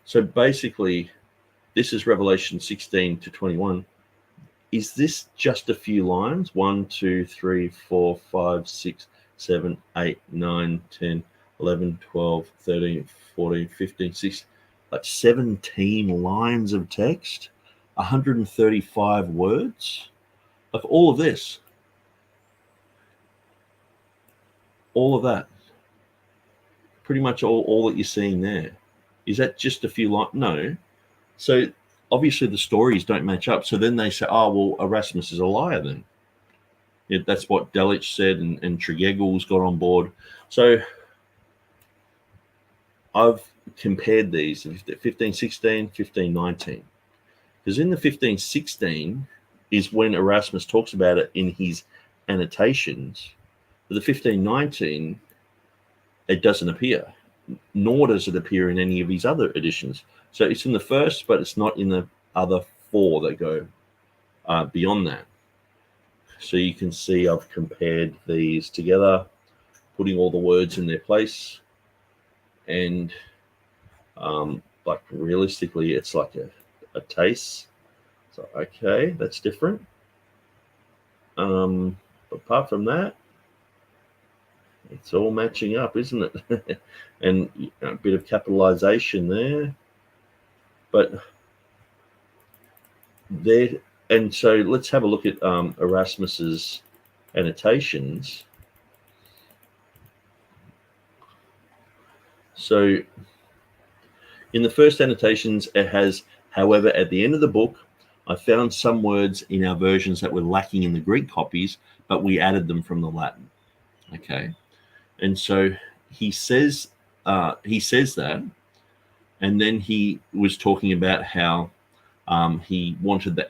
So basically, this is Revelation 16 to 21. Is this just a few lines? 1, 2, 3, 4, 5, 6, 7, 8, 9, 10, 11, 12, 13, 14, 15, 16, like 17 lines of text, 135 words, like all of this, all of that, pretty much all that you're seeing there. Is that just a few lines? No. So obviously the stories don't match up. So then they say, oh, well, Erasmus is a liar then. Yeah, that's what Delitzsch said, and Tregegels got on board. So I've compared these, 1516, 1519. Because in the 1516 is when Erasmus talks about it in his annotations. For the 1519, it doesn't appear, nor does it appear in any of his other editions. So it's in the first, but it's not in the other 4 that go beyond that. So you can see I've compared these together, putting all the words in their place. And like realistically, it's like a taste. So, okay, that's different. Apart from that, it's all matching up, isn't it? And a bit of capitalization there. But there, and so let's have a look at Erasmus's annotations. So in the first annotations, it has, however, at the end of the book, I found some words in our versions that were lacking in the Greek copies, but we added them from the Latin. Okay. And so he says that, and then he was talking about how he wanted the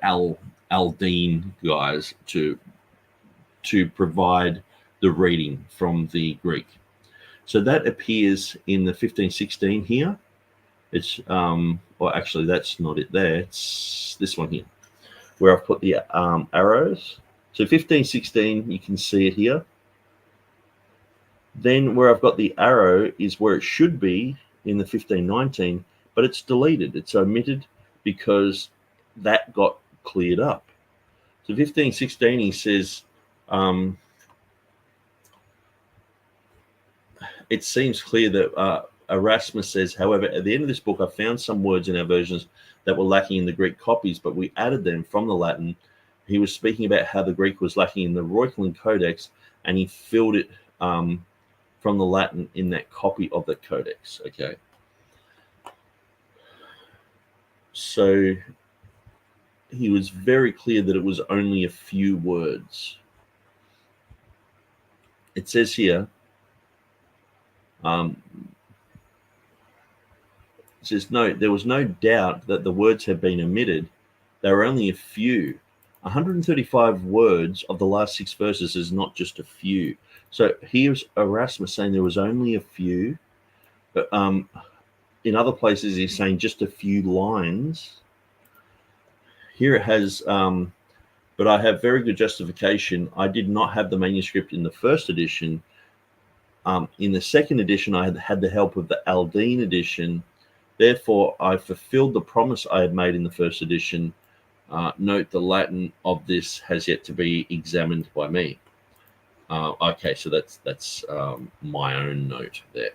Aldine guys to provide the reading from the Greek. So that appears in the 1516 here. It's well, actually that's not it there. It's this one here, where I've put the arrows. So 1516, you can see it here. Then where I've got the arrow is where it should be in the 1519, but it's deleted. It's omitted because that got cleared up. So 1516, he says, it seems clear that Erasmus says, however, at the end of this book, I found some words in our versions that were lacking in the Greek copies, but we added them from the Latin. He was speaking about how the Greek was lacking in the Reuchlin Codex, and he filled it from the Latin in that copy of the codex. Okay. So he was very clear that it was only a few words. It says here, it says, no, there was no doubt that the words had been omitted. There were only a few. 135 words of the last 6 verses is not just a few. So here's Erasmus saying there was only a few. But in other places, he's saying just a few lines. Here it has, but I have very good justification. I did not have the manuscript in the first edition. In the second edition, I had the help of the Aldine edition. Therefore, I fulfilled the promise I had made in the first edition. Note the Latin of this has yet to be examined by me. Okay, so that's my own note there.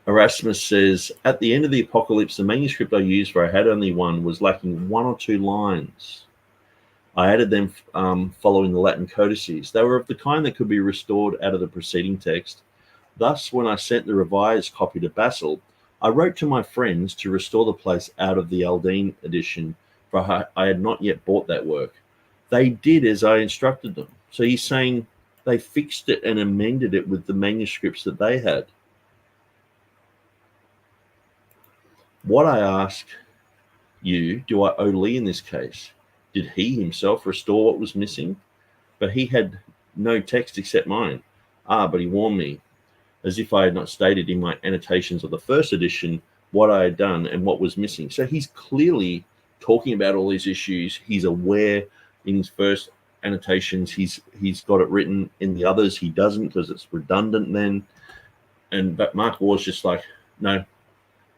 Erasmus says, at the end of the Apocalypse, the manuscript I used, for I had only one, was lacking 1 or 2 lines. I added them following the Latin codices. They were of the kind that could be restored out of the preceding text. Thus, when I sent the revised copy to Basil, I wrote to my friends to restore the place out of the Aldine edition, for I had not yet bought that work. They did as I instructed them. So he's saying they fixed it and amended it with the manuscripts that they had. What I ask you, do I owe Lee in this case? Did he himself restore what was missing? But he had no text except mine. But he warned me, as if I had not stated in my annotations of the first edition what I had done and what was missing. So he's clearly talking about all these issues. He's aware in his first annotations. He's got it written. In the others, he doesn't, because it's redundant then. But Mark Ward's just like, no,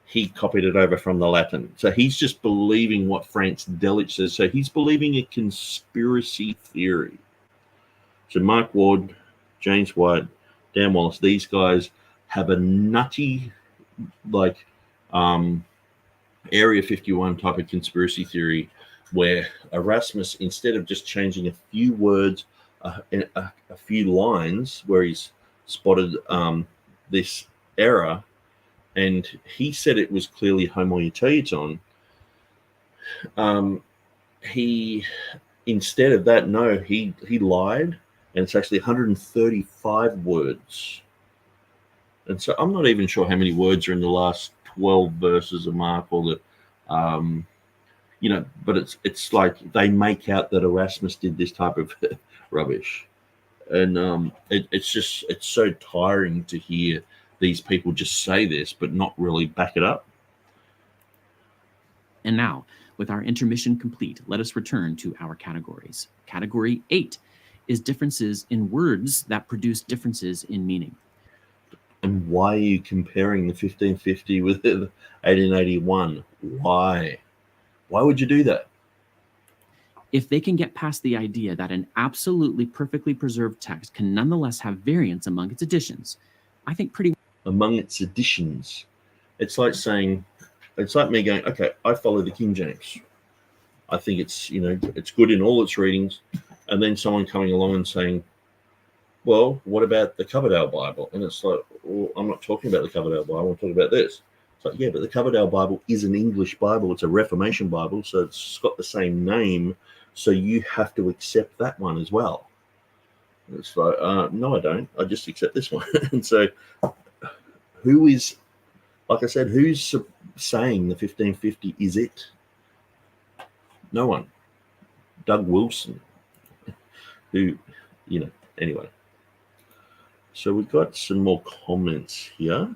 he copied it over from the Latin. So he's just believing what Franz Delitzsch says. So he's believing a conspiracy theory. So Mark Ward, James White, Dan Wallace, these guys have a nutty, like, Area 51 type of conspiracy theory where Erasmus, instead of just changing a few words, a few lines where he's spotted this error, and he said it was clearly homoioteuton. He, instead of that, no, he lied, and it's actually 135 words. And so I'm not even sure how many words are in the last 12 verses of Mark, or the, but it's like they make out that Erasmus did this type of rubbish. And it's so tiring to hear these people just say this, but not really back it up. And now, with our intermission complete, let us return to our categories. Category 8 is differences in words that produce differences in meaning. And why are you comparing the 1550 with the 1881? Why? Why would you do that? If they can get past the idea that an absolutely perfectly preserved text can nonetheless have variance among its editions, I think pretty among its editions. It's like saying, it's like me going, okay, I follow the King James. I think it's, it's good in all its readings. And then someone coming along and saying, well, what about the Coverdale Bible? And it's like, well, I'm not talking about the Coverdale Bible. I'm talking about this. It's like, yeah, but the Coverdale Bible is an English Bible. It's a Reformation Bible. So it's got the same name. So you have to accept that one as well. And it's like, no, I don't. I just accept this one. And so who is, like I said, who's saying the 1550 is it? No one. Doug Wilson, who, anyway. So we've got some more comments here.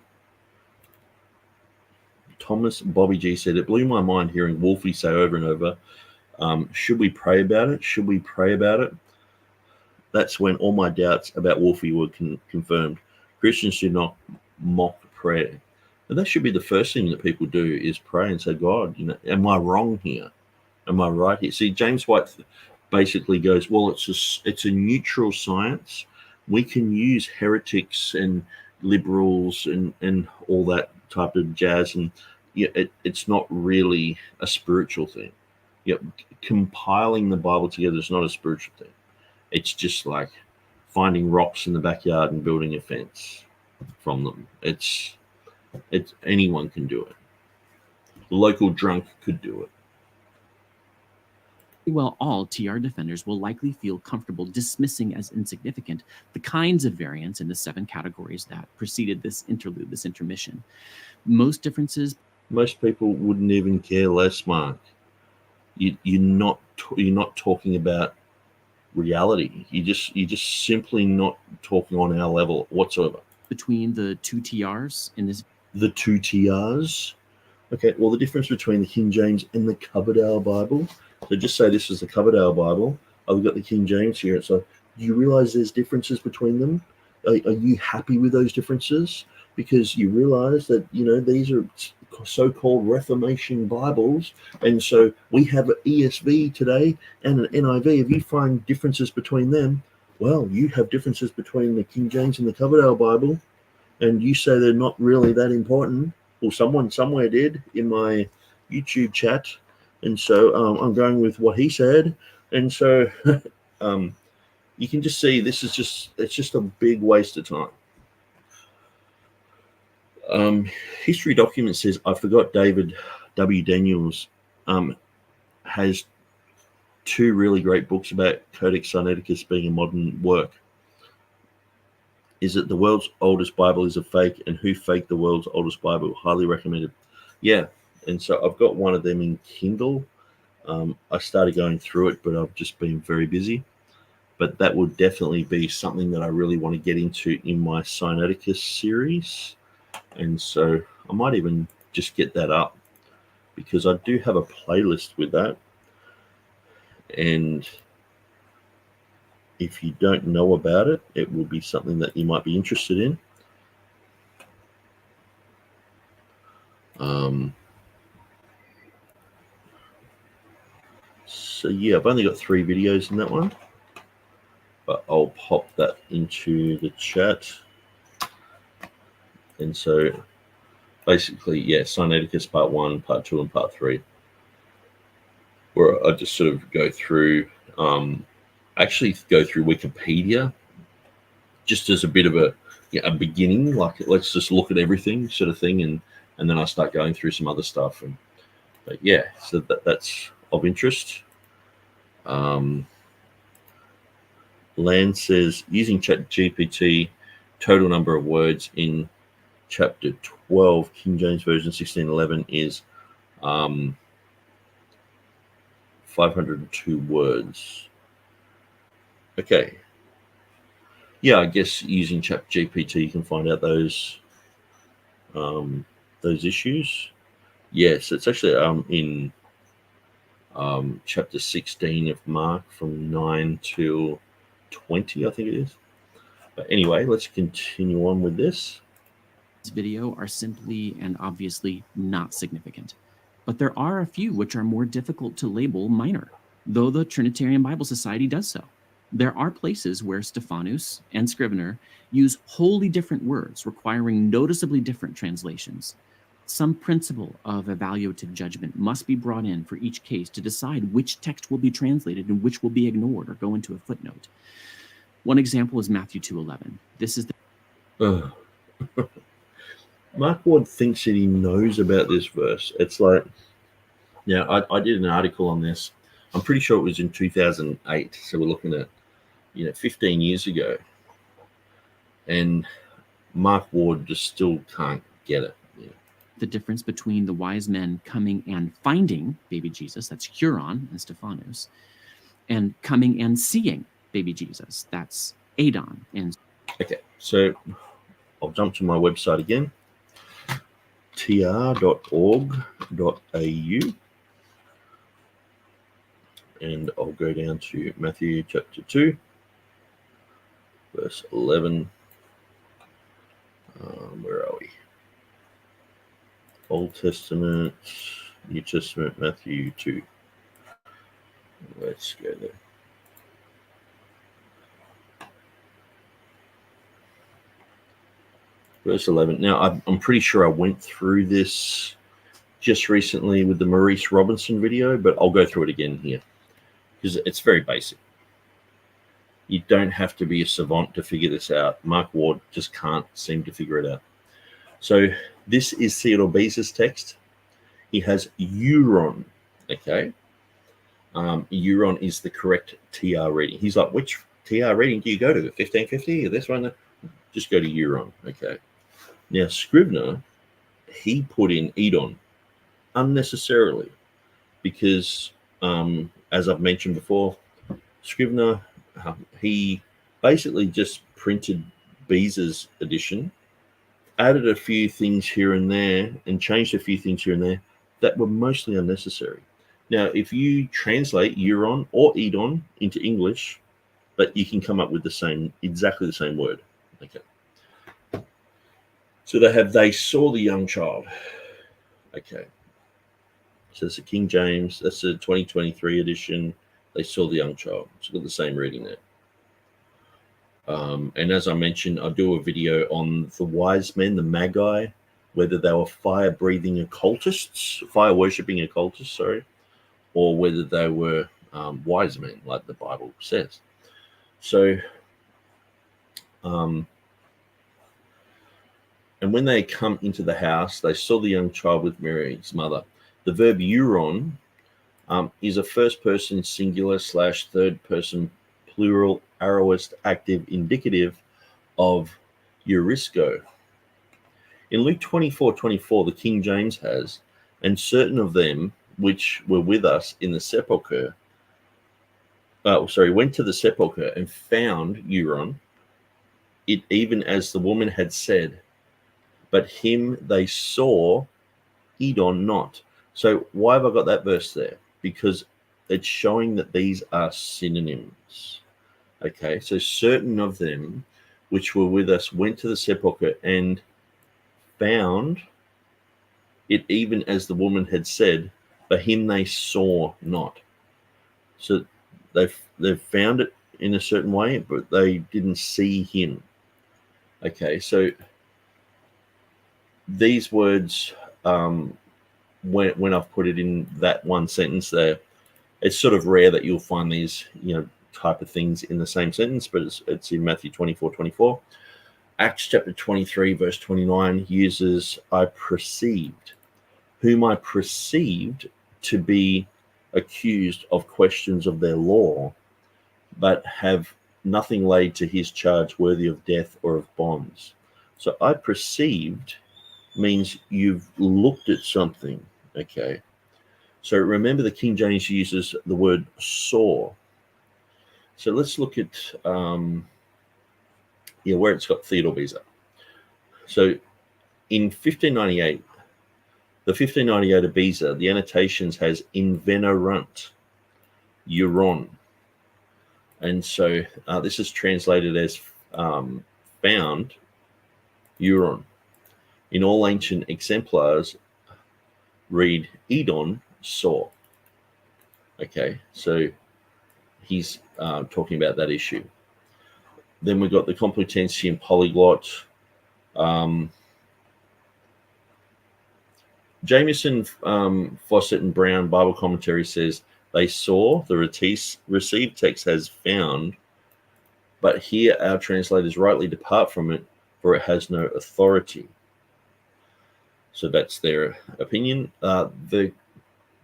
Thomas Bobby G said, it blew my mind hearing Wolfie say over and over, should we pray about it? Should we pray about it? That's when all my doubts about Wolfie were confirmed. Christians do not mock prayer. And that should be the first thing that people do, is pray and say, God, am I wrong here? Am I right here? See, James White basically goes, well, it's a neutral science. We can use heretics and liberals and all that type of jazz, and it's not really a spiritual thing. Compiling the Bible together is not a spiritual thing. It's just like finding rocks in the backyard and building a fence from them. It's anyone can do it. The local drunk could do it. Well, all TR defenders will likely feel comfortable dismissing as insignificant the kinds of variants in the 7 categories that preceded this interlude, this intermission. Most differences. Most people wouldn't even care less, Mark. You're not talking about reality. You're just simply not talking on our level whatsoever. Between the 2 TRs in this. The 2 TRs. Okay. Well, the difference between the King James and the Coverdale Bible. So just say this is the Coverdale Bible. I've got the King James here. So do you realize there's differences between them? Are you happy with those differences? Because you realize that, these are so-called Reformation Bibles. And so we have an ESV today and an NIV. If you find differences between them, well, you have differences between the King James and the Coverdale Bible. And you say they're not really that important. Well, someone somewhere did in my YouTube chat. And so I'm going with what he said. And so you can just see it's just a big waste of time. History Document says, I forgot David W. Daniels has 2 really great books about Codex Sinaiticus being a modern work. Is it the world's oldest Bible is a fake, and who faked the world's oldest Bible? Highly recommended. Yeah. And so I've got one of them in Kindle. I started going through it, but I've just been very busy. But that would definitely be something that I really want to get into in my Sinaiticus series. And so I might even just get that up, because I do have a playlist with that. And if you don't know about it, it will be something that you might be interested in. So yeah, I've only got 3 videos in that one, but I'll pop that into the chat. And so basically, yeah, Sinaiticus Part 1, Part 2, and Part 3, where I just sort of go through, actually go through Wikipedia, just as a bit of a beginning, like let's just look at everything sort of thing, and then I start going through some other stuff. But yeah, so that's of interest. Land says, using ChatGPT, total number of words in chapter 12, King James Version 1611 is 502 words. Okay. Yeah, I guess using ChatGPT you can find out those issues. Yes, it's actually in chapter 16 of Mark, from 9 till 20, I think it is. But anyway, let's continue on with this. This video are simply and obviously not significant, but there are a few which are more difficult to label minor, though the Trinitarian Bible Society does so. There are places where Stephanus and Scrivener use wholly different words, requiring noticeably different translations. Some principle of evaluative judgment must be brought in for each case to decide which text will be translated and which will be ignored or go into a footnote. One example is Matthew 2:11. This is the Mark Ward thinks that he knows about this verse. It's like, I did an article on this. I'm pretty sure it was in 2008. So we're looking at, 15 years ago. And Mark Ward just still can't get it. The difference between the wise men coming and finding baby Jesus, that's Huron and Stephanus, and coming and seeing baby Jesus, that's Adon. And okay, so I'll jump to my website again, tr.org.au, and I'll go down to Matthew chapter 2, verse 11. Where are we? Old Testament, New Testament, Matthew 2. Let's go there. Verse 11. Now, I'm pretty sure I went through this just recently with the Maurice Robinson video, but I'll go through it again here because it's very basic. You don't have to be a savant to figure this out. Mark Ward just can't seem to figure it out. So this is Theodore Beza's text. He has Euron, okay? Euron is the correct TR reading. He's like, which TR reading do you go to? 1550 or this one? Just go to Euron, okay? Now, Scrivener, he put in Edon unnecessarily because, as I've mentioned before, Scrivener, he basically just printed Beza's edition, added a few things here and there, and changed a few things here and there that were mostly unnecessary. Now, if you translate Euron or Edon into English, but you can come up with exactly the same word. Okay. So they saw the young child. Okay. So it's the King James. That's the 2023 edition. They saw the young child. It's got the same reading there. And as I mentioned, I do a video on the wise men, the Magi, whether they were fire-breathing occultists, fire-worshipping occultists, sorry, or whether they were wise men, like the Bible says. So, and when they come into the house, they saw the young child with Mary, his mother. The verb euron is a first-person singular / third-person plural aorist active indicative of eurisco. In Luke 24:24, the King James has, and certain of them which were with us in the sepulchre, went to the sepulchre and found Euron, it even as the woman had said, but him they saw, Edon not. So why have I got that verse there? Because it's showing that these are synonyms. Okay, so certain of them which were with us went to the sepulchre and found it even as the woman had said, but him they saw not. So they've found it in a certain way, but they didn't see him. Okay, so these words, when I've put it in that one sentence there, it's sort of rare that you'll find these, type of things in the same sentence, but it's in Matthew 24:24. Acts chapter 23, verse 29 uses I perceived, whom I perceived to be accused of questions of their law, but have nothing laid to his charge worthy of death or of bonds. So I perceived means you've looked at something, okay? So remember the King James uses the word saw. So let's look at where it's got Theodore Beza. So in 1598, the 1598 of Beza, the annotations has invenerunt, euron. And so this is translated as found, euron. In all ancient exemplars, read Edon, saw. Okay, so he's talking about that issue. Then we've got the Complutensian polyglot. Jameson, Fawcett, and Brown Bible commentary says they saw, the received text has found, but here our translators rightly depart from it, for it has no authority. So that's their opinion. The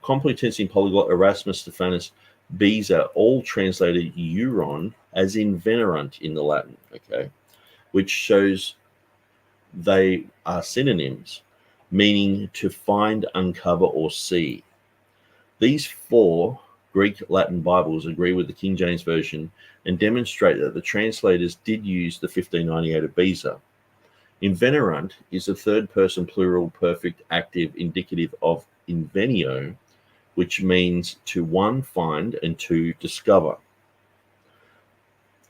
Complutensian polyglot Erasmus, Stephanus, Beza all translated euron as invenerunt in the Latin, okay, which shows they are synonyms, meaning to find, uncover, or see. These four Greek Latin Bibles agree with the King James Version and demonstrate that the translators did use the 1598 of Beza. Invenerunt is a third-person plural perfect active indicative of invenio, which means to one, find, and two, discover.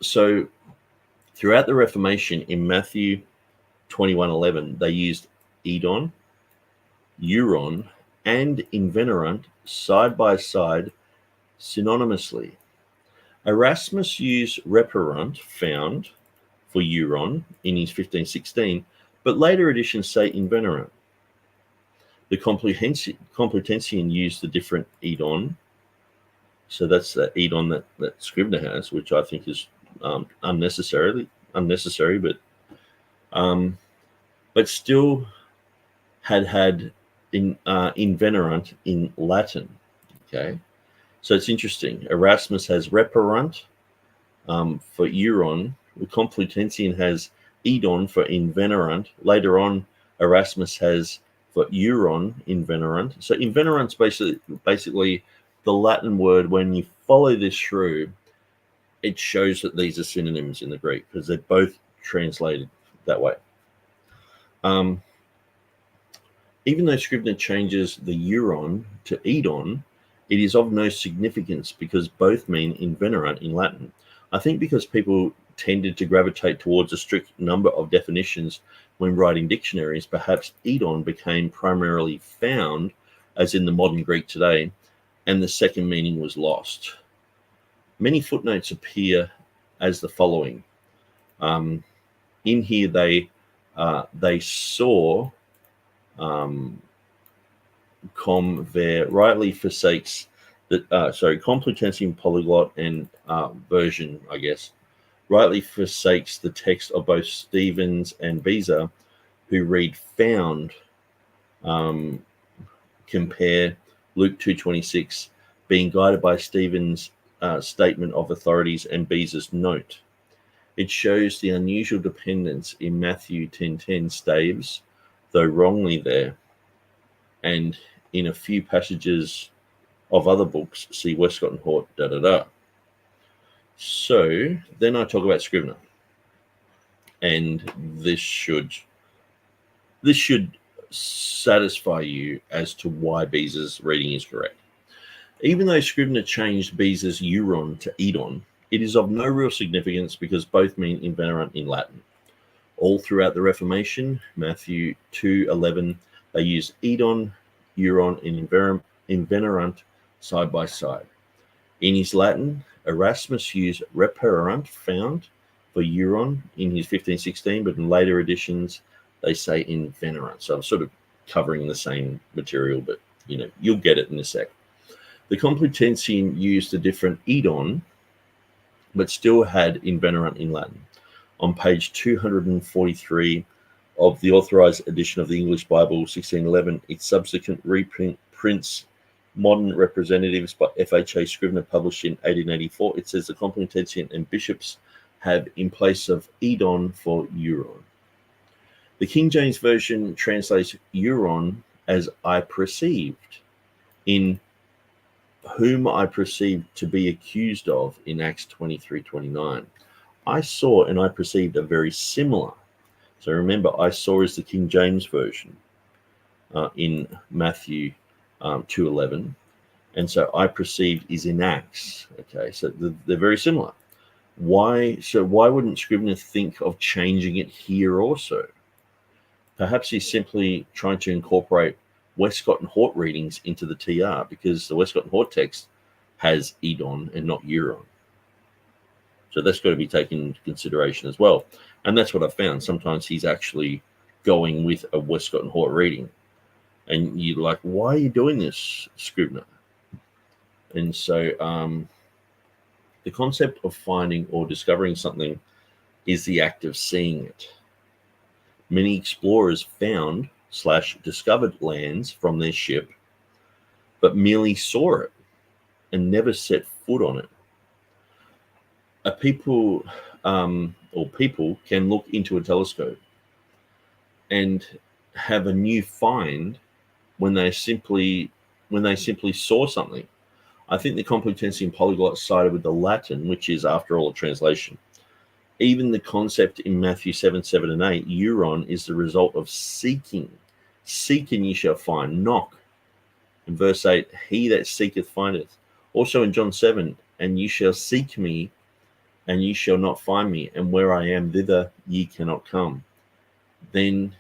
So throughout the Reformation in Matthew 21:11, they used Edon, euron, and invenerunt side by side synonymously. Erasmus used reperunt, found, for euron in his 1516, but later editions say invenerunt. The Complutensian used the different Edon, so that's the Edon that Scrivener has, which I think is unnecessary, but still had invenerant in Latin. Okay, so it's interesting. Erasmus has reparunt for euron. The Complutensian has edon for invenerant. Later on, Erasmus has for euron invenerant. So invenerant's basically the Latin word. When you follow this through, it shows that these are synonyms in the Greek because they're both translated that way. Even though Scrivener changes the euron to edon, it is of no significance because both mean invenerant in Latin. I think because people tended to gravitate towards a strict number of definitions when writing dictionaries, perhaps edon became primarily found, as in the modern Greek today, and the second meaning was lost. Many footnotes appear as the following. In here, they saw rightly forsakes that. Complutensian polyglot and version, I guess, rightly forsakes the text of both Stevens and Beza, who read found. Compare Luke 2:26, being guided by Stevens' statement of authorities and Beza's note. It shows the unusual dependence in Matthew 10:10 staves, though wrongly there, and in a few passages of other books, see Westcott and Hort, So then I talk about Scrivener, and this should satisfy you as to why Beza's reading is correct. Even though Scrivener changed Beza's euron to edon, it is of no real significance because both mean invenerant in Latin. All throughout the Reformation, Matthew 2:11, they used edon, euron, and invenerant side by side. In his Latin, Erasmus used reparunt, found, for euron in his 1516, but in later editions, they say invenerant. So I'm sort of covering the same material, but you'll get it in a sec. The Complutensian used a different edon, but still had invenerant in Latin. On page 243 of the authorized edition of the English Bible, 1611, its subsequent reprints, modern representatives by FHA Scrivener, published in 1884, it says the Complutensian and bishops have in place of edon for euron. The King James Version translates euron as I perceived, in whom I perceived to be accused of in Acts 23:29. I saw and I perceived are very similar. So remember, I saw is the King James Version in Matthew 2:11. And so I perceived is in Acts. Okay, so they're very similar. Why wouldn't Scrivener think of changing it here also? Perhaps he's simply trying to incorporate Westcott and Hort readings into the TR, because the Westcott and Hort text has edon and not euron. So that's got to be taken into consideration as well. And that's what I found. Sometimes he's actually going with a Westcott and Hort reading. And you're like, why are you doing this, Scrivener? And so the concept of finding or discovering something is the act of seeing it. Many explorers found / discovered lands from their ship, but merely saw it and never set foot on it. People can look into a telescope and have a new find when they simply saw something. I think the Complutensian polyglot sided with the Latin, which is, after all, a translation. Even the concept in Matthew 7:7 and 8, euron, is the result of seeking. Seek and ye shall find. Knock. In verse 8, he that seeketh findeth. Also in John 7, and ye shall seek me, and ye shall not find me, and where I am, thither ye cannot come. Then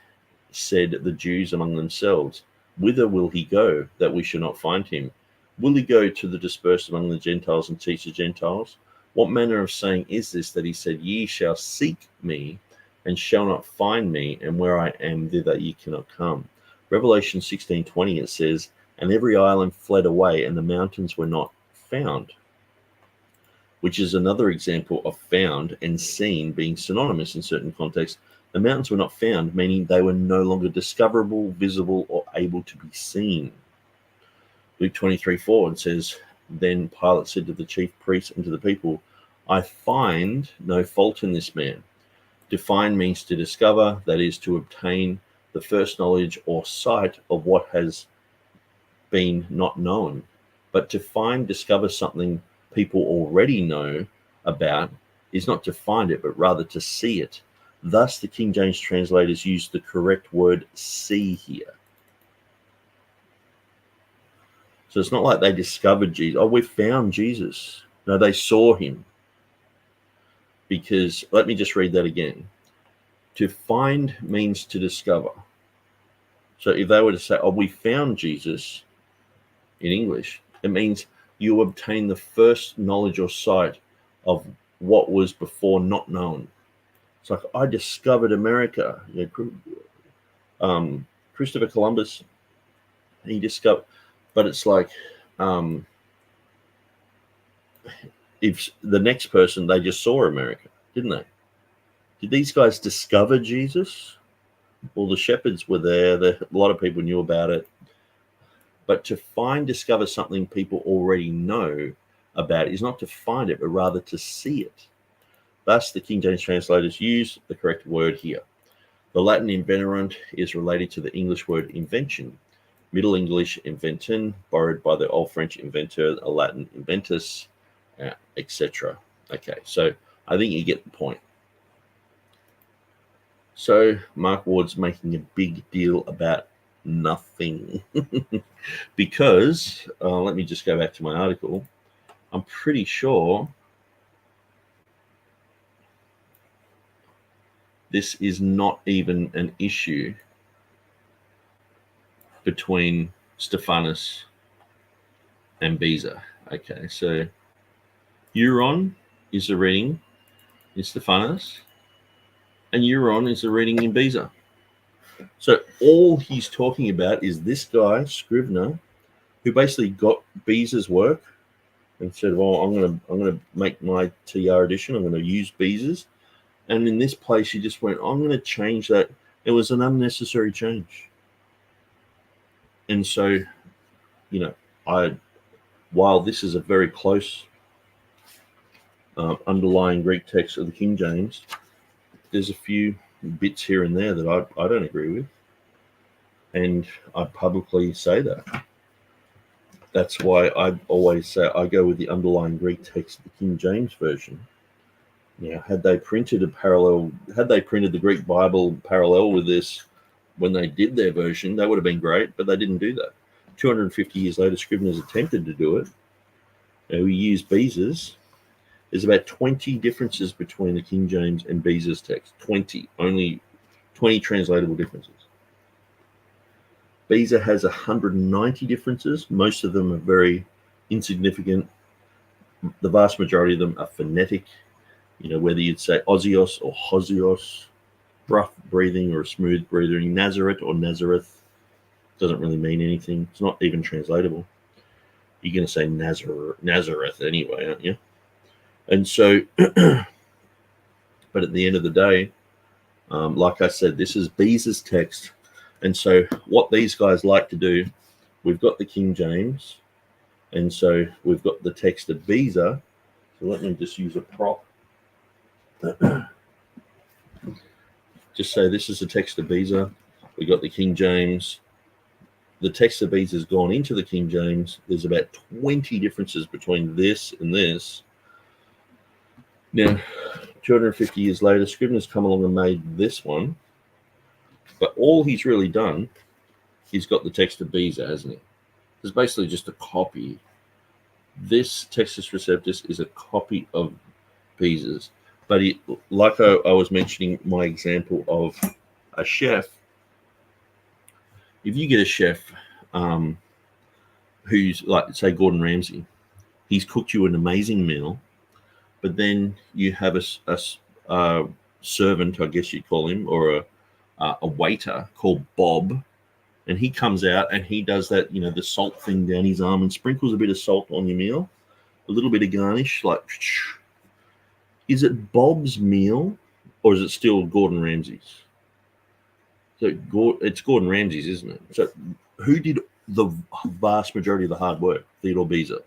said the Jews among themselves, whither will he go, that we shall not find him? Will he go to the dispersed among the Gentiles and teach the Gentiles? What manner of saying is this, that he said, ye shall seek me, and shall not find me, and where I am, thither ye cannot come? Revelation 16:20, it says, and every island fled away, and the mountains were not found. which is another example of found and seen being synonymous in certain contexts. The mountains were not found, meaning they were no longer discoverable, visible, or able to be seen. Luke 23:4, it says, Then Pilate said to the chief priests and to the people, I find no fault in this man. To find means to discover, that is, to obtain the first knowledge or sight of what has been not known. But to find, discover something people already know about is not to find it, but rather to see it. Thus, the King James translators use the correct word see here. So it's not like they discovered Jesus. Oh, we found Jesus. No, they saw him. Because, let me just read that again. To find means to discover. So if they were to say, oh, we found Jesus in English, it means you obtain the first knowledge or sight of what was before not known. It's like, I discovered America. Christopher Columbus, he discovered, but it's like, if the next person, they just saw America, didn't they? Did these guys discover Jesus? Well, the shepherds were there. A lot of people knew about it. But to discover something people already know about is not to find it, but rather to see it. Thus, the King James translators use the correct word here. The Latin invenerant is related to the English word invention. Middle English inventen, borrowed by the Old French inventor, the Latin inventus, etc. Okay, so I think you get the point. So Mark Ward's making a big deal about nothing because, let me just go back to my article. I'm pretty sure this is not even an issue between Stephanus and Beza. Okay, so Euron is a reading in Stephanus, and Euron is a reading in Beza. So all he's talking about is this guy, Scrivener, who basically got Beza's work and said, well, I'm gonna make my TR edition, I'm gonna use Beza's. And in this place, he just went, I'm gonna change that. It was an unnecessary change. And so, while this is a very close underlying Greek text of the King James, there's a few bits here and there that I don't agree with. And I publicly say that. That's why I always say I go with the underlying Greek text of the King James Version. Now, had they printed the Greek Bible parallel with this when they did their version, that would have been great, but they didn't do that. 250 years later, Scriveners attempted to do it. We used Beza's. There's about 20 differences between the King James and Beza's text. Only 20 translatable differences. Beza has 190 differences. Most of them are very insignificant. The vast majority of them are phonetic. Whether you'd say Ozios or Hosios, rough breathing or smooth breathing, Nazareth or Nazareth, doesn't really mean anything. It's not even translatable. You're going to say Nazareth anyway, aren't you? And so, but at the end of the day, like I said, this is Beza's text. And so what these guys like to do, we've got the King James, and so we've got the text of Beza. So let me just use a prop. Just say this is the text of Beza. We got the King James. The text of Beza has gone into the King James. There's about 20 differences between this and this. Now, 250 years later, Scrivener's come along and made this one. But all he's really done, he's got the text of Beza, hasn't he? It's basically just a copy. This Textus Receptus is a copy of Beza's. But like I was mentioning, my example of a chef, if you get a chef who's like, say, Gordon Ramsay, he's cooked you an amazing meal, but then you have a servant, I guess you'd call him, or a waiter called Bob, and he comes out and he does that, the salt thing down his arm and sprinkles a bit of salt on your meal, a little bit of garnish, like, is it Bob's meal or is it still Gordon Ramsay's? So it's Gordon Ramsay's, isn't it? So who did the vast majority of the hard work? Theodore Beza.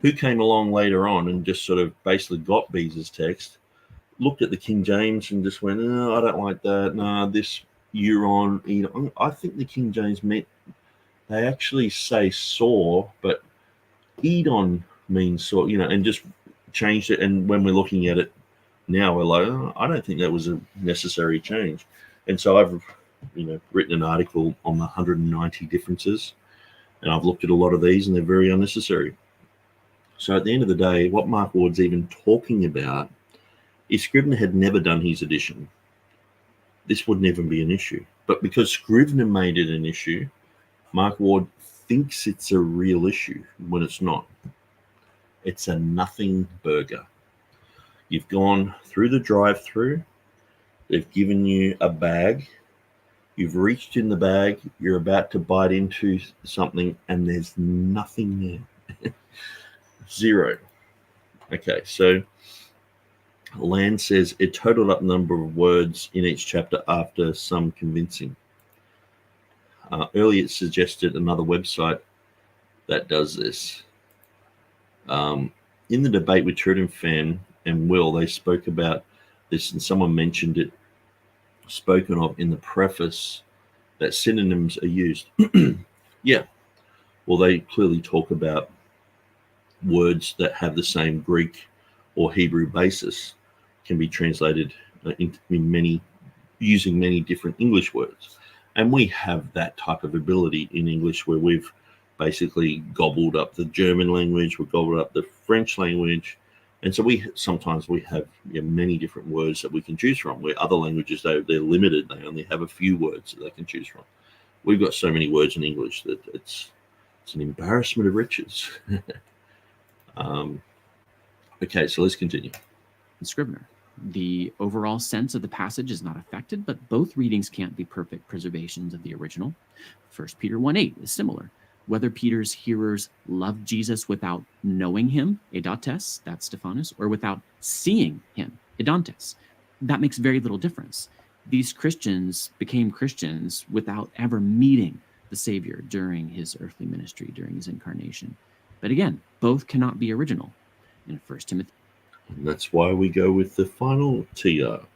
Who came along later on and just sort of basically got Beza's text, looked at the King James and just went, I don't like that. No, this Euron. I think the King James meant, they actually say saw, but Edon means saw, and just changed it. And when we're looking at it now, we're like, I don't think that was a necessary change. And so I've, written an article on the 190 differences, and I've looked at a lot of these, and they're very unnecessary. So at the end of the day, what Mark Ward's even talking about is Scrivener had never done his edition, this wouldn't even be an issue. But because Scrivener made it an issue, Mark Ward thinks it's a real issue when it's not. It's a nothing burger. You've gone through the drive-through. They've given you a bag. You've reached in the bag. You're about to bite into something, and there's nothing there. Zero. Okay, so Land says it totaled up the number of words in each chapter after some convincing. Earlier it suggested another website that does this. In the debate with TurretinFan and Will, they spoke about this, and someone mentioned it, spoken of in the preface, that synonyms are used. Yeah. Well, they clearly talk about words that have the same Greek or Hebrew basis can be translated in using many different English words. And we have that type of ability in English, where we've basically gobbled up the German language, we've gobbled up the French language. And so sometimes we have many different words that we can choose from, where other languages, they're limited. They only have a few words that they can choose from. We've got so many words in English that it's an embarrassment of riches. Okay, so let's continue. Scrivener. The overall sense of the passage is not affected, but both readings can't be perfect preservations of the original. 1 Peter 1:8 is similar. Whether Peter's hearers loved Jesus without knowing him, edates, that's Stephanus, or without seeing him, edantes, that makes very little difference. These Christians became Christians without ever meeting the Savior during his earthly ministry, during his incarnation. But again, both cannot be original. In 1 Timothy. And that's why we go with the final TR,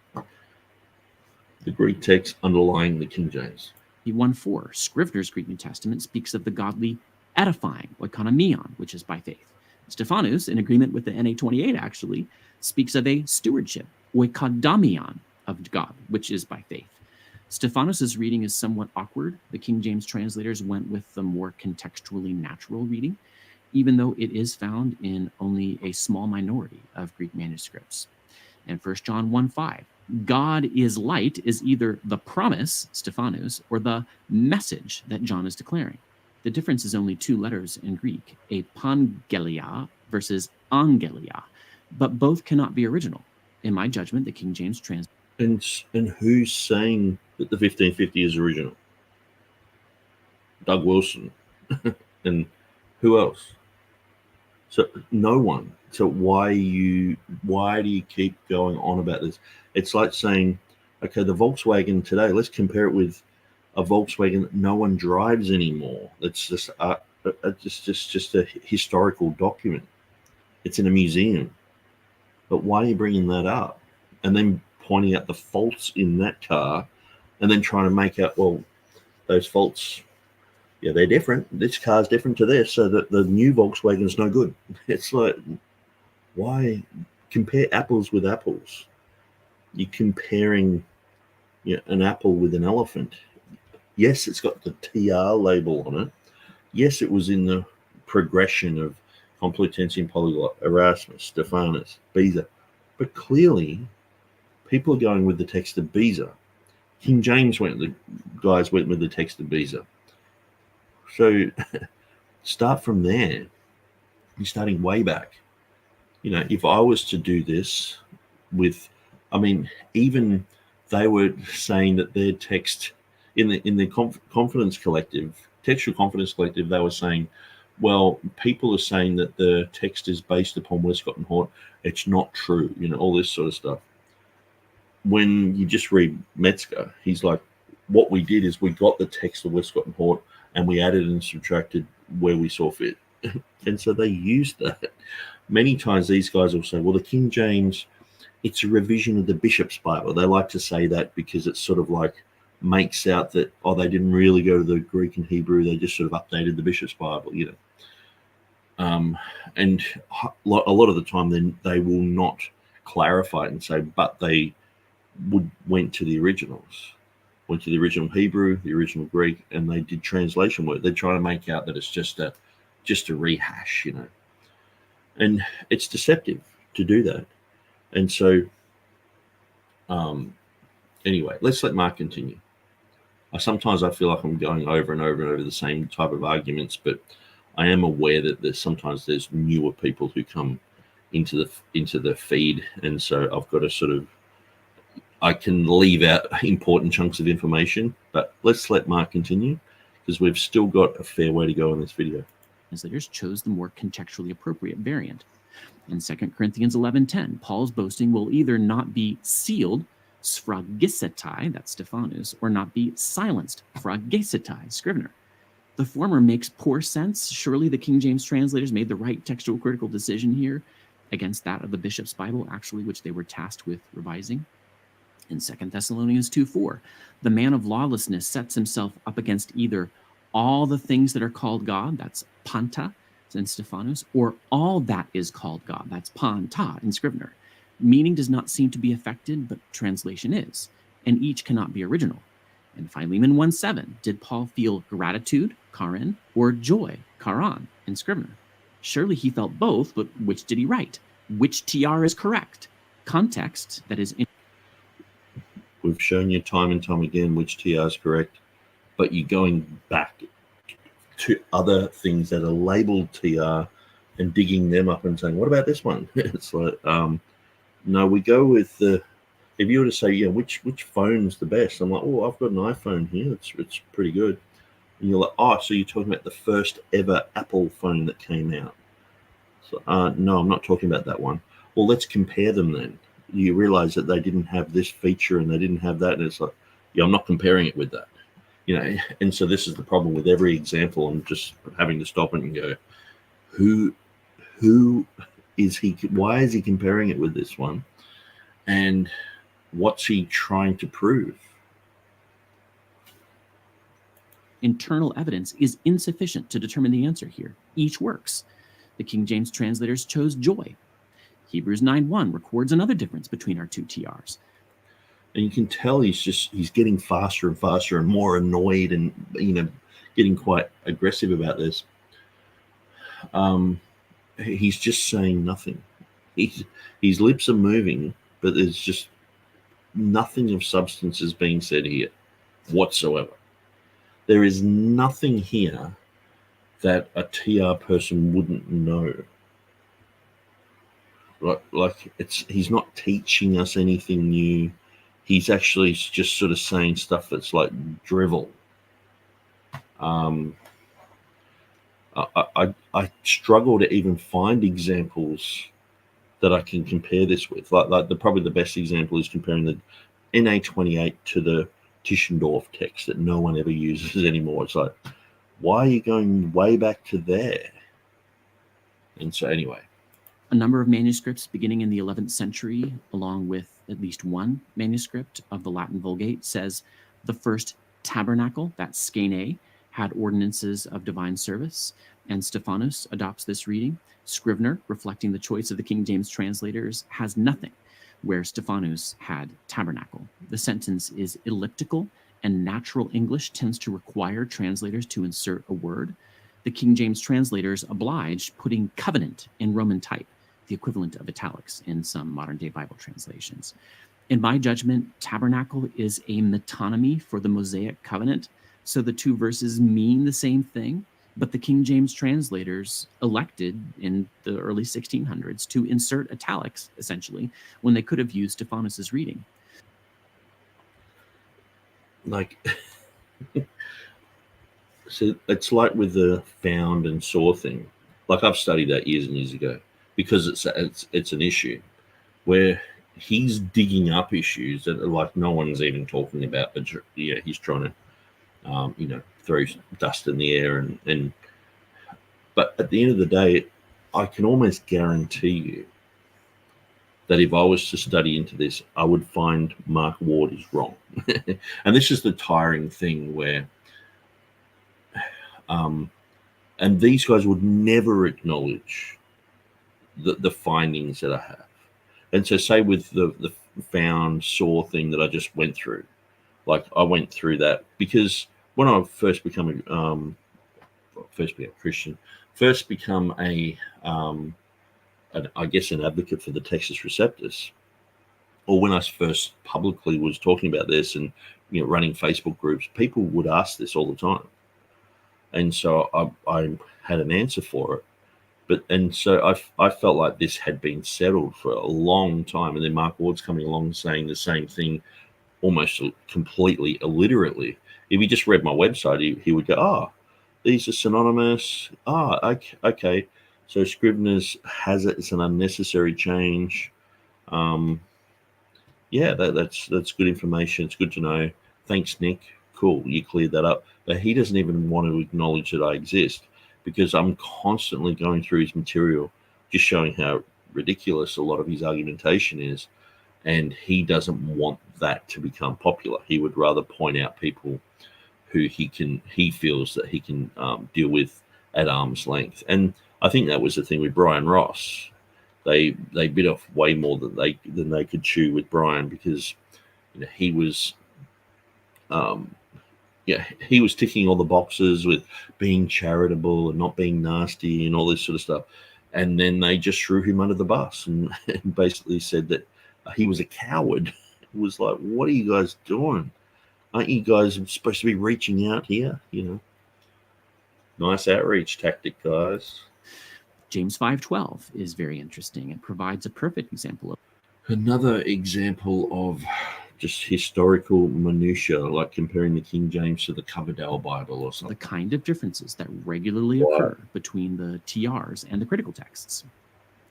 the Greek text underlying the King James. 1:4, Scrivener's Greek New Testament speaks of the godly edifying, oikonomeion, which is by faith. Stephanus, in agreement with the NA28, actually speaks of a stewardship, oikodomeion, of God, which is by faith. Stephanus's reading is somewhat awkward. The King James translators went with the more contextually natural reading, even though it is found in only a small minority of Greek manuscripts. And 1 John 1:5, God is light is either the promise, Stephanus, or the message that John is declaring. The difference is only two letters in Greek, a pangelia versus angelia, but both cannot be original. In my judgment, the King James And who's saying that the 1550 is original? Doug Wilson. And who else? So no one. So why do you keep going on about this? It's like saying, okay, the Volkswagen today, let's compare it with a Volkswagen that no one drives anymore. It's just a historical document. It's in a museum. But why are you bringing that up? And then pointing out the faults in that car, and then trying to make out, well, those faults, yeah, they're different. This car's different to this, so that the new Volkswagen is no good. It's like, why compare apples with apples? You're comparing an apple with an elephant. Yes, it's got the TR label on it. Yes, it was in the progression of Complutensian Polyglot, Erasmus, Stephanus, Beza. But clearly, people are going with the text of Beza. King James went with the text of Beza. So start from there. You're starting way back. If I was to do this with, even they were saying that their text in the Confidence Collective, Textual Confidence Collective, they were saying, well, people are saying that the text is based upon Westcott and Hort. It's not true, all this sort of stuff. When you just read Metzger, he's like, what we did is we got the text of Westcott and Hort and we added and subtracted where we saw fit. And so they used that. Many times these guys will say, well, the King James, it's a revision of the Bishop's Bible. They like to say that because it's sort of like makes out that, they didn't really go to the Greek and Hebrew. They just sort of updated the Bishop's Bible, and a lot of the time then they will not clarify it and say, but they went to the originals, went to the original Hebrew, the original Greek, and they did translation work. They're trying to make out that it's just a rehash, and it's deceptive to do that. And so, anyway, let's let Mark continue. Sometimes I feel like I'm going over and over and over the same type of arguments, but I am aware that sometimes there's newer people who come into the feed, and so I've got to I can leave out important chunks of information. But let's let Mark continue, because we've still got a fair way to go in this video. Translators chose the more contextually appropriate variant. In 2 Corinthians 11:10, Paul's boasting will either not be sealed, sphragisetai, that's Stephanus, or not be silenced, phragisetai, Scrivener. The former makes poor sense. Surely the King James translators made the right textual critical decision here against that of the Bishop's Bible, actually, which they were tasked with revising. In 2 Thessalonians 2:4, the man of lawlessness sets himself up against either all the things that are called God, that's panta in Stephanus, or all that is called God, that's panta in Scrivener. Meaning does not seem to be affected, but translation is, and each cannot be original. In Philemon 1:7, did Paul feel gratitude, charin, or joy, charan, in Scrivener? Surely he felt both, but which did he write? Which TR is correct? Context, that is... We've shown you time and time again which TR is correct, but you're going back to other things that are labeled TR and digging them up and saying, what about this one? It's like, no, we go with the... If you were to say, which phone's the best? I'm like, I've got an iPhone here. It's pretty good. And you're like, so you're talking about the first ever Apple phone that came out. So, no, I'm not talking about that one. Well, let's compare them then. You realize that they didn't have this feature and they didn't have that. And it's like, I'm not comparing it with that. And so this is the problem with every example. I'm just having to stop it and go, who is he? Why is he comparing it with this one? And what's he trying to prove? Internal evidence is insufficient to determine the answer here. Each works. The King James translators chose joy. Hebrews 9:1 records another difference between our two TRs. And you can tell he's getting faster and faster and more annoyed and, getting quite aggressive about this. He's just saying nothing. His lips are moving, but there's just nothing of substance is being said here whatsoever. There is nothing here that a TR person wouldn't know. Like he's not teaching us anything new. He's actually just sort of saying stuff that's like drivel. I struggle to even find examples that I can compare this with. Like probably the best example is comparing the NA28 to the Tischendorf text that no one ever uses anymore. It's like, why are you going way back to there? And so anyway. A number of manuscripts beginning in the 11th century, along with at least one manuscript of the Latin Vulgate, says the first tabernacle, that's skene, had ordinances of divine service, and Stephanus adopts this reading. Scrivener, reflecting the choice of the King James translators, has nothing, where Stephanus had tabernacle. The sentence is elliptical, and natural English tends to require translators to insert a word. The King James translators obliged putting covenant in Roman type, the equivalent of italics in some modern-day Bible translations. In my judgment, tabernacle is a metonymy for the Mosaic covenant, so the two verses mean the same thing, but the King James translators elected in the early 1600s to insert italics, essentially, when they could have used Stephanus's reading. Like, So it's like with the found and saw thing. Like I've studied that years and years ago because it's an issue where he's digging up issues that like no one's even talking about, but yeah, he's trying to throw dust in the air and but at the end of the day, I can almost guarantee you that if I was to study into this, I would find Mark Ward is wrong. And this is the tiring thing where and these guys would never acknowledge the findings that I have. And so say with the found saw thing that I just went through, like I went through that because when I first become a Christian, first become an advocate for the Textus Receptus, or when I first publicly was talking about this and running Facebook groups, people would ask this all the time, and so I had an answer for it. And so I felt like this had been settled for a long time, and then Mark Ward's coming along saying the same thing, almost completely illiterately. If he just read my website, he would go, "Oh, these are synonymous. Okay. So Scrivener's has it. It's an unnecessary change. Yeah, that's good information. It's good to know. Thanks, Nick. Cool, you cleared that up." But he doesn't even want to acknowledge that I exist because I'm constantly going through his material, just showing how ridiculous a lot of his argumentation is. And he doesn't want that to become popular. He would rather point out people who he feels that he can deal with at arm's length. And I think that was the thing with Bryan Ross. They bit off way more than they could chew with Bryan because he was he was ticking all the boxes with being charitable and not being nasty and all this sort of stuff. And then they just threw him under the bus and basically said that he was a coward. It was like, what are you guys doing? Aren't you guys supposed to be reaching out here? Nice outreach tactic, guys. James 5:12 is very interesting. It provides a perfect example of another example of just historical minutiae, like comparing the King James to the Coverdale Bible or something. The kind of differences that regularly occur between the TRs and the critical texts.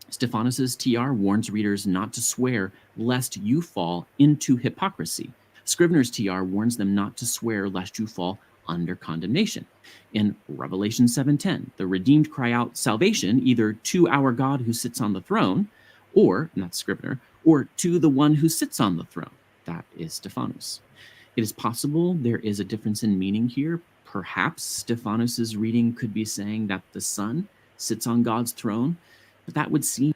Stephanus's TR warns readers not to swear lest you fall into hypocrisy. Scrivener's TR warns them not to swear lest you fall under condemnation. In Revelation 7:10, the redeemed cry out salvation either to our God who sits on the throne, or, and that's Scrivener, or to the one who sits on the throne. That is Stephanus. It is possible there is a difference in meaning here. Perhaps Stephanus's reading could be saying that the Son sits on God's throne, but that would seem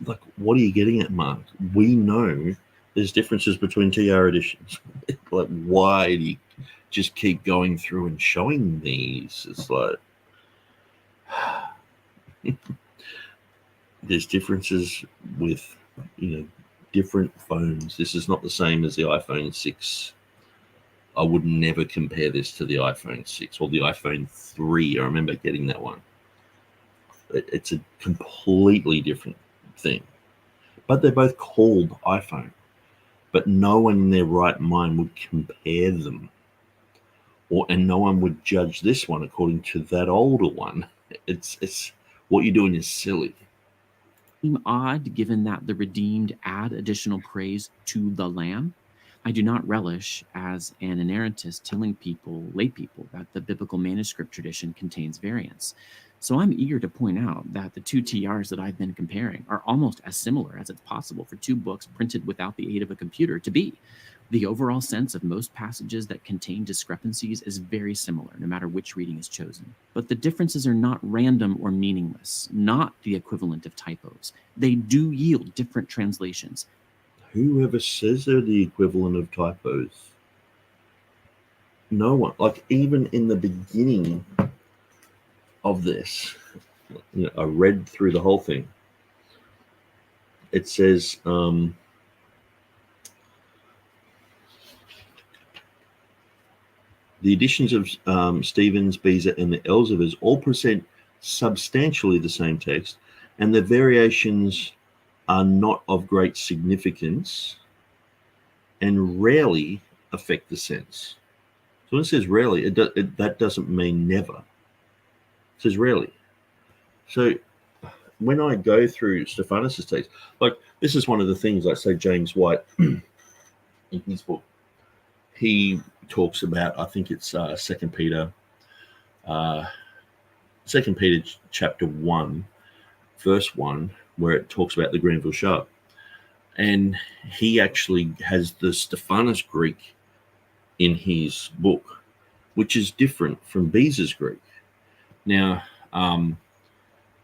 like, what are you getting at, Mark? We know there's differences between TR editions. Like, why do you just keep going through and showing these? It's like there's differences with different phones. This is not the same as the iPhone 6. I would never compare this to the iPhone 6 or the iPhone 3. I remember getting that one. It's a completely different thing. But they're both called iPhone. But no one in their right mind would compare them. And no one would judge this one according to that older one. It's what you're doing is silly. Odd given that the redeemed add additional praise to the Lamb. I do not relish as an inerrantist telling lay people, that the biblical manuscript tradition contains variants. So I'm eager to point out that the two TRs that I've been comparing are almost as similar as it's possible for two books printed without the aid of a computer to be. The overall sense of most passages that contain discrepancies is very similar, no matter which reading is chosen. But the differences are not random or meaningless, not the equivalent of typos. They do yield different translations. Whoever says they're the equivalent of typos? No one. Like, even in the beginning of this, I read through the whole thing. It says, the editions of Stevens, Beza, and the Elzevers all present substantially the same text, and the variations are not of great significance and rarely affect the sense. So when it says rarely, that doesn't mean never. It says rarely. So when I go through Stephanus' text, like this is one of the things, like say James White in his book, he talks about, I think it's 2 Peter chapter 1, verse 1, where it talks about the Granville sharp. And he actually has the Stephanus Greek in his book, which is different from Beza's Greek. Now,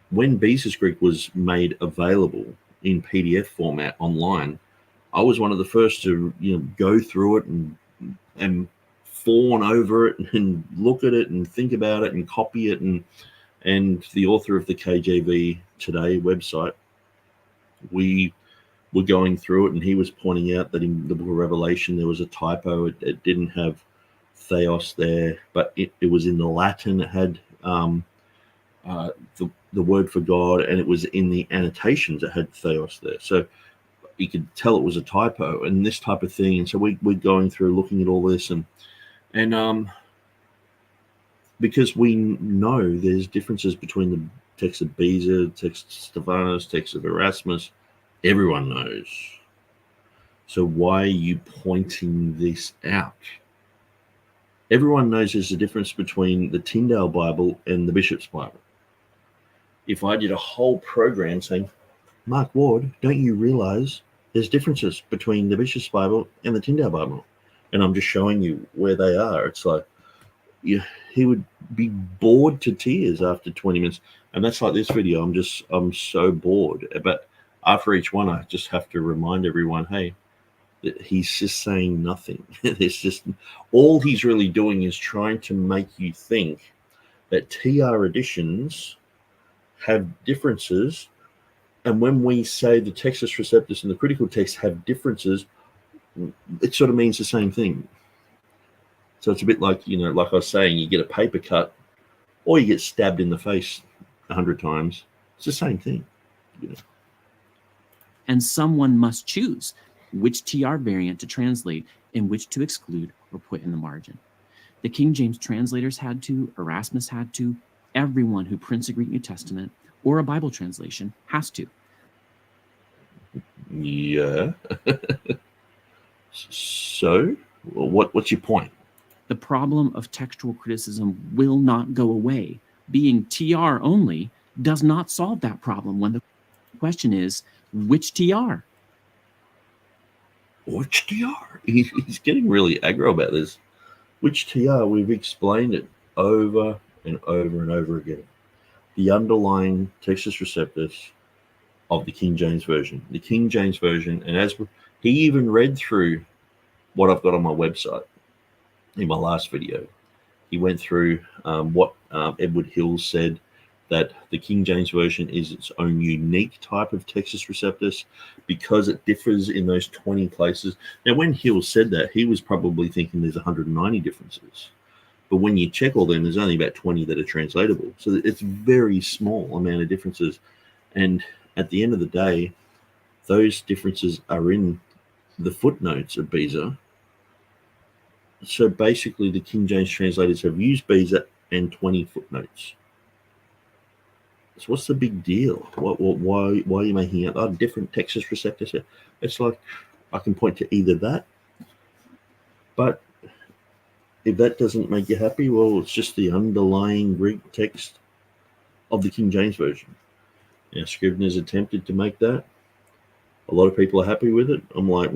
when Beza's Greek was made available in PDF format online, I was one of the first to go through it and fawn over it and look at it and think about it and copy it. And the author of the KJV Today website, we were going through it, and he was pointing out that in the book of Revelation there was a typo. It didn't have theos there, but it was in the Latin. It had the word for God, and it was in the annotations it had theos there. So you could tell it was a typo and this type of thing. And so we're going through looking at all this, and because we know there's differences between the text of Beza, text of Stephanus, text of Erasmus. Everyone knows. So why are you pointing this out? Everyone knows there's a difference between the Tyndale Bible and the Bishop's Bible. If I did a whole program saying, Mark Ward, don't you realize there's differences between the Bishop's Bible and the Tyndale Bible? And I'm just showing you where they are. It's like, he would be bored to tears after 20 minutes. And that's like this video. I'm so bored. But after each one, I just have to remind everyone, hey, that he's just saying nothing. It's just, all he's really doing is trying to make you think that TR editions have differences. And when we say the Textus Receptus and the critical text have differences, it sort of means the same thing. So it's a bit like, like I was saying, you get a paper cut or you get stabbed in the face 100 times. It's the same thing. And someone must choose which TR variant to translate and which to exclude or put in the margin. The King James translators had to, Erasmus had to, everyone who prints a Greek New Testament or a Bible translation has to. Yeah. So, what's your point? The problem of textual criticism will not go away. Being TR only does not solve that problem when the question is, which TR? Which TR? He's getting really aggro about this. Which TR? We've explained it over and over and over again. The underlying Textus Receptus of the King James Version. The King James Version, and as he even read through what I've got on my website in my last video, he went through what Edward Hill said, that the King James Version is its own unique type of Textus Receptus because it differs in those 20 places. Now, when Hill said that, he was probably thinking there's 190 differences. But when you check all them, there's only about 20 that are translatable. So it's very small amount of differences. And at the end of the day, those differences are in the footnotes of Beza. So basically, the King James translators have used Beza and 20 footnotes. So what's the big deal? Why are you making it a different Textus Receptus? It's like I can point to either that, but if that doesn't make you happy, well, it's just the underlying Greek text of the King James Version. Now, Scrivener's attempted to make that. A lot of people are happy with it. I'm like,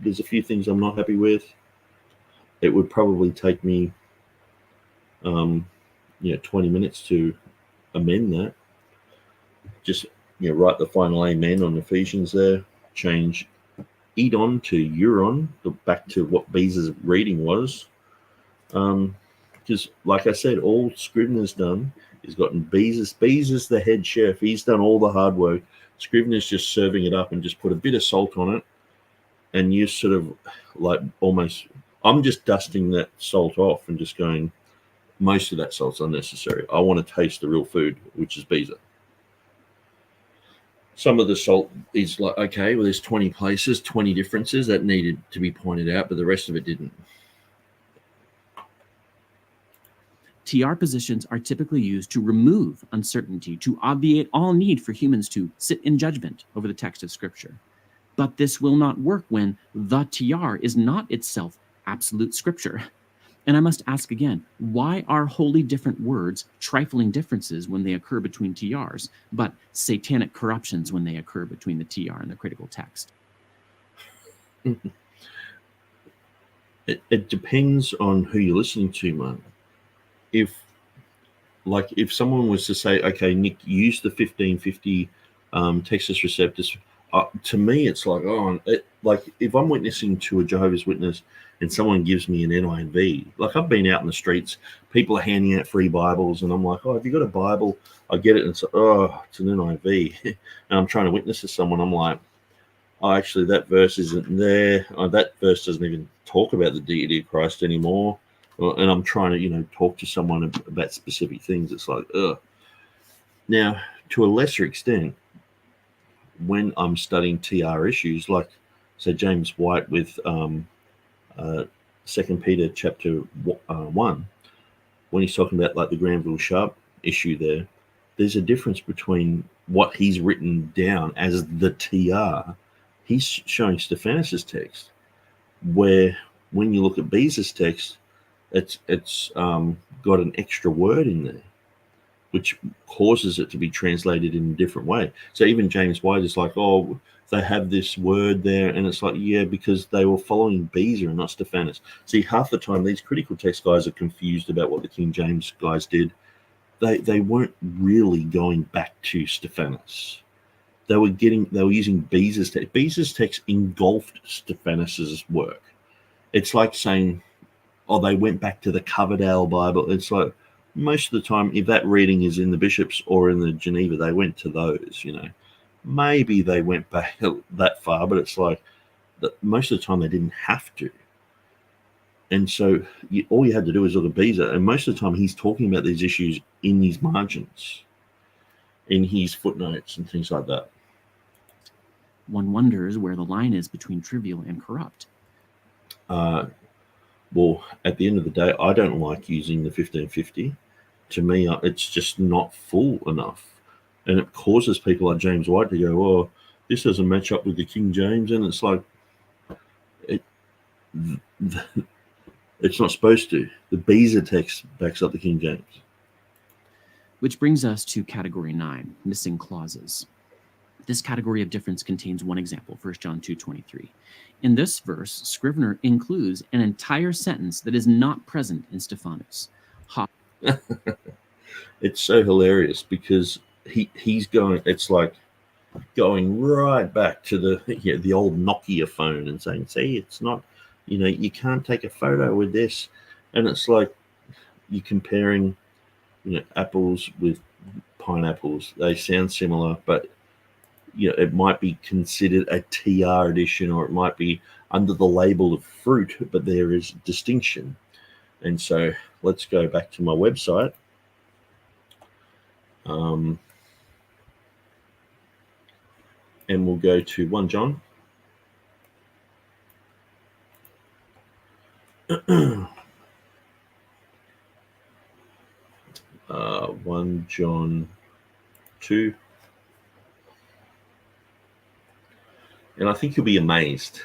there's a few things I'm not happy with. It would probably take me, 20 minutes to amend that. Just, write the final amen on Ephesians there. Change Edon to Euron, back to what Beza's reading was. Because, like I said, all Scrivener's done is gotten Beza's the head chef. He's done all the hard work. Scrivener's just serving it up and just put a bit of salt on it. And you sort of like almost, I'm just dusting that salt off and just going, most of that salt's unnecessary. I want to taste the real food, which is Beza. Some of the salt is like, okay, well, there's 20 places, 20 differences that needed to be pointed out, but the rest of it didn't. TR positions are typically used to remove uncertainty, to obviate all need for humans to sit in judgment over the text of Scripture. But this will not work when the TR is not itself absolute Scripture. And I must ask again, why are wholly different words trifling differences when they occur between TRs, but satanic corruptions when they occur between the TR and the critical text? It depends on who you're listening to, man. If someone was to say, okay, Nick, use the 1550 Textus Receptus, to me, it's like, if I'm witnessing to a Jehovah's Witness and someone gives me an NIV, like I've been out in the streets, people are handing out free Bibles, and I'm like, oh, have you got a Bible? I get it, and it's like, oh, it's an NIV. And I'm trying to witness to someone, I'm like, oh, actually, that verse isn't there. Oh, that verse doesn't even talk about the deity of Christ anymore. And I'm trying to, talk to someone about specific things. It's like, ugh. Now, to a lesser extent, when I'm studying TR issues, like, say, James White with 2 Peter chapter 1, when he's talking about, like, the Granville Sharp issue there's a difference between what he's written down as the TR. He's showing Stephanus's text, where when you look at Beza's text, it's got an extra word in there, which causes it to be translated in a different way. So even James White is like, oh, they have this word there, and it's like, yeah, because they were following Beza and not Stephanus. See, half the time these critical text guys are confused about what the King James guys did. They weren't really going back to Stephanus. They were using Beza's text. Beza's text engulfed Stephanus's work. It's like saying, oh, they went back to the Coverdale Bible. It's like, most of the time, if that reading is in the Bishops or in the Geneva, they went to those, Maybe they went back that far, but it's like that most of the time they didn't have to. And so all you had to do is look at Beza, and most of the time he's talking about these issues in his margins, in his footnotes and things like that. One wonders where the line is between trivial and corrupt. Well, at the end of the day, I don't like using the 1550. To me, it's just not full enough. And it causes people like James White to go, oh, this doesn't match up with the King James. And it's like, it's not supposed to. The Beza text backs up the King James. Which brings us to category 9, missing clauses. This category of difference contains one example, 1 John 2:23. In this verse, Scrivener includes an entire sentence that is not present in Stephanus. It's so hilarious because he's going, it's like going right back to the old Nokia phone and saying, see, it's not, you can't take a photo with this. And it's like you're comparing, apples with pineapples. They sound similar, but it might be considered a TR edition, or it might be under the label of fruit, but there is distinction. And so let's go back to my website. And we'll go to 1 John. 1 John 2. And I think you'll be amazed,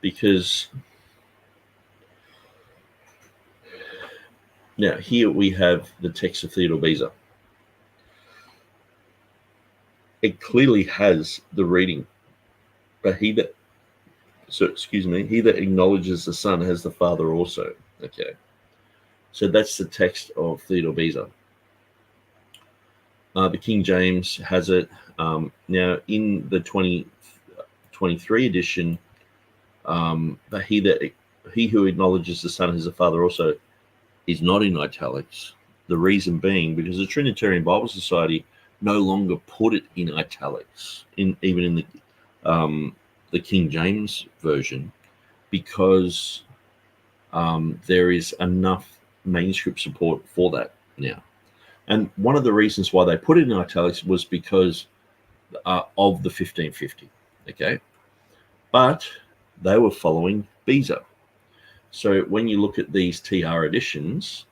because now here we have the text of Theodore Beza. It clearly has the reading, but he that acknowledges the Son has the Father also. Okay, so that's the text of Theodore Beza. The King James has it. Now in the 2023 edition, but he who acknowledges the Son has the Father also is not in italics. The reason being because the Trinitarian Bible Society no longer put it in italics, even in the King James version, because there is enough manuscript support for that now. And one of the reasons why they put it in italics was because of the 1550. Okay, but they were following Beza. So when you look at these TR editions,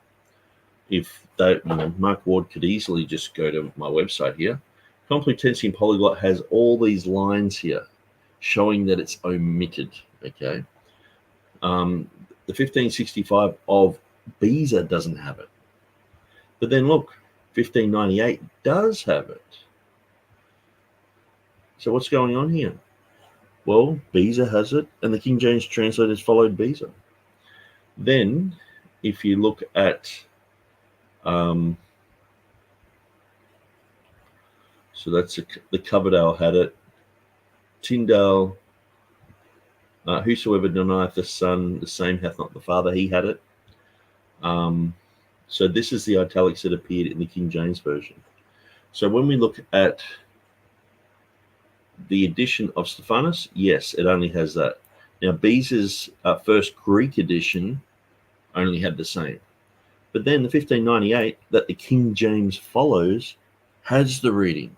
if they, Mark Ward could easily just go to my website here. Complutensian and Polyglot has all these lines here showing that it's omitted. Okay. The 1565 of Beza doesn't have it. But then look, 1598 does have it. So what's going on here? Well, Beza has it, and the King James translators followed Beza. Then, if you look at, so that's the Coverdale had it. Tyndale, whosoever denieth the Son, the same hath not the Father. He had it. So this is the italics that appeared in the King James Version. So when we look at the edition of Stephanus, yes, it only has that. Now, Beza's first Greek edition only had the same. But then the 1598 that the King James follows has the reading.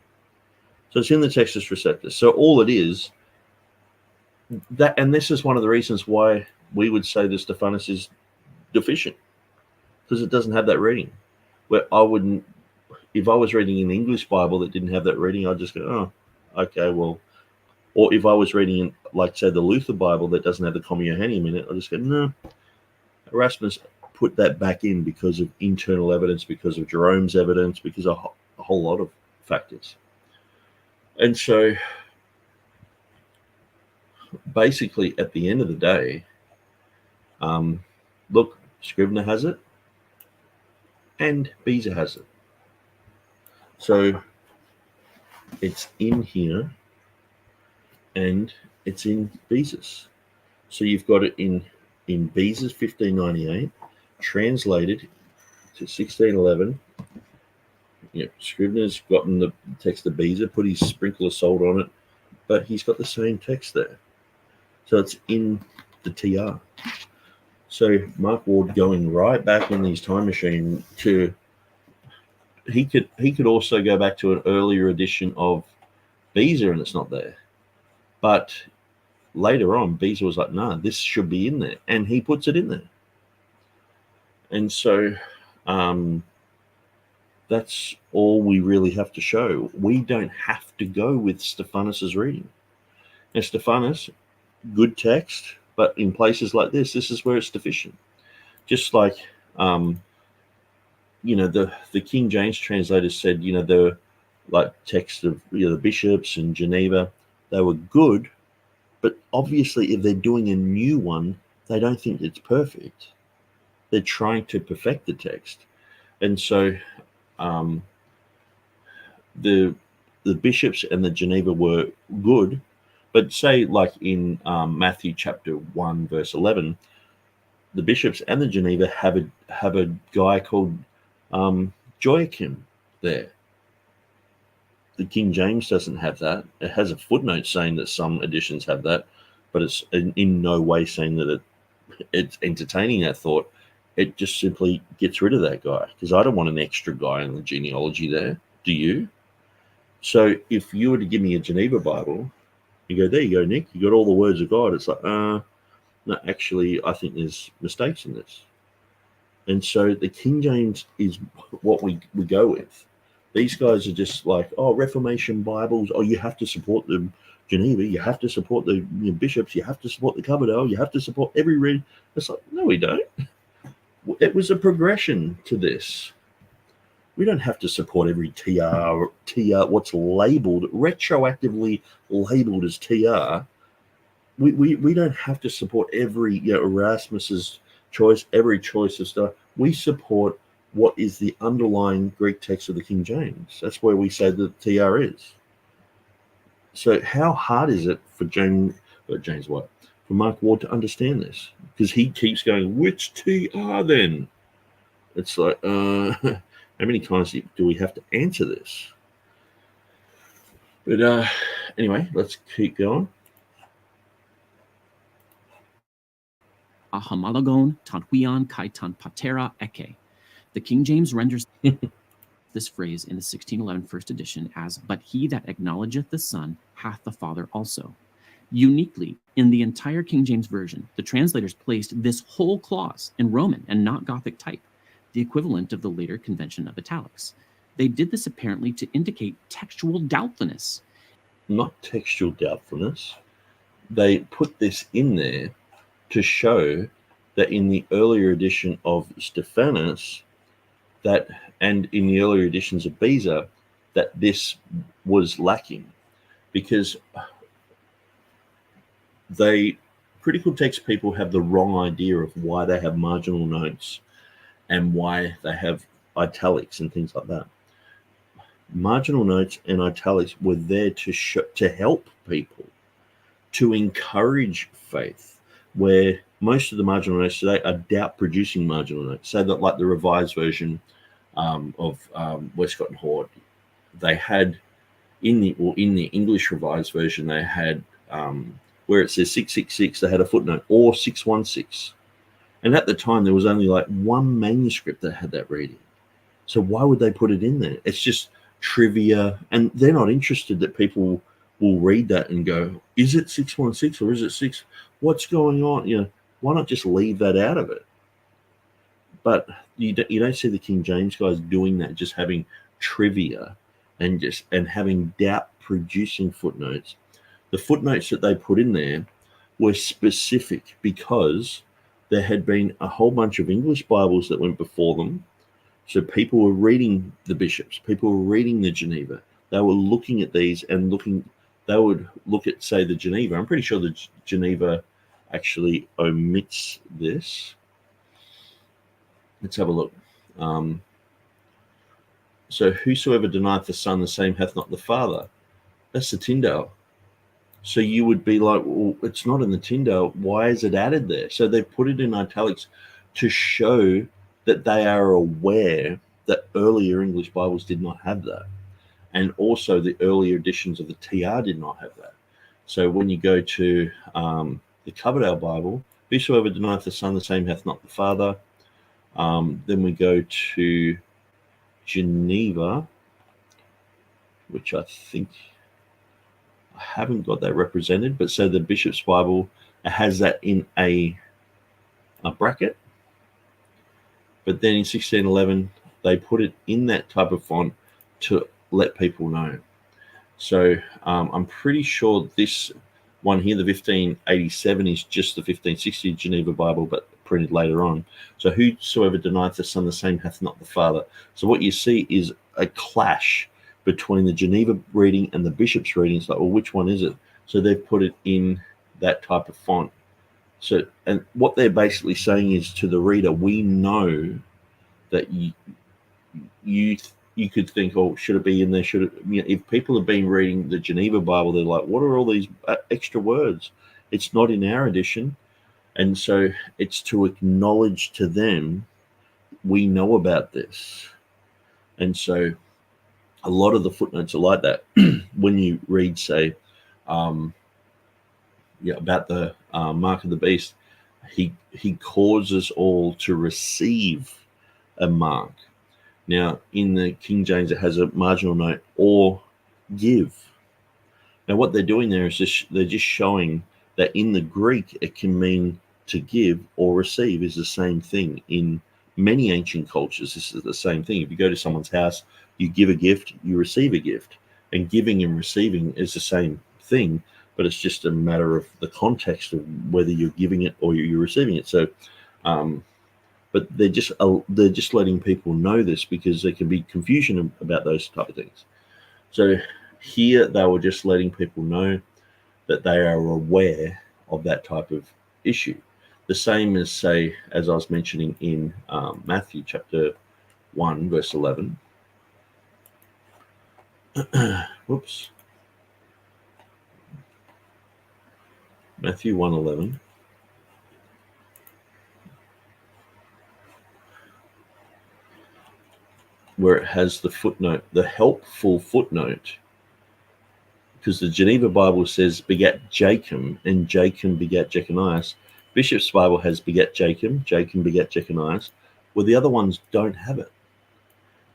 So it's in the Textus Receptus. So all it is, that, and this is one of the reasons why we would say the Stephanus is deficient, because it doesn't have that reading. Where I wouldn't, if I was reading an English Bible that didn't have that reading, I'd just go, oh, okay, well. Or if I was reading, in, like, say, the Luther Bible that doesn't have the Comma Johanneum in it, I'd just go, no. Erasmus put that back in because of internal evidence, because of Jerome's evidence, because of a whole lot of factors. And so, basically, at the end of the day, look, Scrivener has it, and Beza has it. So, it's in here, and it's in Beza's. So you've got it in Beza's 1598, translated to 1611. You know, Scrivener's gotten the text of Beza, put his sprinkle of salt on it, but he's got the same text there. So it's in the TR. So Mark Ward going right back in his time machine to, he could also go back to an earlier edition of Beza and it's not there. But later on, Beza was like, nah, this should be in there. And he puts it in there. And so that's all we really have to show. We don't have to go with Stephanus's reading. Now, Stephanus, good text, but in places like this is where it's deficient. Just like, the King James translators said, the text of the bishops in Geneva, they were good, but obviously if they're doing a new one, they don't think it's perfect. They're trying to perfect the text. And so the bishops and the Geneva were good, but say like in Matthew chapter 1, verse 11, the bishops and the Geneva have a guy called Joachim there. The King James doesn't have that. It has a footnote saying that some editions have that, but it's in no way saying that it's entertaining that thought. It just simply gets rid of that guy, because I don't want an extra guy in the genealogy there. Do you? So if you were to give me a Geneva Bible, you go, there you go, Nick. You got all the words of God. It's like, no, actually, I think there's mistakes in this. And so the King James is what we go with. These guys are just like, Reformation Bibles. You have to support the Geneva. You have to support the bishops. You have to support the Coverdale. You have to support every read. It's like, no, we don't. It was a progression to this. We don't have to support every TR, what's labeled, retroactively labeled as TR. We don't have to support every Erasmus's choice, every choice of stuff. We support what is the underlying Greek text of the King James. That's where we say that TR is. So how hard is it for for Mark Ward to understand this? Because he keeps going, which TR then? It's like, how many times do we have to answer this? But anyway, let's keep going. Ahomologon tan huion kai tan patera eke. The King James renders this phrase in the 1611 first edition as, but he that acknowledgeth the Son hath the Father also. Uniquely, in the entire King James Version, the translators placed this whole clause in Roman and not Gothic type. the equivalent of the later convention of italics. They did this apparently to indicate textual doubtfulness. Not textual doubtfulness. They put this in there to show that in the earlier edition of Stephanus, that, and in the earlier editions of Beza, that this was lacking, because critical text people have the wrong idea of why they have marginal notes and why they have italics and things like that. Marginal notes and italics were there to help people, to encourage faith, where most of the marginal notes today are doubt-producing marginal notes. Say that, like the Revised Version of Westcott and Horde, they had in the English Revised Version, they had where it says 666, they had a footnote, or 616. And at the time, there was only like one manuscript that had that reading. So why would they put it in there? It's just trivia, and they're not interested that people will read that and go, is it 616 or is it 6? What's going on? You know, why not just leave that out of it? But you don't see the King James guys doing that, just having trivia and having doubt-producing footnotes. The footnotes that they put in there were specific because there had been a whole bunch of English Bibles that went before them. So people were reading the bishops, people were reading the Geneva. They were looking at these and they would look at, say, the Geneva. I'm pretty sure the Geneva actually omits this. Let's have a look. So whosoever denieth the Son, the same hath not the Father. That's the Tyndale. So you would be like, well, it's not in the Tyndale. Why is it added there? So they put it in italics to show that they are aware that earlier English Bibles did not have that. And also the earlier editions of the TR did not have that. So when you go to the Coverdale Bible, whosoever denieth the Son, the same hath not the Father. Then we go to Geneva, which I think I haven't got that represented, but so the Bishop's Bible has that in a bracket. But then in 1611, they put it in that type of font to let people know. So I'm pretty sure this one here, the 1587, is just the 1560 Geneva Bible, but printed later on. So whosoever denieth the Son, the same hath not the Father. So what you see is a clash between the Geneva reading and the Bishop's reading. It's like, well, which one is it? So they've put it in that type of font. So, and what they're basically saying is to the reader, we know that you could think, oh, should it be in there? Should it? You know, if people have been reading the Geneva Bible, they're like, what are all these extra words? It's not in our edition. And so it's to acknowledge to them, we know about this. And so a lot of the footnotes are like that. When you read, say, about the mark of the beast, he causes all to receive a mark. Now, in the King James, it has a marginal note, or give. Now, what they're doing there is they're just showing that in the Greek, it can mean to give or receive is the same thing. In many ancient cultures, this is the same thing. If you go to someone's house, you give a gift, you receive a gift. And giving and receiving is the same thing, but it's just a matter of the context of whether you're giving it or you're receiving it. So, but they're just letting people know this because there can be confusion about those type of things. So here they were just letting people know that they are aware of that type of issue. The same as, say, as I was mentioning in Matthew chapter 1, verse 11. Whoops. Matthew 1:11. Where it has the footnote, the helpful footnote, because the Geneva Bible says begat Jacob, and Jacob begat Jeconias. Bishop's Bible has begat Jacob, Jacob begat Jeconias, where the other ones don't have it.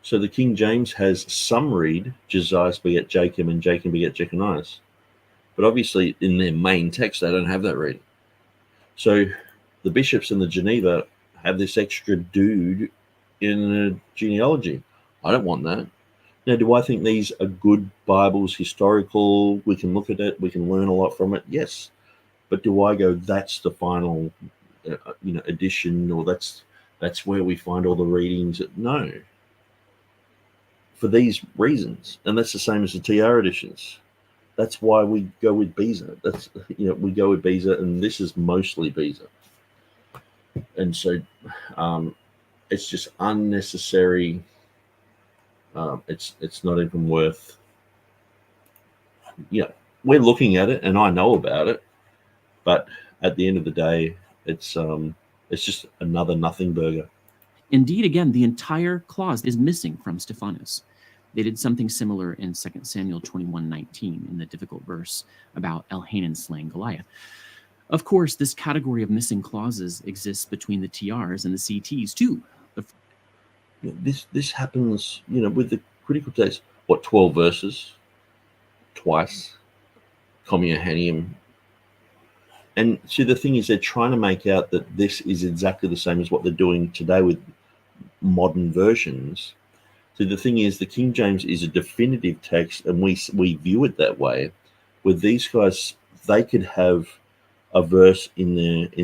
So the King James has some read, Josiah begat Jacob and Jacob begat Jeconias. But obviously in their main text, they don't have that reading. So the bishops in the Geneva have this extra dude in the genealogy. I don't want that. Now, do I think these are good Bibles, historical? We can look at it, we can learn a lot from it. Yes, but do I go, that's the final, edition, or that's where we find all the readings? No, for these reasons, and that's the same as the TR editions. That's why we go with Beza. We go with Beza, and this is mostly Beza, and so it's just unnecessary. It's not even worth. We're looking at it, and I know about it, but at the end of the day, it's just another nothing burger. Indeed, again, the entire clause is missing from Stephanus. They did something similar in 2 Samuel 21:19 in the difficult verse about Elhanan slaying Goliath. Of course, this category of missing clauses exists between the TRs and the CTs too. This happens, with the critical text. 12 verses, twice, Comia Hanium. And see, the thing is, they're trying to make out that this is exactly the same as what they're doing today with modern versions. So the thing is, the King James is a definitive text, and we view it that way. With these guys, they could have a verse in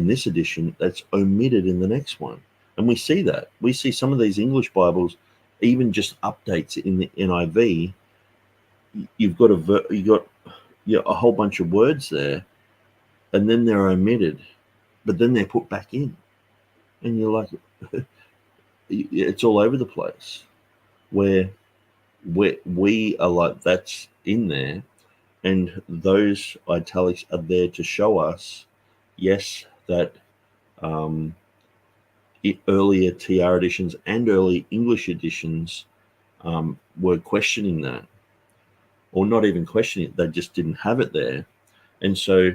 this edition that's omitted in the next one, and we see that. We see some of these English Bibles, even just updates in the NIV. You've got a whole bunch of words there, and then they're omitted, but then they're put back in, and you're like, it's all over the place. Where we are like, that's in there, and those italics are there to show us, yes, that earlier TR editions and early English editions were questioning that, or not even questioning it, they just didn't have it there. And so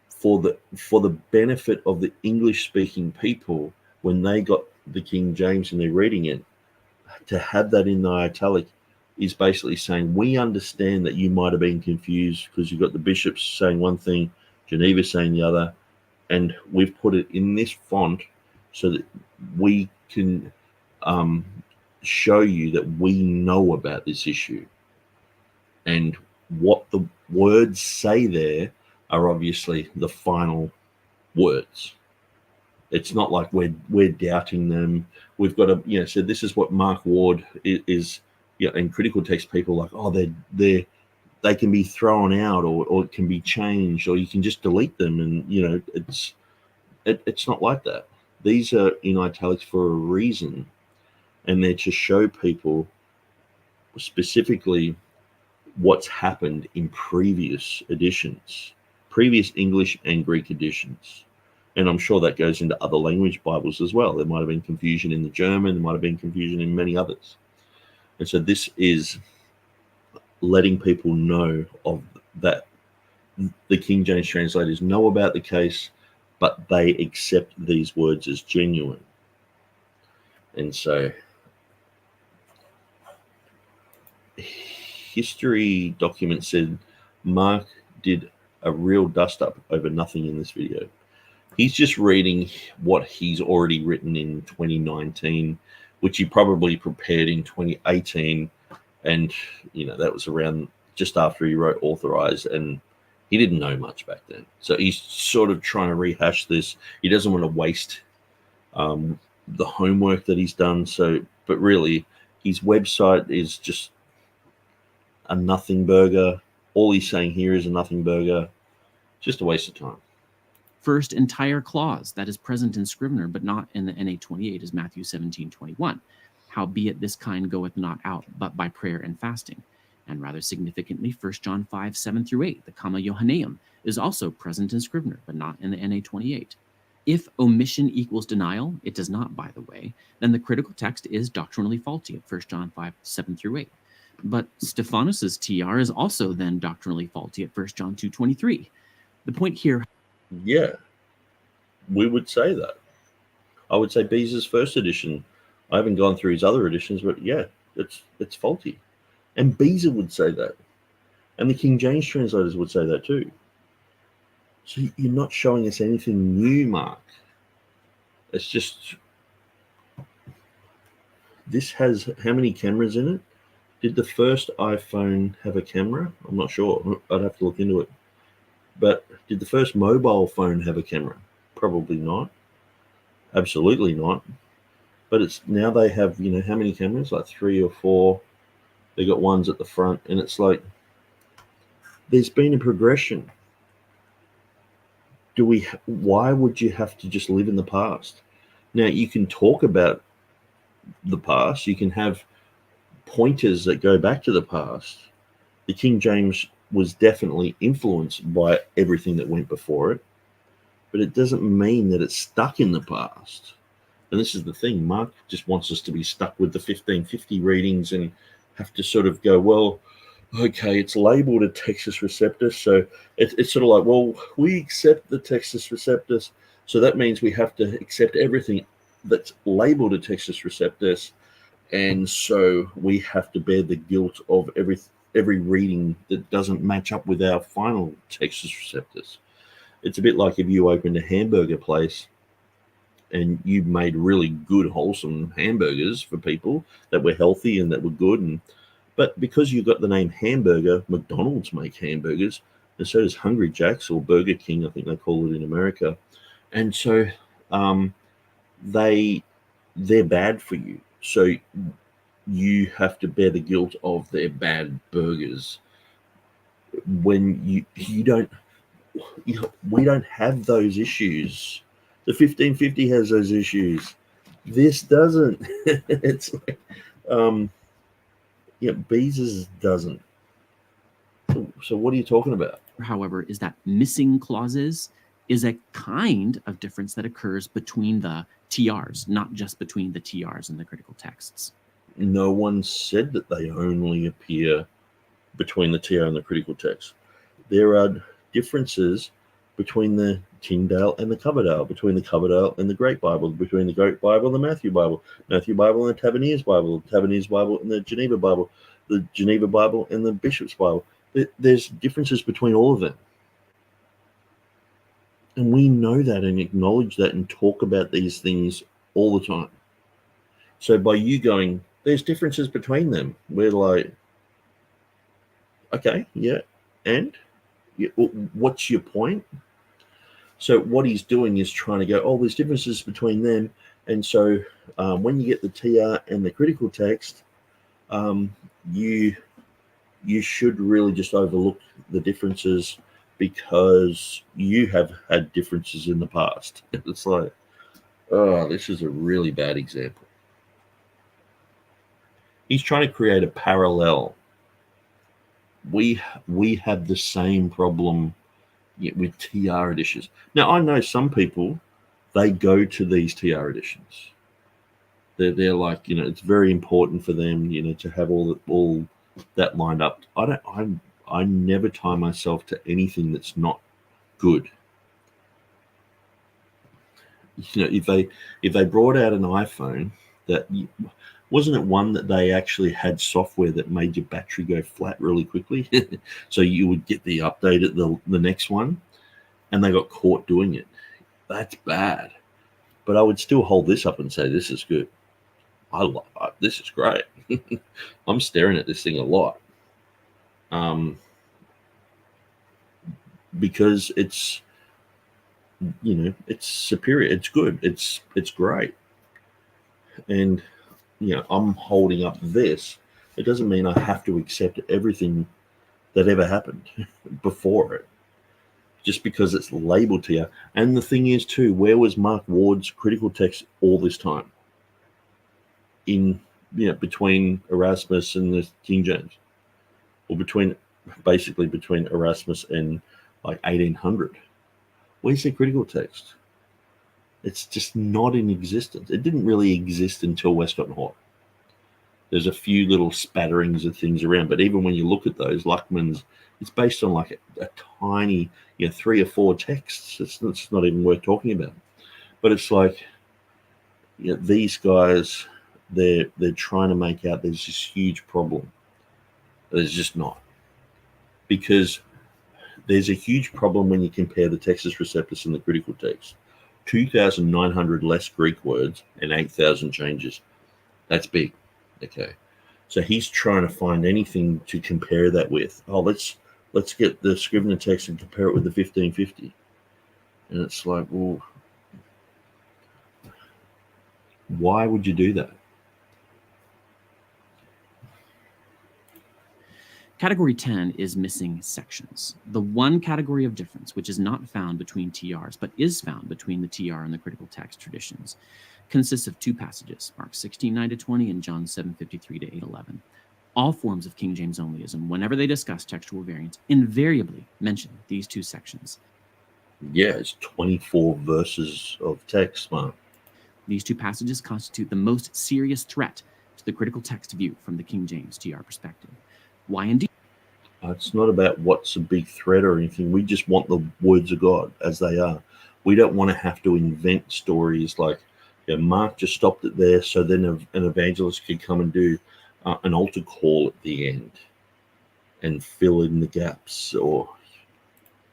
for the benefit of the English speaking people, when they got the King James and they're reading it, to have that in the italic is basically saying, we understand that you might have been confused because you've got the bishops saying one thing, Geneva saying the other, and we've put it in this font so that we can show you that we know about this issue. And what the words say there are obviously the final words. It's not like we're doubting them. We've got to, so this is what Mark Ward is, in critical text, people like, oh, they can be thrown out, or it can be changed, or you can just delete them, and it's not like that. These are in italics for a reason, and they're to show people specifically what's happened in previous editions, previous English and Greek editions. And I'm sure that goes into other language Bibles as well. There might have been confusion in the German. There might have been confusion in many others. And so this is letting people know of that. The King James translators know about the case, but they accept these words as genuine. And so history document said Mark did a real dust-up over nothing in this video. He's just reading what he's already written in 2019, which he probably prepared in 2018. And, that was around just after he wrote Authorized, and he didn't know much back then. So he's sort of trying to rehash this. He doesn't want to waste the homework that he's done. So, but really, his website is just a nothing burger. All he's saying here is a nothing burger. Just a waste of time. First entire clause that is present in Scrivener, but not in the NA28, is Matthew 17:21. Howbeit this kind goeth not out, but by prayer and fasting. And rather significantly, 1 John 5:7-8, the comma Johanneum, is also present in Scrivener, but not in the NA28. If omission equals denial, it does not, by the way, then the critical text is doctrinally faulty at 1 John 5:7-8. But Stephanus's TR is also then doctrinally faulty at 1 John 2:23. The point here... Yeah, we would say that. I would say Beza's first edition. I haven't gone through his other editions, but yeah, it's faulty. And Beza would say that. And the King James translators would say that too. So you're not showing us anything new, Mark. It's just this has how many cameras in it? Did the first iPhone have a camera? I'm not sure. I'd have to look into it. But did the first mobile phone have a camera? Probably not. Absolutely not. But it's now they have, how many cameras? Like 3 or 4. They got ones at the front, and it's like there's been a progression. Why would you have to just live in the past? Now you can talk about the past. You can have pointers that go back to the past. The King James was definitely influenced by everything that went before it, but it doesn't mean that it's stuck in the past. And this is the thing, Mark just wants us to be stuck with the 1550 readings and have to sort of go, well, okay, it's labeled a Textus Receptus, so it's sort of like, well, we accept the Textus Receptus, so that means we have to accept everything that's labeled a Textus Receptus, and so we have to bear the guilt of every reading that doesn't match up with our final Textus Receptus. It's a bit like if you opened a hamburger place and you made really good, wholesome hamburgers for people that were healthy and that were good, but because you've got the name hamburger, McDonald's make hamburgers, and so does Hungry Jack's or Burger King, I think they call it in America. And so they're bad for you. So you have to bear the guilt of their bad burgers when you don't. We don't have those issues. The 1550 has those issues. This doesn't. It's like, Beezus doesn't. So what are you talking about? However, is that missing clauses is a kind of difference that occurs between the TRs, not just between the TRs and the critical texts. No one said that they only appear between the TR and the critical text. There are differences between the Tyndale and the Coverdale, between the Coverdale and the Great Bible, between the Great Bible and the Matthew Bible and the Tavernier's Bible, the Tavernier's Bible and the Geneva Bible, the Geneva Bible and the Bishop's Bible. There's differences between all of them. And we know that and acknowledge that and talk about these things all the time. So by you going, there's differences between them, we're like, okay, yeah, and what's your point? So what he's doing is trying to go, there's differences between them. And so when you get the TR and the critical text, you should really just overlook the differences because you have had differences in the past. It's like, this is a really bad example. He's trying to create a parallel. We have the same problem with TR editions. Now, I know some people, they go to these TR editions. They're like, it's very important for them, to have all that lined up. I never tie myself to anything that's not good. If they brought out an iPhone that wasn't it one that they actually had software that made your battery go flat really quickly, so you would get the update at the next one, and they got caught doing it. That's bad. But I would still hold this up and say this is good. This is great. I'm staring at this thing a lot. Because it's superior, it's good, it's great. And I'm holding up this. It doesn't mean I have to accept everything that ever happened before it just because it's labeled to you. And the thing is too, where was Mark Ward's critical text all this time? Between Erasmus and the King James, or between Erasmus and like 1800. Where's the critical text? It's just not in existence. It didn't really exist until Westcott and Hort. There's a few little spatterings of things around, but even when you look at those, Ruckman's, it's based on like a tiny, 3 or 4 texts. It's not even worth talking about. But it's like, these guys, they're trying to make out there's this huge problem. There's just not. Because there's a huge problem when you compare the Textus Receptus and the critical text. 2,900 less Greek words and 8,000 changes. That's big. Okay. So he's trying to find anything to compare that with. Oh, let's get the Scrivener text and compare it with the 1550. And it's like, well, why would you do that? Category 10 is missing sections. The one category of difference which is not found between TRs, but is found between the TR and the critical text traditions, consists of two passages, Mark 16:9-20 and John 7:53-8:11. All forms of King James onlyism, whenever they discuss textual variants, invariably mention these two sections. Yeah, it's 24 verses of text, Mark. These two passages constitute the most serious threat to the critical text view from the King James TR perspective. Why indeed? It's not about what's a big threat or anything. We just want the words of God as they are. We don't want to have to invent stories like, Mark just stopped it there, so then an evangelist could come and do an altar call at the end and fill in the gaps. Or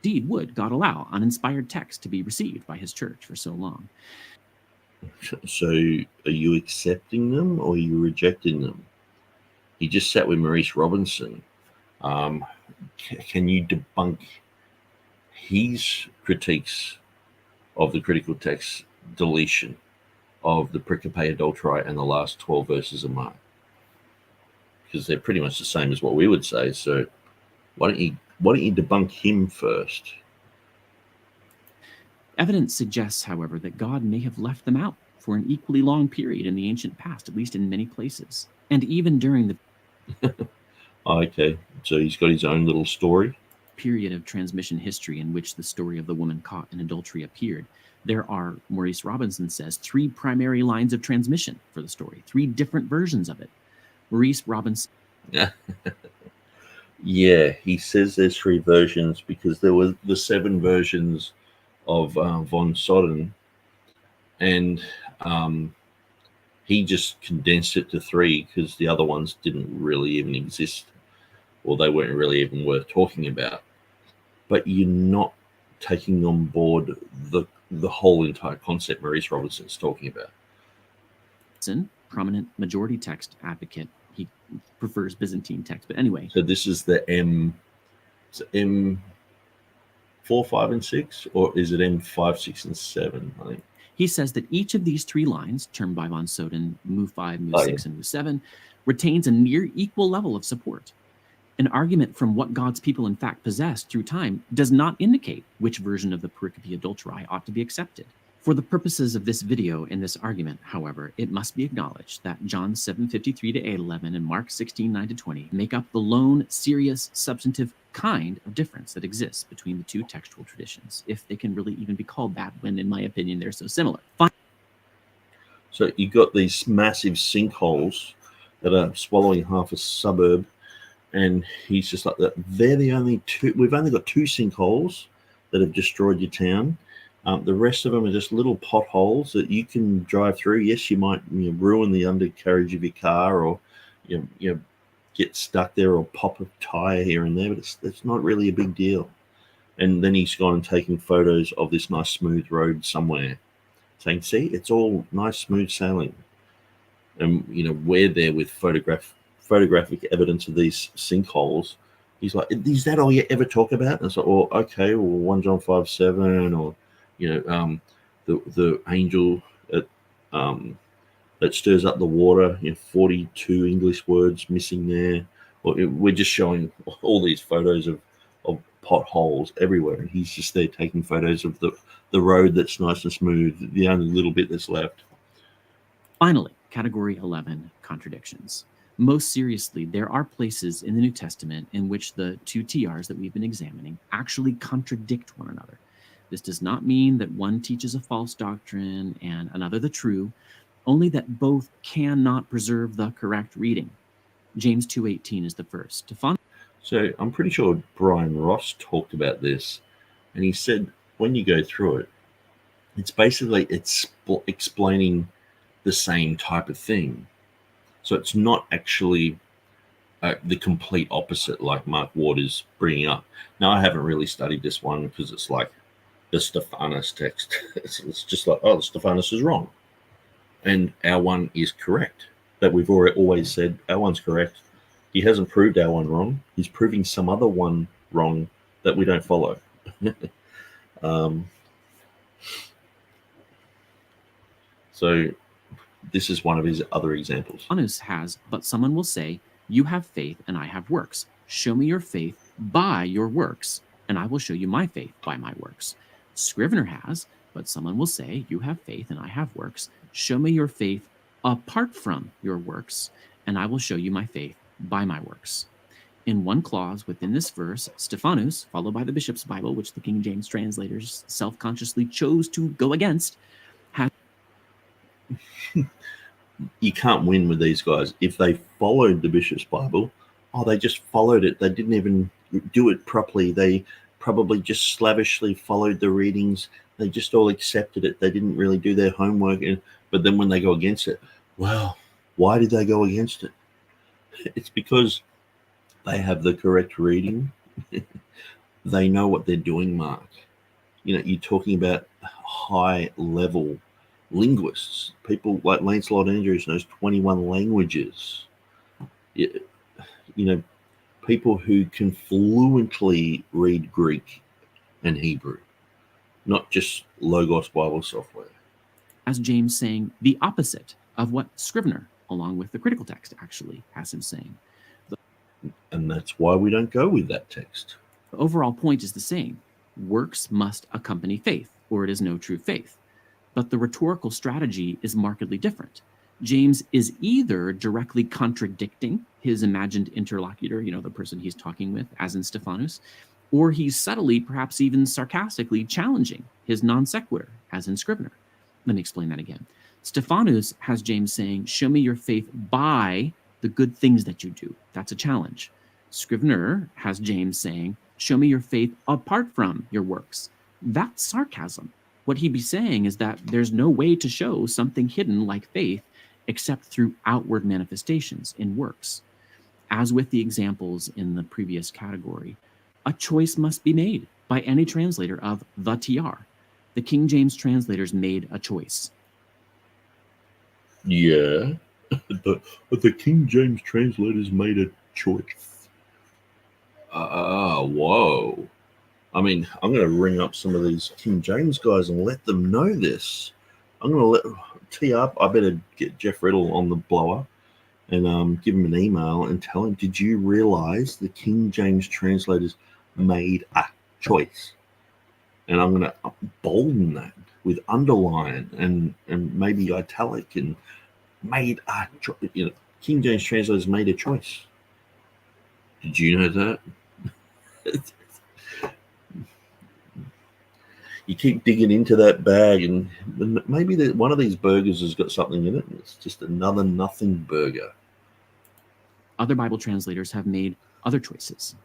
indeed would God allow uninspired text to be received by his church for so long? So are you accepting them or are you rejecting them? He just sat with Maurice Robinson. Can you debunk his critiques of the critical text deletion of the pericope adulterae and the last 12 verses of Mark? Because they're pretty much the same as what we would say. So why don't you debunk him first? Evidence suggests, however, that God may have left them out for an equally long period in the ancient past, at least in many places, and even during the Okay, so he's got his own little story. Period of transmission history in which the story of the woman caught in adultery appeared. There are, Maurice Robinson says, 3 primary lines of transmission for the story, 3 different versions of it. Maurice Robinson. Yeah, he says there's 3 versions because there were the 7 versions of von Soden, and he just condensed it to 3 because the other ones didn't really even exist, or they weren't really even worth talking about. But you're not taking on board the whole entire concept Maurice Robinson's talking about. Prominent majority text advocate. He prefers Byzantine text, but anyway. So this is the M4, 5, and 6, or is it M5, 6, and 7? I think. He says that each of these 3 lines, termed by von Soden, Mu 5, Mu 6, and Mu 7, retains a near equal level of support. An argument from what God's people in fact possessed through time does not indicate which version of the pericope adulterae ought to be accepted. For the purposes of this video and this argument, however, it must be acknowledged that John 7:53-8:11 and Mark 16:9-20 make up the lone, serious, substantive kind of difference that exists between the 2 textual traditions, if they can really even be called that, when, in my opinion, they're so similar. So you got these massive sinkholes that are swallowing half a suburb, and he's just like that. They're the only 2. We've only got 2 sinkholes that have destroyed your town. The rest of them are just little potholes that you can drive through. Yes, you might ruin the undercarriage of your car, or get stuck there, or pop a tire here and there, but it's not really a big deal. And then he's gone and taken photos of this nice smooth road somewhere, saying, see, it's all nice smooth sailing. And we're there with photographic evidence of these sinkholes. He's like, is that all you ever talk about? And it's like, oh, okay, well, 1 John 5:7, or the angel that stirs up the water, 42 English words missing there. We're just showing all these photos of potholes everywhere, and he's just there taking photos of the road that's nice and smooth, the only little bit that's left. Finally, category 11, contradictions. Most seriously, there are places in the New Testament in which the 2 TRs that we've been examining actually contradict one another. This does not mean that one teaches a false doctrine and another the true, only that both cannot preserve the correct reading. James 2:18 is the first. So I'm pretty sure Bryan Ross talked about this, and he said when you go through it, it's basically explaining the same type of thing. So it's not actually the complete opposite like Mark Ward is bringing up. Now, I haven't really studied this one because it's like the Stephanus text. It's just like, oh, the Stephanus is wrong, and our one is correct. that we've always said our one's correct. He hasn't proved our one wrong. He's proving some other one wrong that we don't follow. So this is one of his other examples. Stephanus has, but someone will say, you have faith and I have works. Show me your faith by your works, and I will show you my faith by my works. Scrivener has, but someone will say, you have faith and I have works. Show me your faith apart from your works, and I will show you my faith by my works. In one clause within this verse, Stephanus, followed by the Bishop's Bible, which the King James translators self-consciously chose to go against, has... You can't win with these guys. If they followed the Bishop's Bible, they just followed it. They didn't even do it properly. They probably just slavishly followed the readings. They just all accepted it. They didn't really do their homework. But then when they go against it, well, why did they go against it? It's because they have the correct reading. They know what they're doing, Mark. You're talking about high-level linguists. People like Lancelot Andrews knows 21 languages. People who can fluently read Greek and Hebrew, not just Logos Bible software. As James saying the opposite of what Scrivener, along with the critical text, actually has him saying. And that's why we don't go with that text. The overall point is the same. Works must accompany faith, or it is no true faith. But the rhetorical strategy is markedly different. James is either directly contradicting his imagined interlocutor, the person he's talking with, as in Stephanus, or he's subtly, perhaps even sarcastically, challenging his non sequitur, as in Scrivener. Let me explain that again. Stephanus has James saying, show me your faith by the good things that you do. That's a challenge. Scrivener has James saying, show me your faith apart from your works. That's sarcasm. What he'd be saying is that there's no way to show something hidden like faith except through outward manifestations in works. As with the examples in the previous category, a choice must be made by any translator of the TR. The King James translators made a choice. Yeah, but the King James translators made a choice. Whoa. I mean, I'm going to ring up some of these King James guys and let them know this. I'm going to tee up. I better get Jeff Riddle on the blower and give him an email and tell him, did you realize the King James translators made a choice? And I'm going to bolden that with underline and maybe italic and made a choice. King James translators made a choice. Did you know that? You keep digging into that bag, and maybe one of these burgers has got something in it. And it's just another nothing burger. Other Bible translators have made other choices.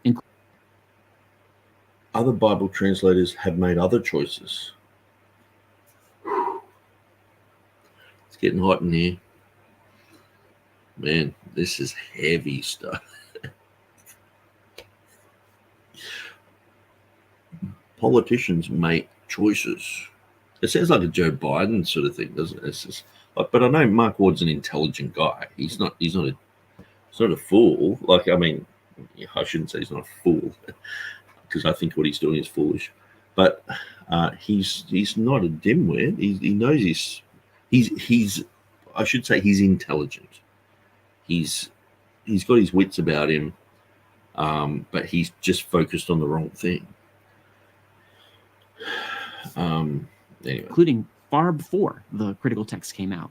Other Bible translators have made other choices. It's getting hot in here. Man, this is heavy stuff. Politicians make choices. It sounds like a Joe Biden sort of thing, doesn't it? It's just, but I know Mark Ward's an intelligent guy. He's not a fool. I shouldn't say he's not a fool, because I think what he's doing is foolish. But he's not a dimwit. He knows he's I should say he's intelligent. He's got his wits about him, but he's just focused on the wrong thing. Anyway. Including far before the critical text came out.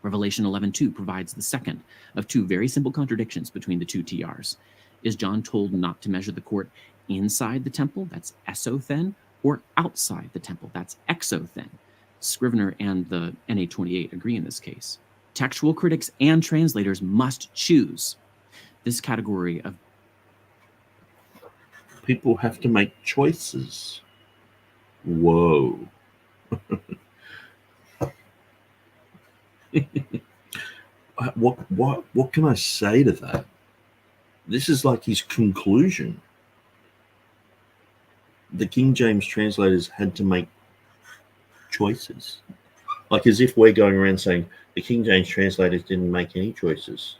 Revelation 11:2 provides the second of two very simple contradictions between the two TRs. Is John told not to measure the court inside the temple, that's esothen, or outside the temple, that's exothen? Scrivener and the NA28 agree in this case. Textual critics and translators must choose. This category of people have to make choices. Whoa. What can I say to that? This is like his conclusion. The King James translators had to make choices. Like as if we're going around saying the King James translators didn't make any choices.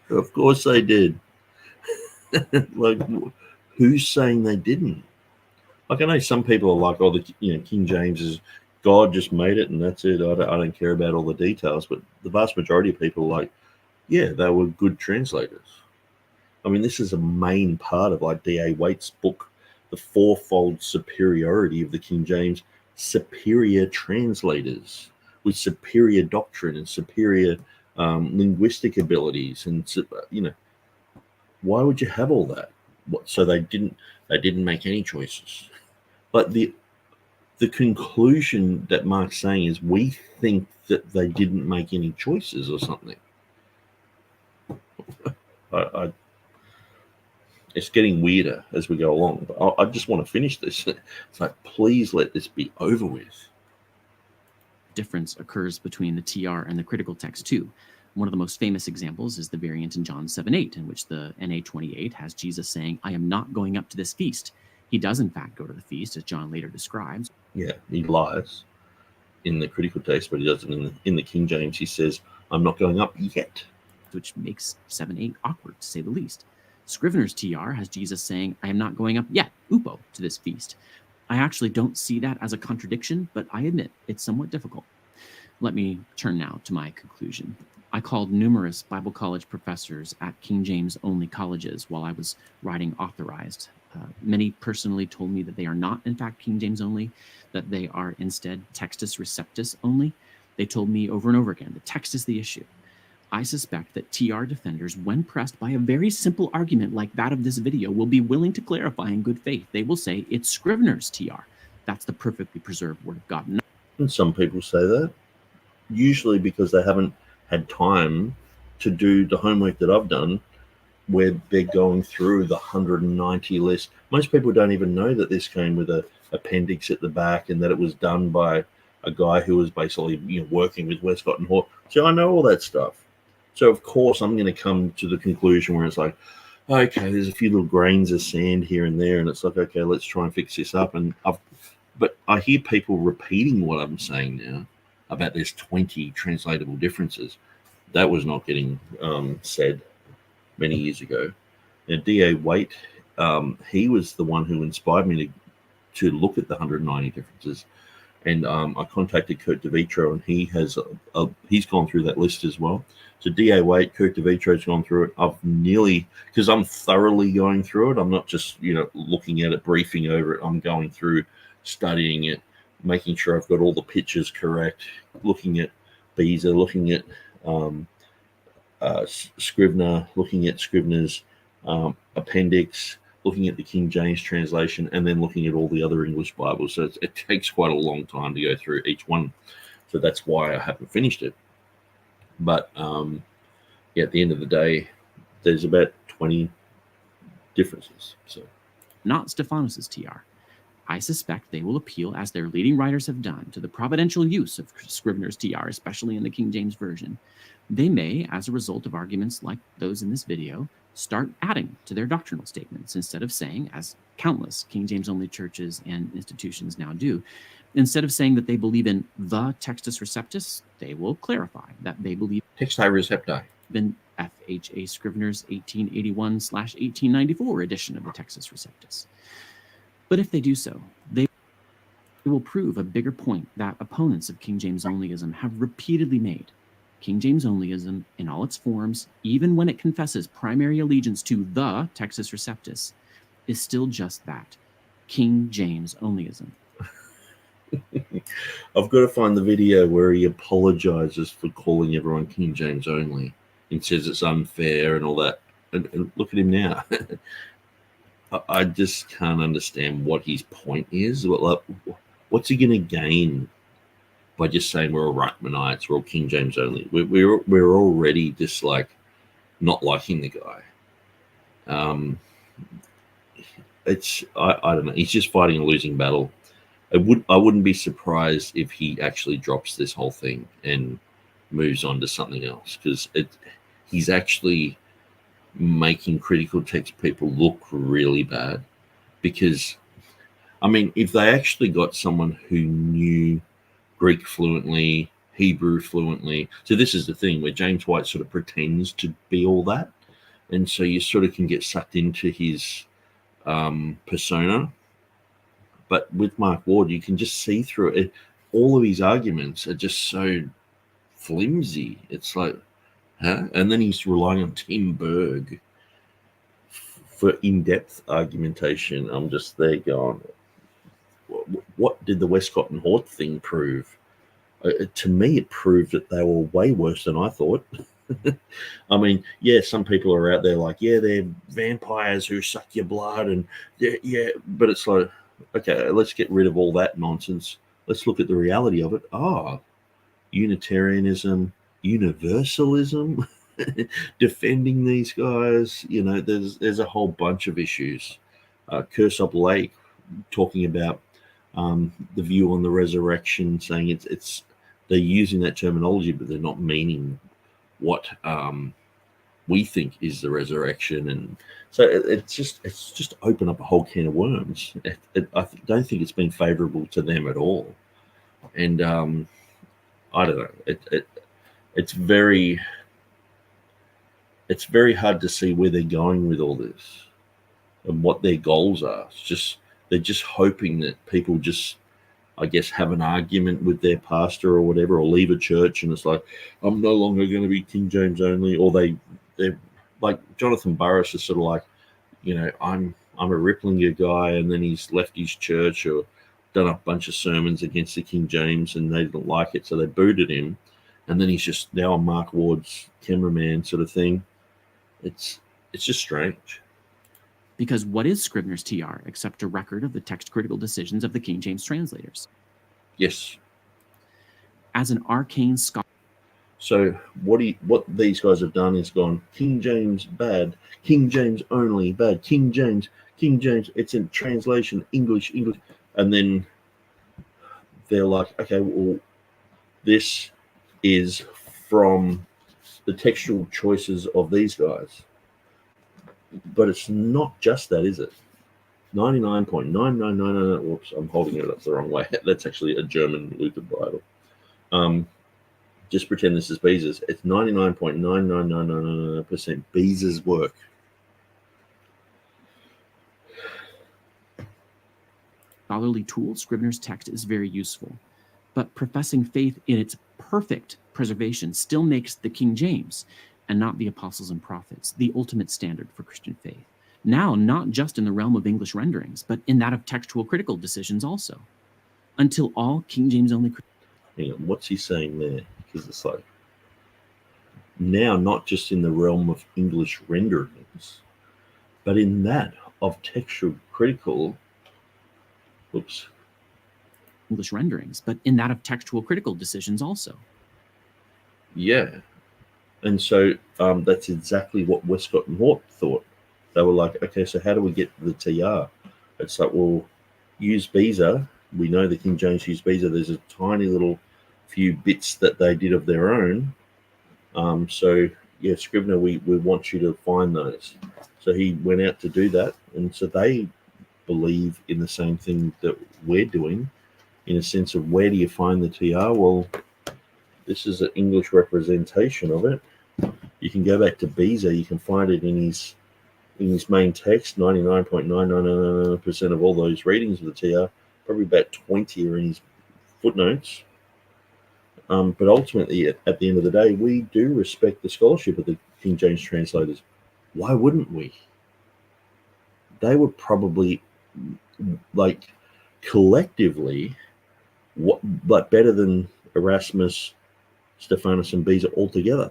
Of course they did. Like, who's saying they didn't? Like, I know some people are like, oh, King James is God just made it and that's it. I don't care about all the details. But the vast majority of people are like, yeah, they were good translators. I mean, this is a main part of like D.A. Waite's book, The Fourfold Superiority of the King James. Superior translators with superior doctrine and superior linguistic abilities, and why would you have all that? So they didn't make any choices. But the conclusion that Mark's saying is we think that they didn't make any choices or something. It's getting weirder as we go along. But I just want to finish this. It's like, please let this be over with. Difference occurs between the TR and the critical text too. One of the most famous examples is the variant in John 7:8, in which the NA28 has Jesus saying, I am not going up to this feast. He does in fact go to the feast, as John later describes. Yeah, he lies in the critical text, but he doesn't in the King James. He says, I'm not going up yet. Which makes 7:8 awkward, to say the least. Scrivener's TR has Jesus saying, I am not going up yet, upo, to this feast. I actually don't see that as a contradiction, but I admit it's somewhat difficult. Let me turn now to my conclusion. I called numerous Bible college professors at King James only colleges while I was writing Authorized. Many personally told me that they are not, in fact, King James only, that they are instead Textus Receptus only. They told me over and over again, the text is the issue. I suspect that TR defenders, when pressed by a very simple argument like that of this video, will be willing to clarify in good faith. They will say, it's Scrivener's TR. That's the perfectly preserved Word of God. And some people say that, usually because they haven't had time to do the homework that I've done, where they're going through the 190 list. Most people don't even know that this came with an appendix at the back and that it was done by a guy who was basically working with Westcott and Hort. So I know all that stuff. So, of course, I'm going to come to the conclusion where it's like, okay, there's a few little grains of sand here and there, and it's like, okay, let's try and fix this up. But I hear people repeating what I'm saying now about there's 20 translatable differences. That was not getting said many years ago. Now, D.A. Waite, he was the one who inspired me to look at the 190 differences. And I contacted Kurt DeVitro, and he's gone through that list as well. So D.A. Waite, Kurt DeVitro's gone through it. Because I'm thoroughly going through it. I'm not just looking at it, briefing over it. I'm going through, studying it, making sure I've got all the pictures correct, looking at Beezer, looking at Scrivener, looking at Scrivener's appendix, looking at the King James translation, and then looking at all the other English Bibles. So it takes quite a long time to go through each one. So that's why I haven't finished it. But at the end of the day, there's about 20 differences. So, not Stephanos's TR. I suspect they will appeal, as their leading writers have done, to the providential use of Scrivener's TR, especially in the King James Version. They may, as a result of arguments like those in this video, start adding to their doctrinal statements instead of saying, as countless King James only churches and institutions now do, instead of saying that they believe in the Textus Receptus, they will clarify that they believe Texti Recepti in FHA Scrivener's 1881/1894 edition of the Textus Receptus. But if they do so, they will prove a bigger point that opponents of King James onlyism have repeatedly made. King James onlyism, in all its forms, even when it confesses primary allegiance to the Textus Receptus, is still just that, King James onlyism. I've got to find the video where he apologizes for calling everyone King James only and says it's unfair and all that. And look at him now. I just can't understand what his point is. What's he going to gain by just saying we're all Ruckmanites, we're all King James only? We're already just like not liking the guy. I don't know. He's just fighting a losing battle. I wouldn't be surprised if he actually drops this whole thing and moves on to something else, because he's actually making critical text people look really bad. Because, I mean, if they actually got someone who knew Greek fluently, Hebrew fluently. So this is the thing where James White sort of pretends to be all that. And so you sort of can get sucked into his persona. But with Mark Ward, you can just see through it. All of his arguments are just so flimsy. It's like, huh? And then he's relying on Tim Berg for in-depth argumentation. I'm just there going, what did the Westcott and Hort thing prove? To me, it proved that they were way worse than I thought. I mean, yeah, some people are out there like, yeah, they're vampires who suck your blood, and yeah, but it's like, okay, let's get rid of all that nonsense. Let's look at the reality of it. Unitarianism, universalism, defending these guys. You know, there's a whole bunch of issues. Kersop Lake talking about the view on the resurrection, saying it's they're using that terminology, but they're not meaning what we think is the resurrection. And so it's just opened up a whole can of worms. I don't think it's been favorable to them at all. And I don't know. It's very hard to see where they're going with all this and what their goals are. They're just hoping that people just, I guess, have an argument with their pastor or whatever, or leave a church and it's like, I'm no longer going to be King James only. Or they're like Jonathan Burris is sort of like, you know, I'm a Ripplinger guy, and then he's left his church or done a bunch of sermons against the King James and they didn't like it, so they booted him. And then he's just now on Mark Ward's cameraman sort of thing. It's just strange. Because what is Scrivener's TR except a record of the text-critical decisions of the King James translators? Yes. As an arcane scholar. So what these guys have done is gone, King James bad, King James only bad, King James, it's in translation, English, and then they're like, okay, well, this is from the textual choices of these guys. But it's not just that, is it? 99.9999. Whoops, I'm holding it up the wrong way. That's actually a German Luther Bible. Just pretend this is Beza's. It's 99.99999% Beza's work. Scholarly tool, Scrivener's text is very useful, but professing faith in its perfect preservation still makes the King James, and not the apostles and prophets, the ultimate standard for Christian faith. Now, not just in the realm of English renderings, but in that of textual critical decisions also. Until all King James only... Hang on, what's he saying there? Because it's like, now not just in the realm of English renderings, but in that of textual critical... Oops. English renderings, but in that of textual critical decisions also. Yeah. And so that's exactly what Westcott and Hort thought. They were like, okay, so how do we get the TR? It's like, well, use Beza. We know the King James used Beza. There's a tiny little few bits that they did of their own. So, yeah, Scrivener, we want you to find those. So he went out to do that. And so they believe in the same thing that we're doing, in a sense of where do you find the TR? Well, this is an English representation of it. You can go back to Beza. You can find it in his main text. 99.999% of all those readings of the TR, probably about 20 are in his footnotes. But ultimately, at the end of the day, we do respect the scholarship of the King James translators. Why wouldn't we? They were probably, like, collectively, but better than Erasmus, Stephanus, and Beza altogether.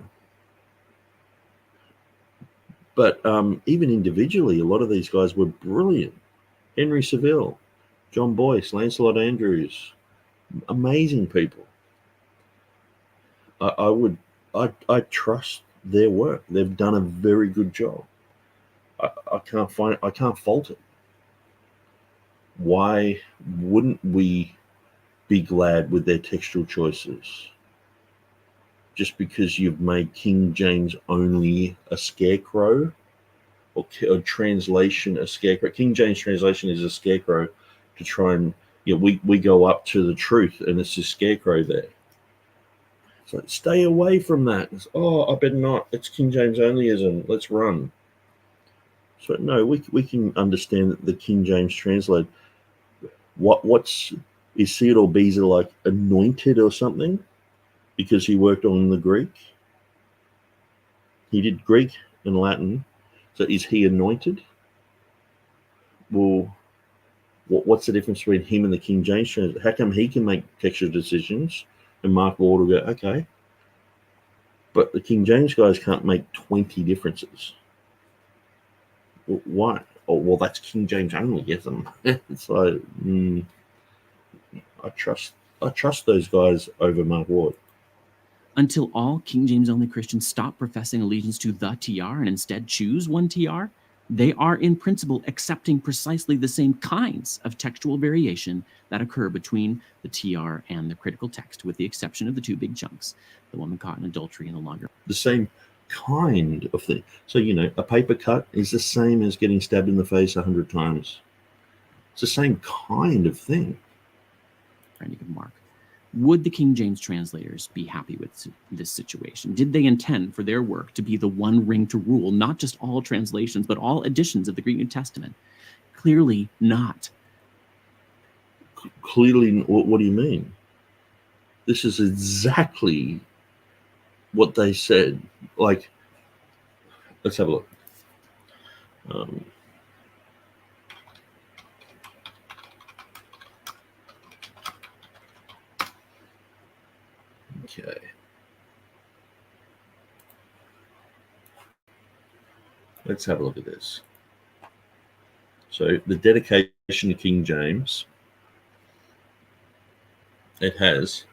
But even individually, a lot of these guys were brilliant. Henry Saville, John Boyce, Lancelot Andrews, amazing people. I trust their work. They've done a very good job. I can't fault it. Why wouldn't we be glad with their textual choices? Just because you've made King James only a scarecrow, or translation a scarecrow. King James translation is a scarecrow to try and we go up to the truth and it's a scarecrow there. It's like, stay away from that. It's, I better not. It's King James onlyism. Let's run. So no, we can understand that the King James translate. Is Theodore Beza like anointed or something because he worked on the Greek? He did Greek and Latin. So is he anointed? Well, what's the difference between him and the King James translation? How come he can make textual decisions and Mark Ward will go, okay, but the King James guys can't make 20 differences? Why? Oh, well, that's King James onlyism. It's like, I trust those guys over Mark Ward. Until all King James only Christians stop professing allegiance to the TR and instead choose one TR, they are in principle accepting precisely the same kinds of textual variation that occur between the TR and the critical text, with the exception of the two big chunks, the woman caught in adultery and the longer. The same kind of thing. So, a paper cut is the same as getting stabbed in the face 100 times. It's the same kind of thing. You can mark. Would the King James translators be happy with this situation? Did they intend for their work to be the one ring to rule, not just all translations, but all editions of the Greek New Testament? Clearly not. Clearly, what do you mean? This is exactly what they said. Like, let's have a look. Okay. Let's have a look at this. So the dedication to King James, it has,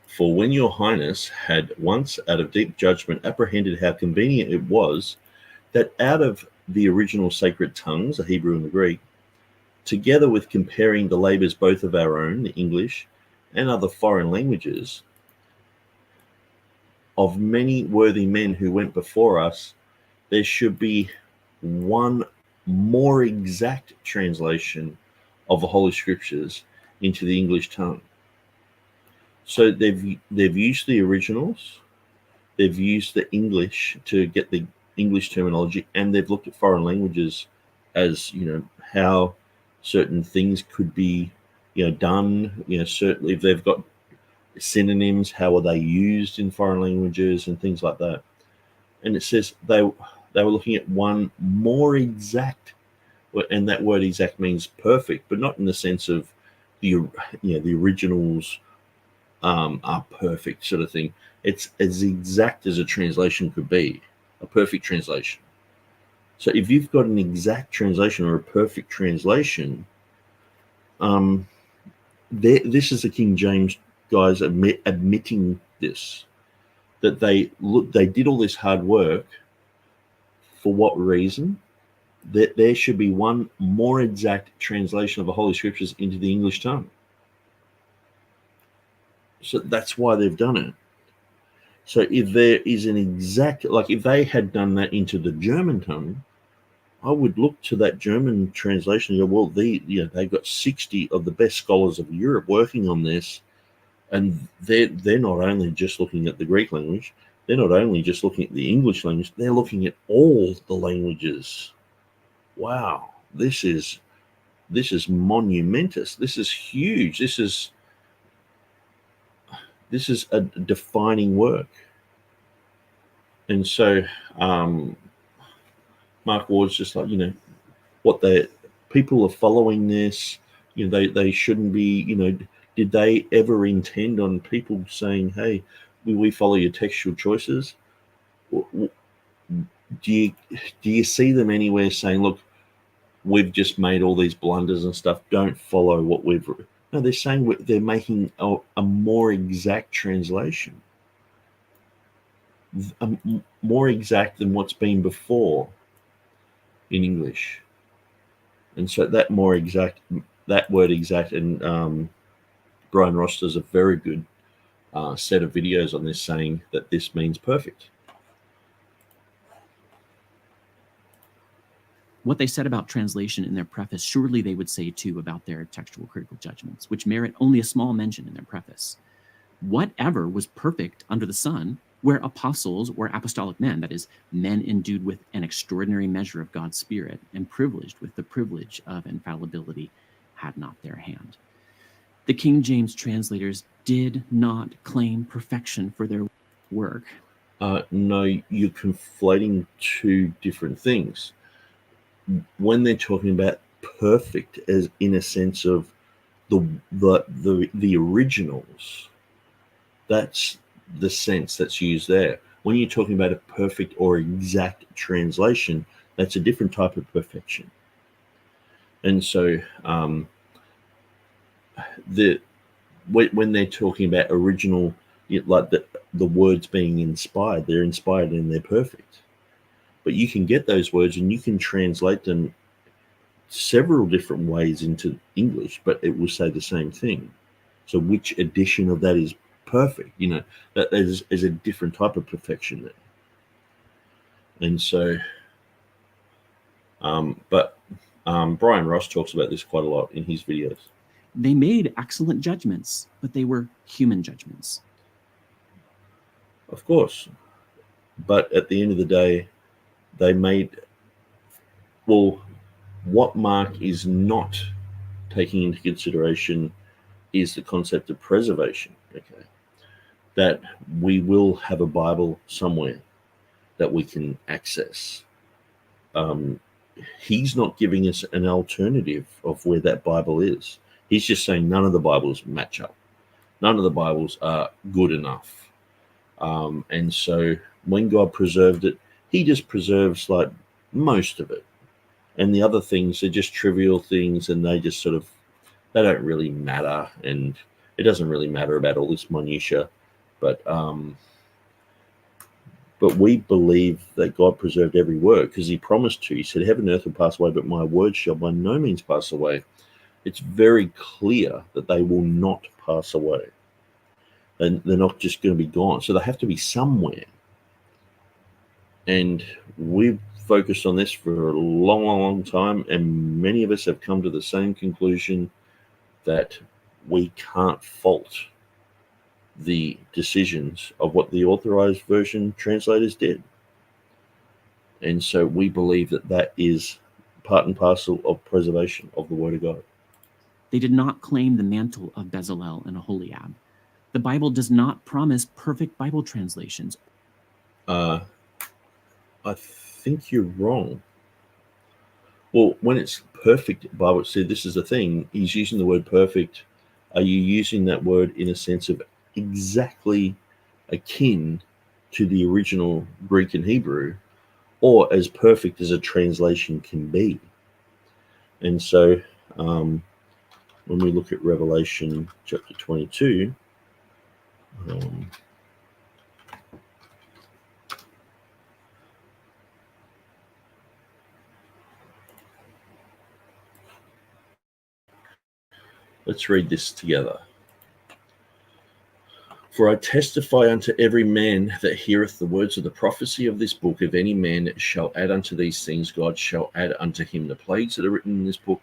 for when your highness had once out of deep judgment apprehended how convenient it was that out of the original sacred tongues, the Hebrew and the Greek, together with comparing the labors both of our own, the English, and other foreign languages, of many worthy men who went before us, there should be one more exact translation of the Holy Scriptures into the English tongue. So they've used the originals, they've used the English to get the English terminology, and they've looked at foreign languages as, how certain things could be, done. Certainly if they've got synonyms, how are they used in foreign languages and things like that. And it says they were looking at one more exact, and that word exact means perfect, but not in the sense of the originals are perfect sort of thing. It's as exact as a translation could be, a perfect translation. So if you've got an exact translation or a perfect translation, this is the King James guys admitting this, that they did all this hard work. For what reason? That there should be one more exact translation of the Holy Scriptures into the English tongue. So that's why they've done it. So if there is an exact, like if they had done that into the German tongue, I would look to that German translation and go, well, they've got 60 of the best scholars of Europe working on this, and they're not only just looking at the Greek language, they're not only just looking at the English language, they're looking at all the languages. Wow, this is monumentous. This is huge. This is a defining work. And so Mark Ward's just like, what people are following this, they shouldn't be, did they ever intend on people saying, hey, we follow your textual choices? Do you see them anywhere saying, look, we've just made all these blunders and stuff, don't follow what we've... No, they're saying they're making a more exact translation, more exact than what's been before in English. And so that more exact, that word exact, and Bryan Ross does a very good set of videos on this, saying that this means perfect. What they said about translation in their preface, surely they would say too about their textual critical judgments, which merit only a small mention in their preface. Whatever was perfect under the sun, where apostles or apostolic men, that is, men endued with an extraordinary measure of God's Spirit and privileged with the privilege of infallibility, had not their hand. The King James translators did not claim perfection for their work. No, you're conflating two different things. When they're talking about perfect, as in a sense of the originals, that's the sense that's used there. When you're talking about a perfect or exact translation, that's a different type of perfection. And so when they're talking about original, like the words being inspired, they're inspired and they're perfect. But you can get those words and you can translate them several different ways into English, but it will say the same thing. So which edition of that is perfect? That is a different type of perfection there. And so, but Bryan Ross talks about this quite a lot in his videos. They made excellent judgments, but they were human judgments. Of course. But at the end of the day, they made, well, what Mark is not taking into consideration is the concept of preservation, okay? That we will have a Bible somewhere that we can access. He's not giving us an alternative of where that Bible is. He's just saying none of the Bibles match up. None of the Bibles are good enough. And so when God preserved it, he just preserves like most of it. And the other things are just trivial things, and they just sort of, they don't really matter. And it doesn't really matter about all this minutia. But we believe that God preserved every word because he promised to. He said, heaven and earth will pass away, but my words shall by no means pass away. It's very clear that they will not pass away. And they're not just going to be gone. So they have to be somewhere. And we've focused on this for a long, long, long time. And many of us have come to the same conclusion that we can't fault the decisions of what the authorized version translators did. And so we believe that that is part and parcel of preservation of the Word of God. They did not claim the mantle of Bezalel and Aholiab. The Bible does not promise perfect Bible translations. I think you're wrong. Well, when it's perfect, Bible said this is the thing. He's using the word perfect. Are you using that word in a sense of exactly akin to the original Greek and Hebrew, or as perfect as a translation can be? And so when we look at Revelation chapter 22, let's read this together. For I testify unto every man that heareth the words of the prophecy of this book, if any man shall add unto these things, God shall add unto him the plagues that are written in this book.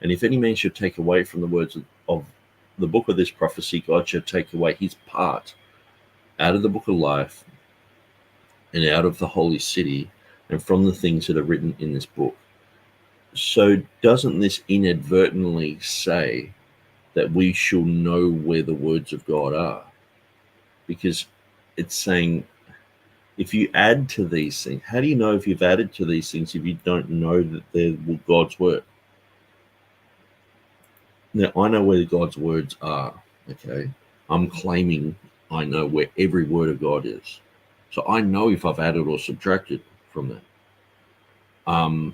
And if any man should take away from the words of the book of this prophecy, God shall take away his part out of the book of life and out of the holy city and from the things that are written in this book. So doesn't this inadvertently say that we shall know where the words of God are? Because it's saying, if you add to these things, how do you know if you've added to these things if you don't know that they're God's word? Now, I know where God's words are, okay? I'm claiming I know where every word of God is. So I know if I've added or subtracted from that.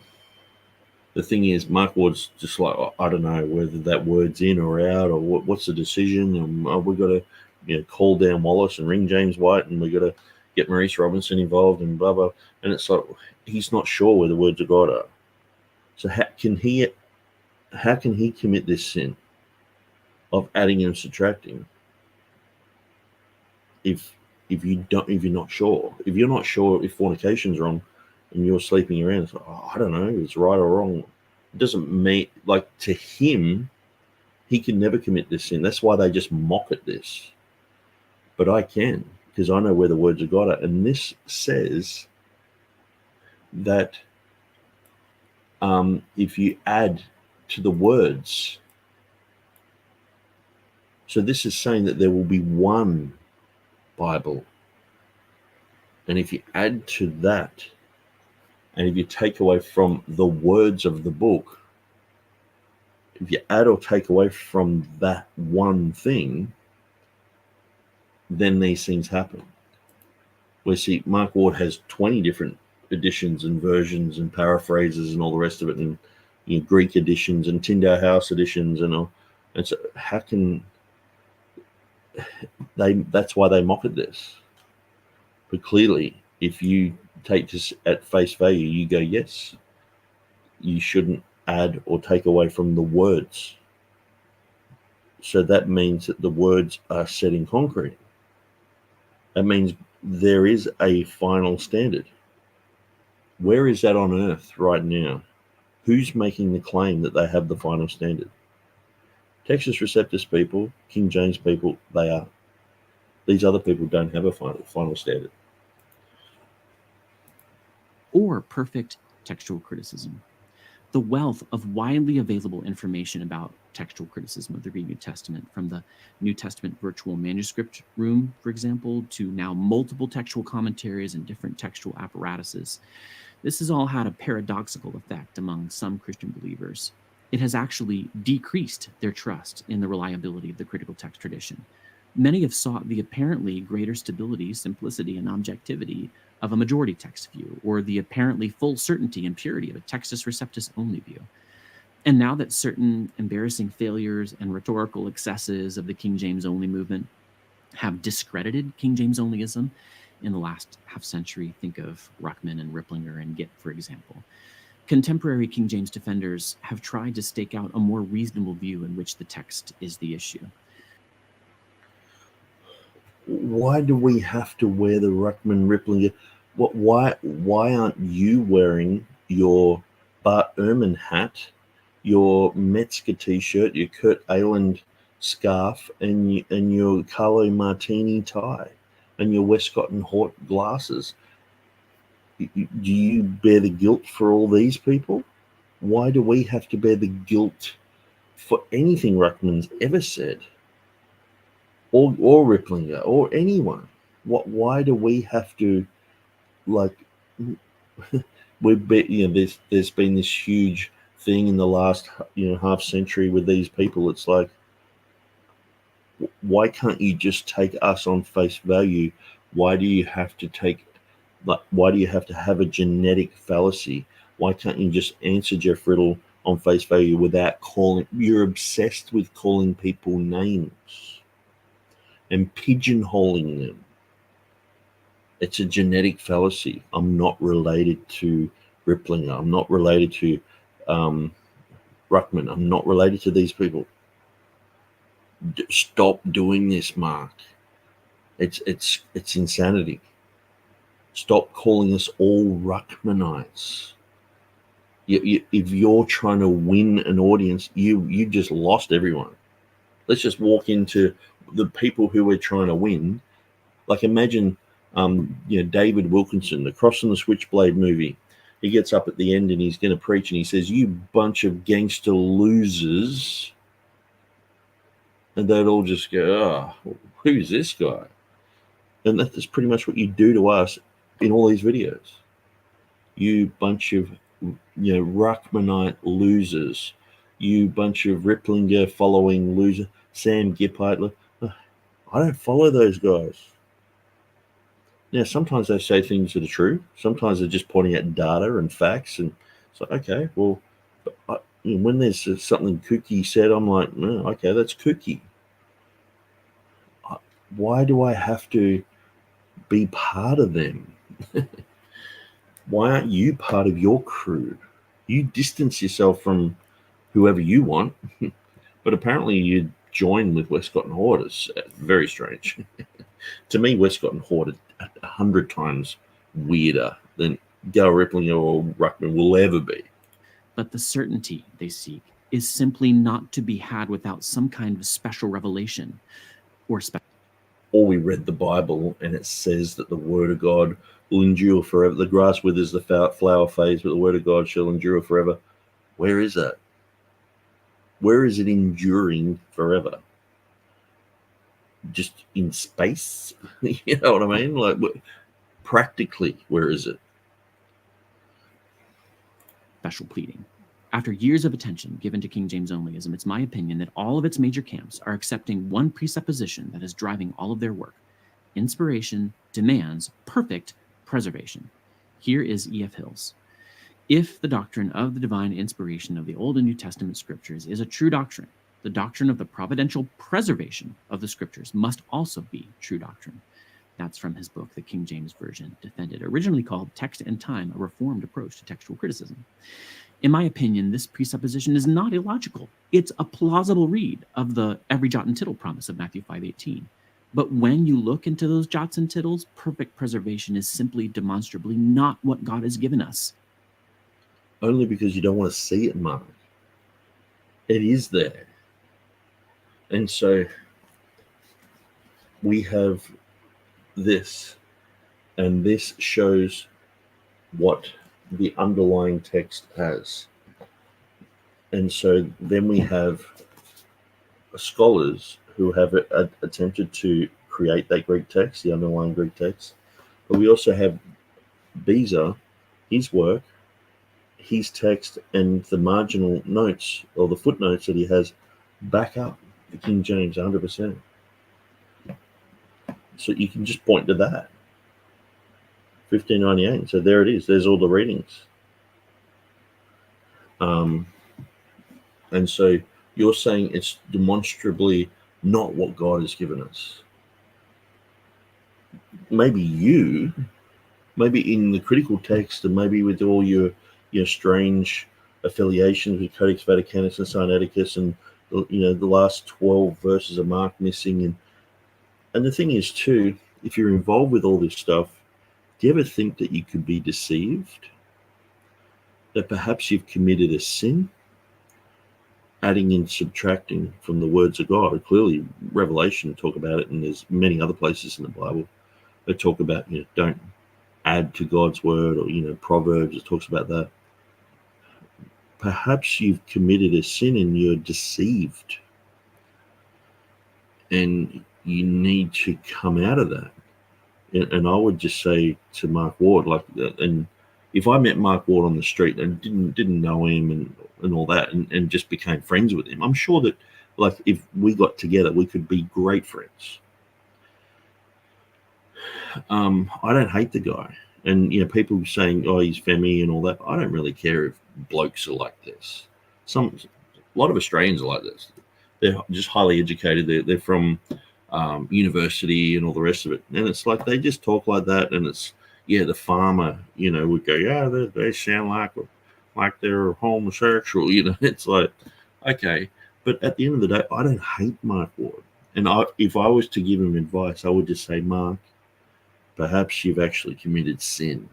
The thing is, Mark Ward's just like, I don't know whether that word's in or out, or what's the decision, and we've got to call down Wallace and ring James White, and we've got to get Maurice Robinson involved, and blah, blah. And it's like, he's not sure where the words of God are. So how can he commit this sin of adding and subtracting if you're not sure? If you're not sure if fornication's wrong, and you're sleeping around. It's like, oh, I don't know, it's right or wrong. It doesn't mean, like, to him, he can never commit this sin. That's why they just mock at this. But I can, because I know where the words of God are. And this says that if you add to the words, so this is saying that there will be one Bible. And if you add to that, and if you take away from the words of the book, if you add or take away from that one thing, then these things happen. We see Mark Ward has 20 different editions and versions and paraphrases and all the rest of it, and Greek editions and Tyndale House editions and all. And so how can they? That's why they mock at this. But clearly, if you take this at face value, you go, yes, you shouldn't add or take away from the words. So that means that the words are set in concrete. That means there is a final standard. Where is that on earth right now? Who's making the claim that they have the final standard? Textus Receptus people, King James people, they are. These other people don't have a final standard. Or perfect textual criticism. The wealth of widely available information about textual criticism of the Greek New Testament, from the New Testament virtual manuscript room, for example, to now multiple textual commentaries and different textual apparatuses. This has all had a paradoxical effect among some Christian believers. It has actually decreased their trust in the reliability of the critical text tradition. Many have sought the apparently greater stability, simplicity, and objectivity of a majority text view, or the apparently full certainty and purity of a Textus Receptus only view. And now that certain embarrassing failures and rhetorical excesses of the King James only movement have discredited King James onlyism in the last half century, think of Ruckman and Ripplinger and Gitt, for example, contemporary King James defenders have tried to stake out a more reasonable view in which the text is the issue. Why do we have to wear the Ruckman Ripplinger? Why aren't you wearing your Bart Ehrman hat, your Metzger t-shirt, your Kurt Aland scarf, and your Carlo Martini tie, and your Westcott and Hort glasses? Do you bear the guilt for all these people? Why do we have to bear the guilt for anything Ruckman's ever said? Or Ripplinger, or anyone? Why do we have to, like, there's been this huge thing in the last half century with these people. It's like, why can't you just take us on face value? Why do you have to have a genetic fallacy? Why can't you just answer Jeff Riddle on face value without calling? You're obsessed with calling people names and pigeonholing them. It's a genetic fallacy. I'm not related to Ripplinger. I'm not related to Ruckman. I'm not related to these people. Stop doing this, Mark. It's insanity. Stop calling us all Ruckmanites. If you're trying to win an audience, you just lost everyone. Let's just walk into the people who we're trying to win. Like, imagine David Wilkinson, the Cross and the Switchblade movie. He gets up at the end and he's going to preach and he says, "You bunch of gangster losers." And they'd all just go, "Oh, who's this guy?" And that's pretty much what you do to us in all these videos. You bunch of Ruckmanite losers. You bunch of Ripplinger following loser. Sam Gippard. I don't follow those guys. Now, sometimes they say things that are true. Sometimes they're just pointing out data and facts. And it's like, okay, well, when there's something kooky said, I'm like, oh, okay, that's kooky. Why do I have to be part of them? Why aren't you part of your crew? You distance yourself from whoever you want, but apparently you join with Westcott and Hort. It's very strange. To me, Westcott and Hort are 100 times weirder than Gal Rippling or Ruckman will ever be. But the certainty they seek is simply not to be had without some kind of special revelation or we read the Bible and it says that the word of God will endure forever. The grass withers, the flower fades, but the word of God shall endure forever. Where is that? Where is it enduring forever? Just in space? You know what I mean? Like, practically, where is it? Special pleading. After years of attention given to King James onlyism, it's my opinion that all of its major camps are accepting one presupposition that is driving all of their work. Inspiration demands perfect preservation. Here is E.F. Hills. If the doctrine of the divine inspiration of the Old and New Testament scriptures is a true doctrine, the doctrine of the providential preservation of the scriptures must also be true doctrine. That's from his book, The King James Version Defended, originally called Text and Time, a Reformed Approach to Textual Criticism. In my opinion, this presupposition is not illogical. It's a plausible read of the every jot and tittle promise of Matthew 5:18. But when you look into those jots and tittles, perfect preservation is simply demonstrably not what God has given us. Only because you don't want to see it, Mark. It is there. And so we have this, and this shows what the underlying text has. And so then we have scholars who have attempted to create that Greek text, the underlying Greek text. But we also have Beza, his work, his text, and the marginal notes or the footnotes that he has back up the King James 100%. So you can just point to that. 1598. So there it is. There's all the readings. And so you're saying it's demonstrably not what God has given us. Maybe in the critical text, and maybe with all your strange affiliations with Codex Vaticanus and Sinaiticus, and the last 12 verses of Mark missing, and the thing is too, if you're involved with all this stuff, do you ever think that you could be deceived? That perhaps you've committed a sin? Adding and subtracting from the words of God. Clearly, Revelation talk about it, and there's many other places in the Bible that talk about, don't add to God's word, or, Proverbs, it talks about that. Perhaps you've committed a sin and you're deceived. And you need to come out of that. And I would just say to Mark Ward, and if I met Mark Ward on the street and didn't know him and all that, and just became friends with him, I'm sure that, if we got together, we could be great friends. I don't hate the guy. And, people saying, oh, he's femmy and all that. I don't really care if blokes are like this. A lot of Australians are like this. They're just highly educated. They're from university and all the rest of it. And it's like they just talk like that. And it's, the farmer, would go, yeah, they sound like they're homosexual. It's like, okay. But at the end of the day, I don't hate Mark Ward. And if I was to give him advice, I would just say, Mark, perhaps you've actually committed sin.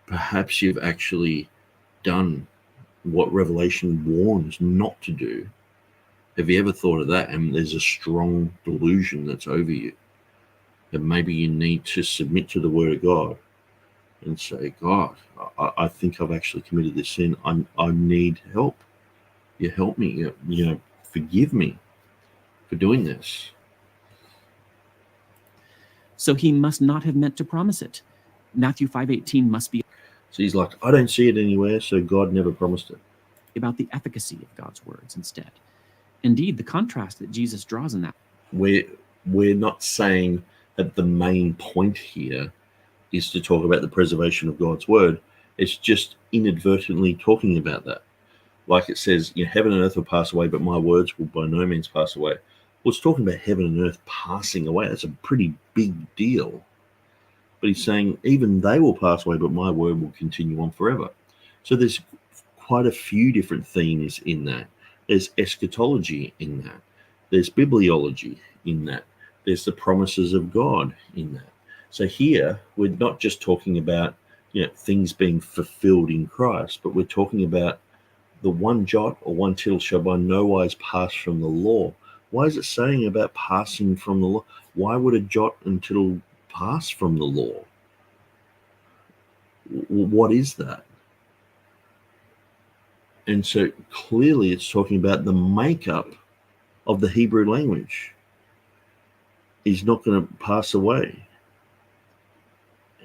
Perhaps you've actually done what Revelation warns not to do. Have you ever thought of that? And there's a strong delusion that's over you. That maybe you need to submit to the word of God and say, God, I think I've actually committed this sin. I need help. You help me. Forgive me for doing this. So he must not have meant to promise it. Matthew 5:18 must be. So he's like, I don't see it anywhere, so God never promised it. About the efficacy of God's words instead. Indeed, the contrast that Jesus draws in that. We're not saying that the main point here is to talk about the preservation of God's word. It's just inadvertently talking about that. Like it says, heaven and earth will pass away, but my words will by no means pass away. Well, it's talking about heaven and earth passing away. That's a pretty big deal. But he's saying even they will pass away, but my word will continue on forever. So there's quite a few different themes in that. There's eschatology in that. There's bibliology in that. There's the promises of God in that. So here, we're not just talking about, things being fulfilled in Christ, but we're talking about the one jot or one tittle shall by no wise pass from the law. Why is it saying about passing from the law? Why would a jot and tittle pass from the law? What is that? And so clearly it's talking about the makeup of the Hebrew language. He's not going to pass away.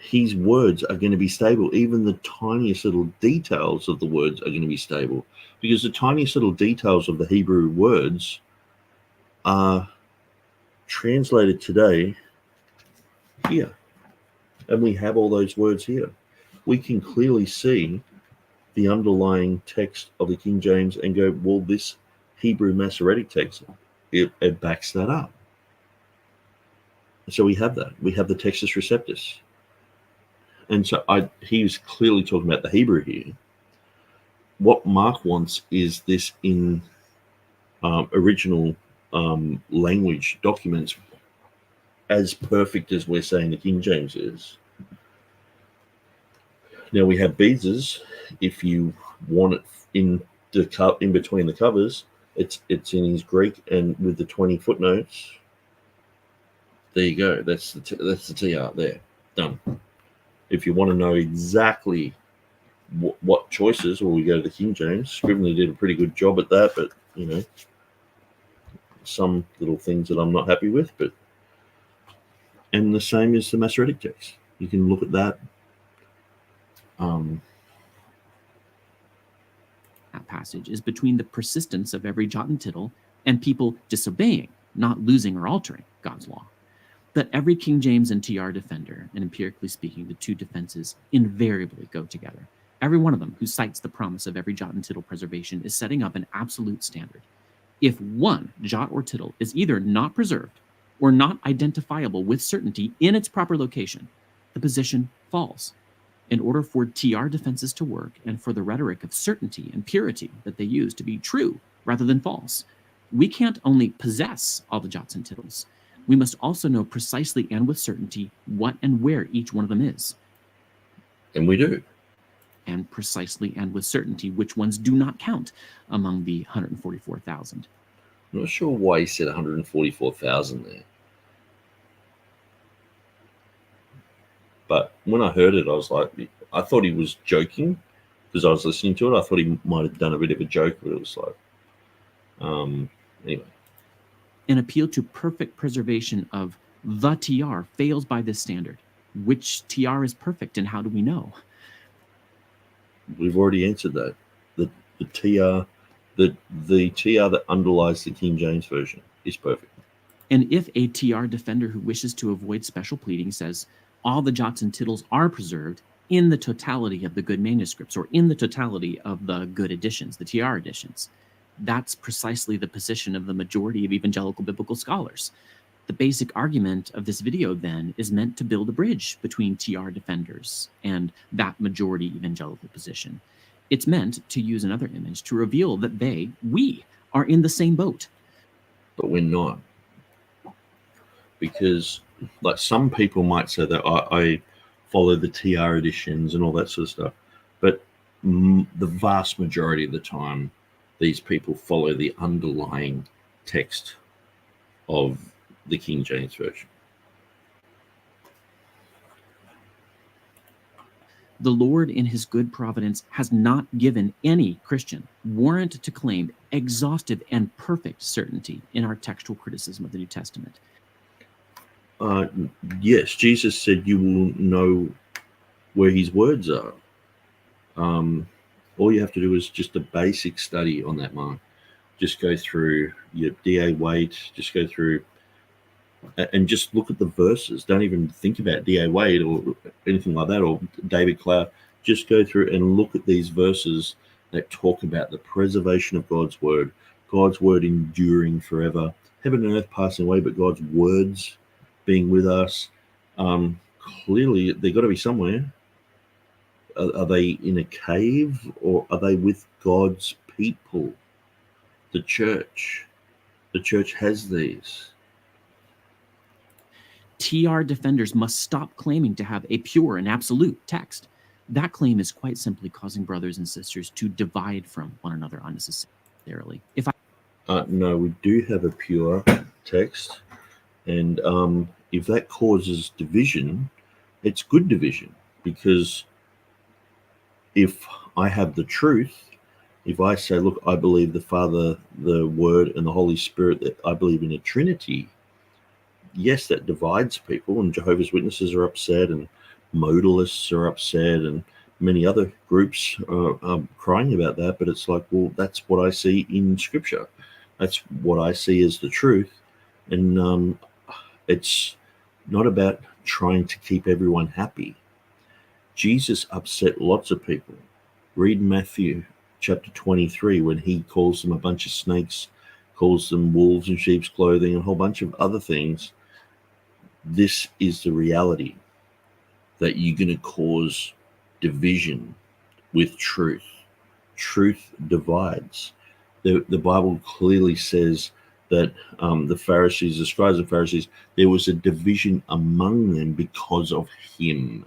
His words are going to be stable. Even the tiniest little details of the words are going to be stable, because the tiniest little details of the Hebrew words are translated today here. And we have all those words here. We can clearly see the underlying text of the King James and go, well, this Hebrew Masoretic text, it backs that up. So we have that. We have the Textus Receptus. And so he was clearly talking about the Hebrew here. What Mark wants is this in original language documents, as perfect as we're saying the King James is. Now we have Beza's. If you want it in between the covers, it's in his Greek and with the 20 footnotes. There you go. That's the TR there. Done. If you want to know exactly what choices, well, we go to the King James. Scrivener did a pretty good job at that, but some little things that I'm not happy with. And the same as the Masoretic text. You can look at that. That passage is between the persistence of every jot and tittle and people disobeying, not losing or altering God's law. That every King James and TR defender, and empirically speaking, the two defenses invariably go together. Every one of them who cites the promise of every jot and tittle preservation is setting up an absolute standard. If one jot or tittle is either not preserved or not identifiable with certainty in its proper location, the position falls. In order for TR defenses to work and for the rhetoric of certainty and purity that they use to be true rather than false, we can't only possess all the jots and tittles, we must also know precisely and with certainty what and where each one of them is. And we do. And precisely and with certainty which ones do not count among the 144,000. I'm not sure why he said 144,000 there. But when I heard it, I was like, I thought he was joking because I was listening to it. I thought he might have done a bit of a joke, but it was like, anyway. An appeal to perfect preservation of the TR fails by this standard. Which TR is perfect and how do we know? We've already answered that. The TR that underlies the King James Version is perfect. And if a TR defender who wishes to avoid special pleading says all the jots and tittles are preserved in the totality of the good manuscripts or in the totality of the good editions, the TR editions, that's precisely the position of the majority of evangelical biblical scholars. The basic argument of this video, then, is meant to build a bridge between TR defenders and that majority evangelical position. It's meant to use another image to reveal that we are in the same boat. But we're not. Because, like, some people might say that I follow the TR editions and all that sort of stuff. But the vast majority of the time, these people follow the underlying text of the King James Version. The Lord, in his good providence, has not given any Christian warrant to claim exhaustive and perfect certainty in our textual criticism of the New Testament. Yes, Jesus said you will know where his words are. All you have to do is just a basic study on that, Mark. Just go through your D.A. Waite, just go through and just look at the verses. Don't even think about D.A. Waite or anything like that, or David Cloud. Just go through and look at these verses that talk about the preservation of God's word enduring forever, heaven and earth passing away, but God's words being with us. Clearly, they've got to be somewhere. Are they in a cave, or are they with God's people? The church. The church has these. TR defenders must stop claiming to have a pure and absolute text. That claim is quite simply causing brothers and sisters to divide from one another unnecessarily. No, we do have a pure text, and if that causes division, it's good division, because if I have the truth, if I say, look, I believe the Father, the Word, and the Holy Spirit, that I believe in a Trinity, yes, that divides people, and Jehovah's Witnesses are upset, and modalists are upset, and many other groups are crying about that. But it's like, well, that's what I see in Scripture. That's what I see as the truth. And it's not about trying to keep everyone happy. Jesus upset lots of people. Read Matthew chapter 23 when he calls them a bunch of snakes, calls them wolves in sheep's clothing, and a whole bunch of other things. This is the reality, that you're going to cause division with truth. Truth divides. The Bible clearly says that the Pharisees, the scribes and Pharisees, there was a division among them because of him,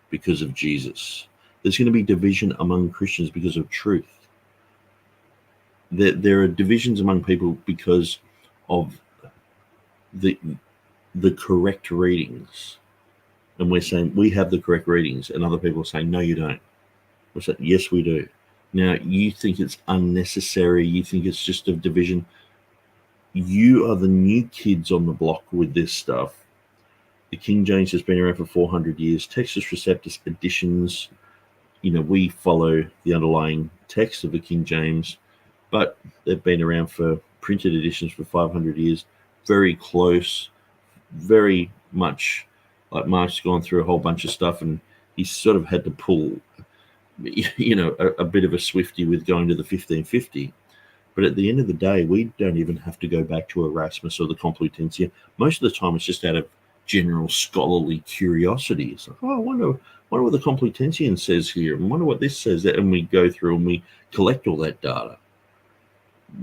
because of Jesus. There's going to be division among Christians because of truth. There are divisions among people because of the correct readings. And we're saying we have the correct readings, and other people are saying, no, you don't. We're saying, yes, we do. Now, you think it's unnecessary. You think it's just a division. You are the new kids on the block with this stuff. The King James has been around for 400 years. Textus Receptus editions, we follow the underlying text of the King James, but they've been around for printed editions for 500 years. Very close, very much like Mark's gone through a whole bunch of stuff, and he's sort of had to pull, a bit of a Swifty with going to the 1550. But at the end of the day, we don't even have to go back to Erasmus or the Complutensia. Most of the time, it's just out of general scholarly curiosity. It's like, I wonder what the Complutensian says here, and wonder what this says, and we go through and we collect all that data.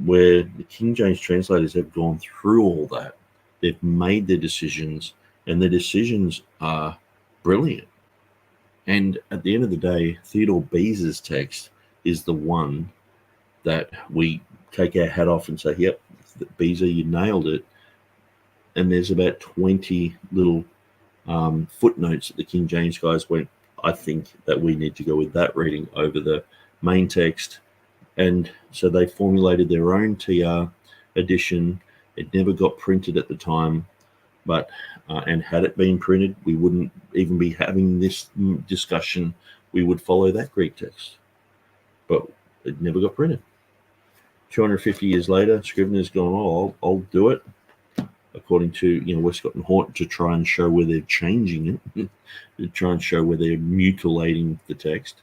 Where the King James translators have gone through all that, they've made their decisions, and their decisions are brilliant. And at the end of the day, Theodore Beza's text is the one that we take our hat off and say, yep, Beza, you nailed it. And there's about 20 little footnotes that the King James guys went, I think that we need to go with that reading over the main text. And so they formulated their own TR edition. It never got printed at the time, but and had it been printed, we wouldn't even be having this discussion. We would follow that Greek text, but it never got printed. 250 years later, Scrivener's gone, oh, I'll do it, according to Westcott and Hort, to try and show where they're changing it, to try and show where they're mutilating the text.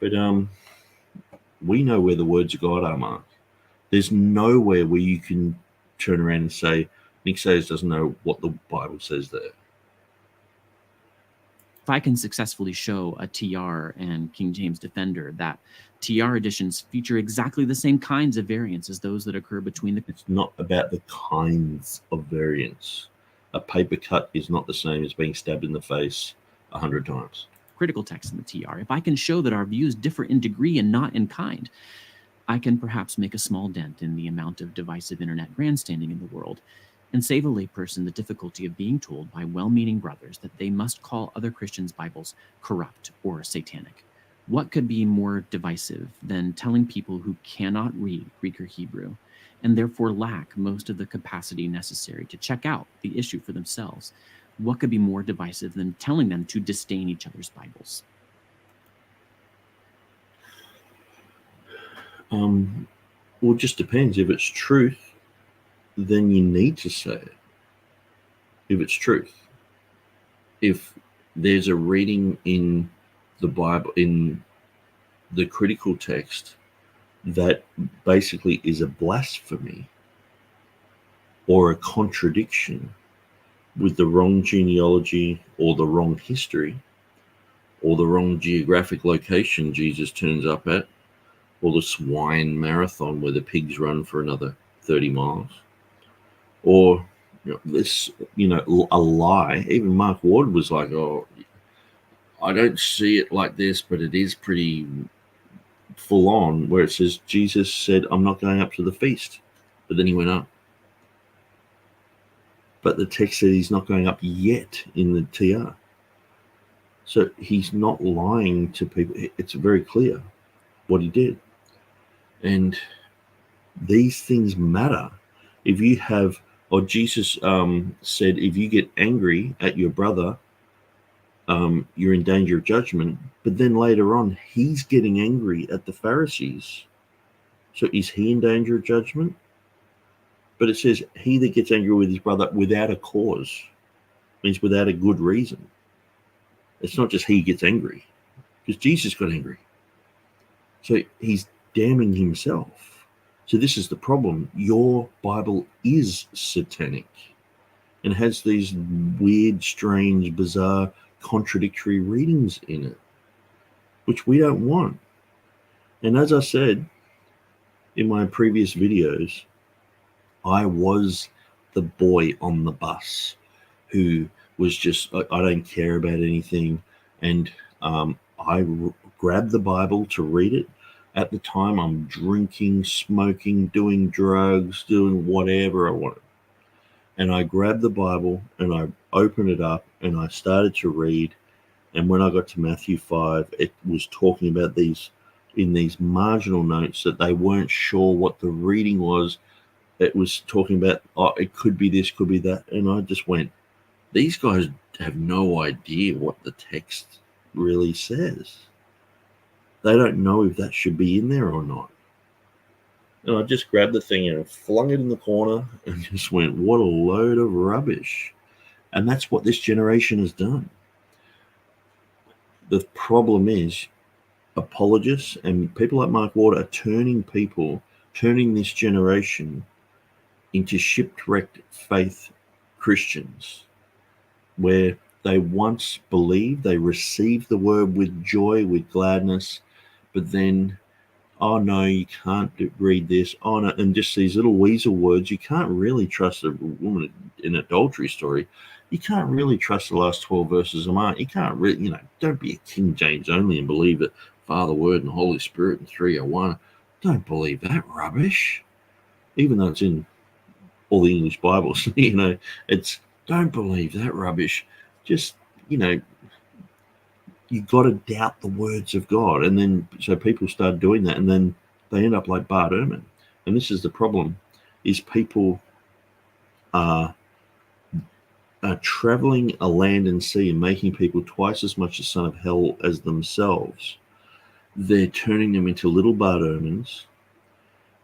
But we know where the words of God are, Mark. There's nowhere where you can turn around and say, Nick Sayers doesn't know what the Bible says there. If I can successfully show a TR and King James Defender that TR editions feature exactly the same kinds of variants as those that occur between the... It's not about the kinds of variants. A paper cut is not the same as being stabbed in the face 100 times. Critical text in the TR. If I can show that our views differ in degree and not in kind, I can perhaps make a small dent in the amount of divisive internet grandstanding in the world, and save a layperson the difficulty of being told by well-meaning brothers that they must call other Christians' Bibles corrupt or satanic. What could be more divisive than telling people who cannot read Greek or Hebrew, and therefore lack most of the capacity necessary to check out the issue for themselves? What could be more divisive than telling them to disdain each other's Bibles? Well, it just depends. If it's truth, then you need to say it. If it's truth. If there's a reading in the Bible, in the critical text, that basically is a blasphemy or a contradiction with the wrong genealogy or the wrong history or the wrong geographic location Jesus turns up at, or the swine marathon where the pigs run for another 30 miles, or this, a lie. Even Mark Ward was like, oh, I don't see it like this, but it is pretty full on, where it says Jesus said, I'm not going up to the feast, but then he went up. But the text said he's not going up yet in the TR. So he's not lying to people. It's very clear what he did. And these things matter. If you have, or Jesus said, if you get angry at your brother, you're in danger of judgment. But then later on, he's getting angry at the Pharisees. So is he in danger of judgment? But it says, he that gets angry with his brother without a cause, means without a good reason. It's not just he gets angry, because Jesus got angry. So he's damning himself. So this is the problem. Your Bible is satanic and has these weird, strange, bizarre, contradictory readings in it, which we don't want. And as I said in my previous videos, I was the boy on the bus who was just, I don't care about anything. And I grabbed the Bible to read it. At the time, I'm drinking, smoking, doing drugs, doing whatever I wanted. And I grabbed the Bible and I opened it up and I started to read. And when I got to Matthew 5, it was talking about these, in these marginal notes, that they weren't sure what the reading was. It was talking about, oh, it could be this, could be that. And I just went, these guys have no idea what the text really says. They don't know if that should be in there or not. And I just grabbed the thing and flung it in the corner and just went, what a load of rubbish. And that's what this generation has done. The problem is apologists and people like Mark Ward are turning this generation into shipwrecked faith Christians, where they once believed, they received the word with joy, with gladness, but then, oh no, you can't read this, oh no, and just these little weasel words. You can't really trust a woman in an adultery story. You can't really trust the last 12 verses of Mark. You can't really, don't be a King James only and believe that Father, Word, and Holy Spirit and three are one. Don't believe that rubbish, even though it's in all the English Bibles. It's, don't believe that rubbish. Just, you got to doubt the words of God. And then, so people start doing that, and then they end up like Bart Ehrman. And this is the problem, is people are traveling a land and sea and making people twice as much a son of hell as themselves. They're turning them into little Bart Ehrmans.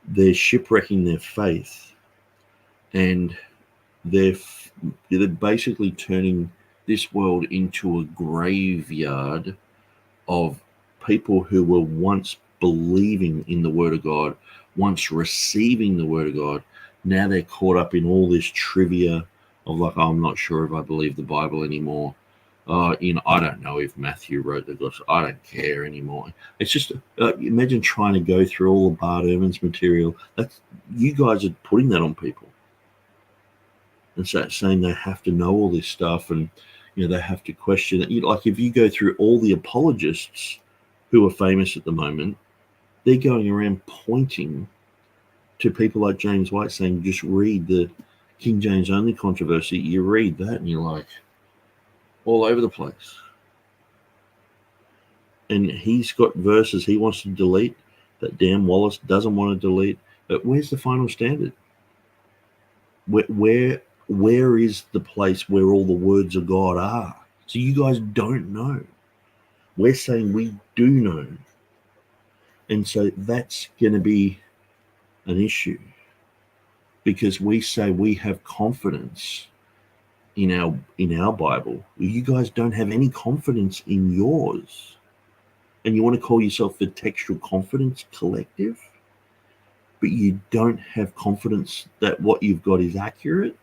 They're shipwrecking their faith. And they're basically turning this world into a graveyard of people who were once believing in the Word of God, once receiving the Word of God. Now they're caught up in all this trivia of like, oh, I'm not sure if I believe the Bible anymore. I don't know if Matthew wrote the gospel. I don't care anymore. It's just, imagine trying to go through all of Bart Ehrman's material. You guys are putting that on people. And so saying they have to know all this stuff, and they have to question it. Like if you go through all the apologists who are famous at the moment, they're going around pointing to people like James White saying, just read the King James only controversy. You read that and you're like, all over the place. And he's got verses he wants to delete that Dan Wallace doesn't want to delete. But where's the final standard? Where is the place where all the words of God are? So you guys don't know. We're saying we do know. And so that's going to be an issue, because we say we have confidence in our Bible. You guys don't have any confidence in yours. And you want to call yourself the Textual Confidence Collective, but you don't have confidence that what you've got is accurate.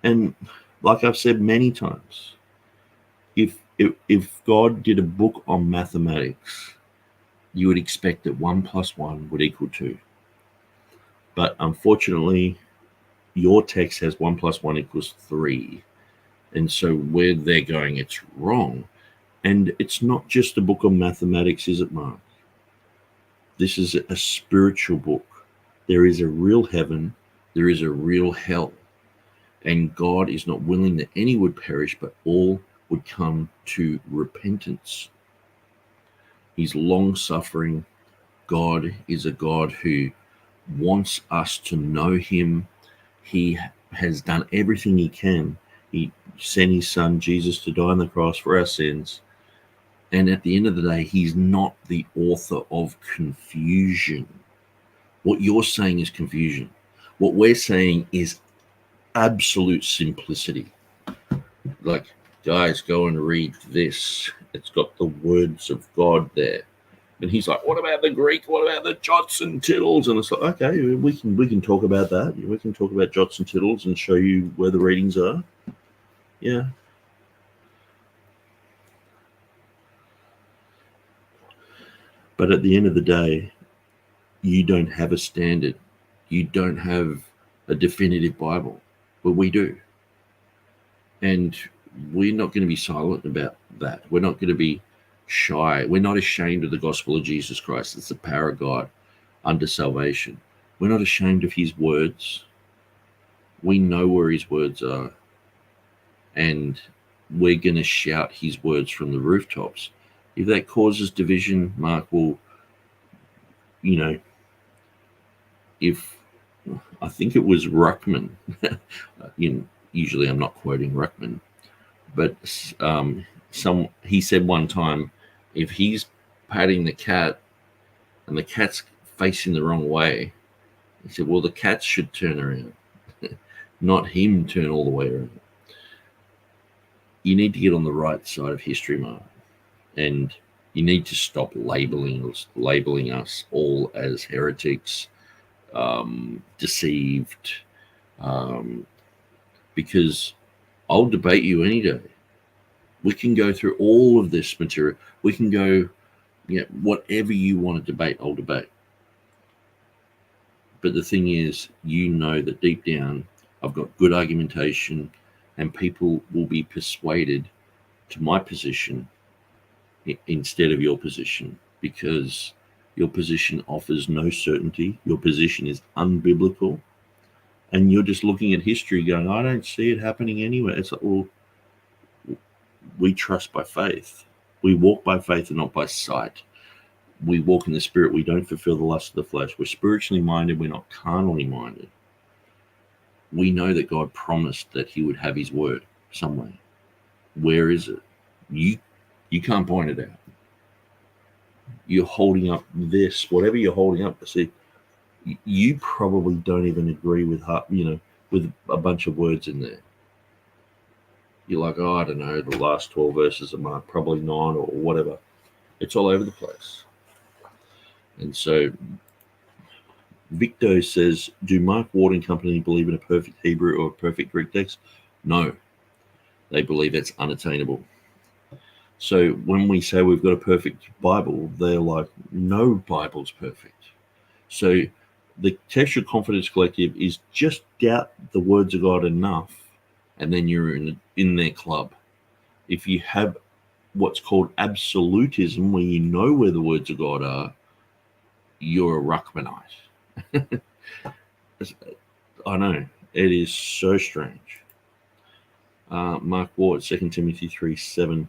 And like I've said many times, if God did a book on mathematics, you would expect that 1 + 1 would equal 2. But unfortunately, your text has 1 + 1 = 3. And so where they're going, it's wrong. And it's not just a book on mathematics, is it, Mark? This is a spiritual book. There is a real heaven. There is a real hell. And God is not willing that any would perish, but all would come to repentance. He's long-suffering. God is a God who wants us to know him. He has done everything he can. He sent his son, Jesus, to die on the cross for our sins. And at the end of the day, he's not the author of confusion. What you're saying is confusion. What we're saying is absolute simplicity. Like, guys, go and read this. It's got the words of God there. And he's like, what about the Greek? What about the jots and tittles? And it's like, okay, we can talk about that. We can talk about jots and tittles and show you where the readings are. Yeah. But at the end of the day, you don't have a standard. You don't have a definitive Bible, but we do. And we're not going to be silent about that. We're not going to be shy. We're not ashamed of the gospel of Jesus Christ. It's the power of God unto salvation. We're not ashamed of his words. We know where his words are. And we're going to shout his words from the rooftops. If that causes division, Mark will, if I think it was Ruckman, usually I'm not quoting Ruckman, but he said one time, if he's patting the cat and the cat's facing the wrong way, he said, well, the cat should turn around, not him turn all the way around. You need to get on the right side of history, Mark, and you need to stop labeling us all as heretics, deceived, because I'll debate you any day. We can go through all of this material. We can go, whatever you want to debate, I'll debate. But the thing is, that deep down, I've got good argumentation, and people will be persuaded to my position instead of your position, because your position offers no certainty. Your position is unbiblical, and you're just looking at history going, I don't see it happening anywhere. It's like, well, we trust by faith. We walk by faith and not by sight. We walk in the spirit. We don't fulfill the lust of the flesh. We're spiritually minded. We're not carnally minded. We know that God promised that he would have his word somewhere. Where is it? You can't point it out. You're holding up this, whatever you're holding up. See, you probably don't even agree with with a bunch of words in there. You're like, I don't know, the last 12 verses of Mark, probably 9 or whatever. It's all over the place. And so Victo says, do Mark Ward and company believe in a perfect Hebrew or a perfect Greek text? No. They believe it's unattainable. So when we say we've got a perfect Bible, they're like, no Bible's perfect. So the Textual Confidence Collective is just doubt the words of God enough, and then you're in their club. If you have what's called absolutism, where you know where the words of God are, you're a Ruckmanite. I know, it is so strange. Mark Ward, 2 Timothy 3:7.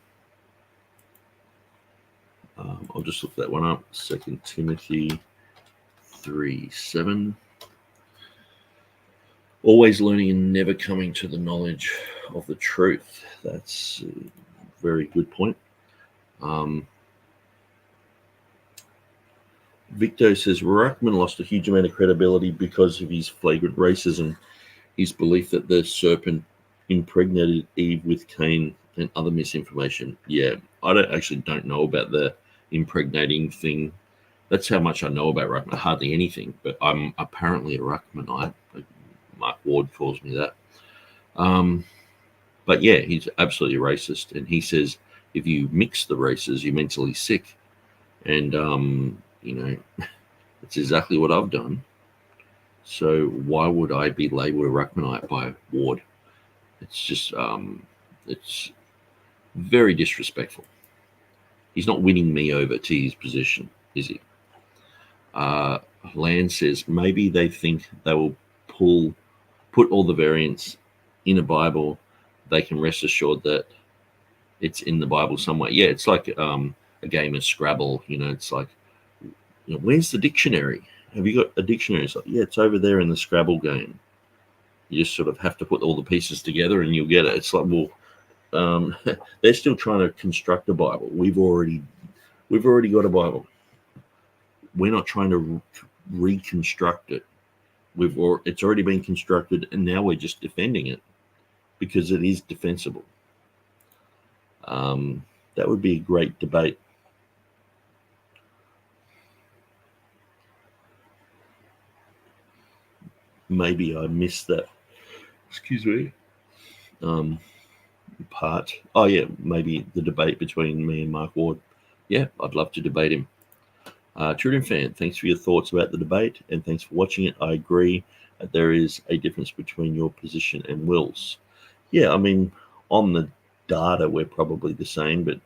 I'll just look that one up. 2 Timothy 3:7. Always learning and never coming to the knowledge of the truth. That's a very good point. Victo says, Ruckman lost a huge amount of credibility because of his flagrant racism, his belief that the serpent impregnated Eve with Cain, and other misinformation. Yeah, I don't know about the impregnating thing. That's how much I know about Ruckman. Hardly anything, but I'm apparently a Ruckmanite. Mark Ward calls me that. But yeah, he's absolutely racist. And he says, if you mix the races, you're mentally sick. And, it's exactly what I've done. So why would I be labeled a Ruckmanite by Ward? It's just, it's very disrespectful. He's not winning me over to his position, is he? Land says maybe they think they will put all the variants in a Bible. They can rest assured that it's in the Bible somewhere. Yeah, it's like a game of Scrabble. It's like, where's the dictionary? Have you got a dictionary? It's like, yeah, it's over there in the Scrabble game. You just sort of have to put all the pieces together and you'll get it. It's like, well, they're still trying to construct a Bible. We've already got a Bible. We're not trying to reconstruct it. It's already been constructed, and now we're just defending it because it is defensible. That would be a great debate. Maybe I missed that. Excuse me. Part. Oh yeah, maybe the debate between me and Mark Ward. Yeah, I'd love to debate him. TurretinFan, thanks for your thoughts about the debate, and thanks for watching it. I agree that there is a difference between your position and Will's. Yeah, I mean, on the data, we're probably the same, but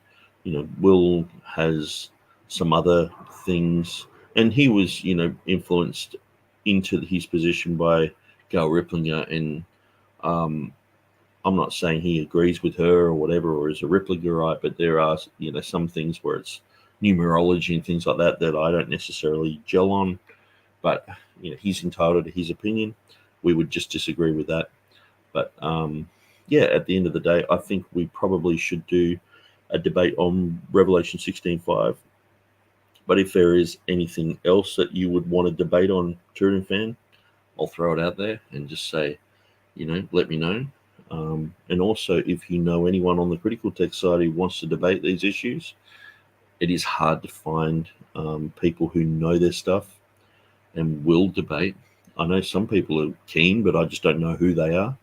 Will has some other things, and he was, influenced into his position by Gail Ripplinger, and I'm not saying he agrees with her or whatever, or is a Ripplinger, but there are, some things where it's numerology and things like that I don't necessarily gel on, but he's entitled to his opinion. We would just disagree with that. But yeah, at the end of the day, I think we probably should do a debate on Revelation 16:5. But if there is anything else that you would want to debate on, TurretinFan, I'll throw it out there and just say, let me know. And also, if you know anyone on the critical text side who wants to debate these issues, it is hard to find people who know their stuff and will debate. I know some people are keen, but I just don't know who they are.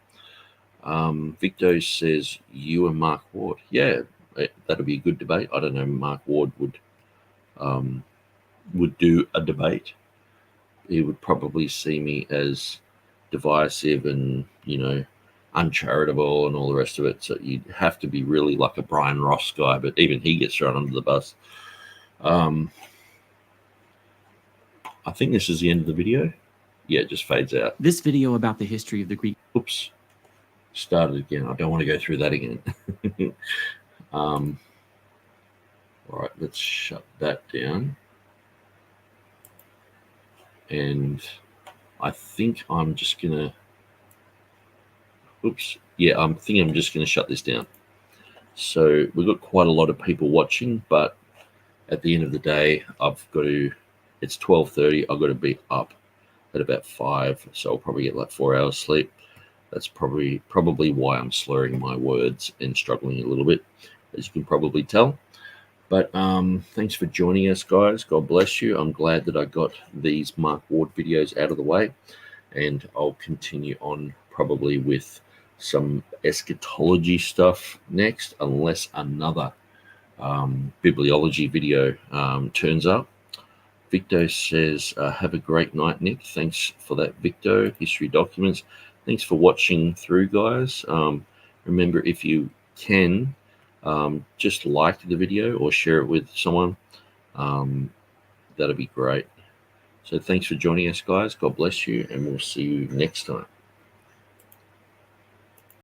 Victor says, you and Mark Ward. Yeah, that'll be a good debate. I don't know, Mark Ward would do a debate. He would probably see me as divisive and, uncharitable and all the rest of it. So you'd have to be really like a Bryan Ross guy, but even he gets thrown under the bus. I think this is the end of the video. Yeah, it just fades out. This video about the history of the Greek. Oops. Started again. I don't want to go through that again. All right, let's shut that down. And I think I'm just going to... Oops. Yeah, I think I'm just going to shut this down. So we've got quite a lot of people watching, but at the end of the day, it's 12:30. I've got to be up at about 5, so I'll probably get like 4 hours sleep. That's probably why I'm slurring my words and struggling a little bit, as you can probably tell. But thanks for joining us, guys. God bless you. I'm glad that I got these Mark Ward videos out of the way, and I'll continue on probably with some eschatology stuff next, unless another bibliology video turns up. Victo says, have a great night, Nick. Thanks for that, Victo. History documents. Thanks for watching through, guys. Remember, if you can, just like the video or share it with someone. That'd be great. So thanks for joining us, guys. God bless you, and we'll see you next time.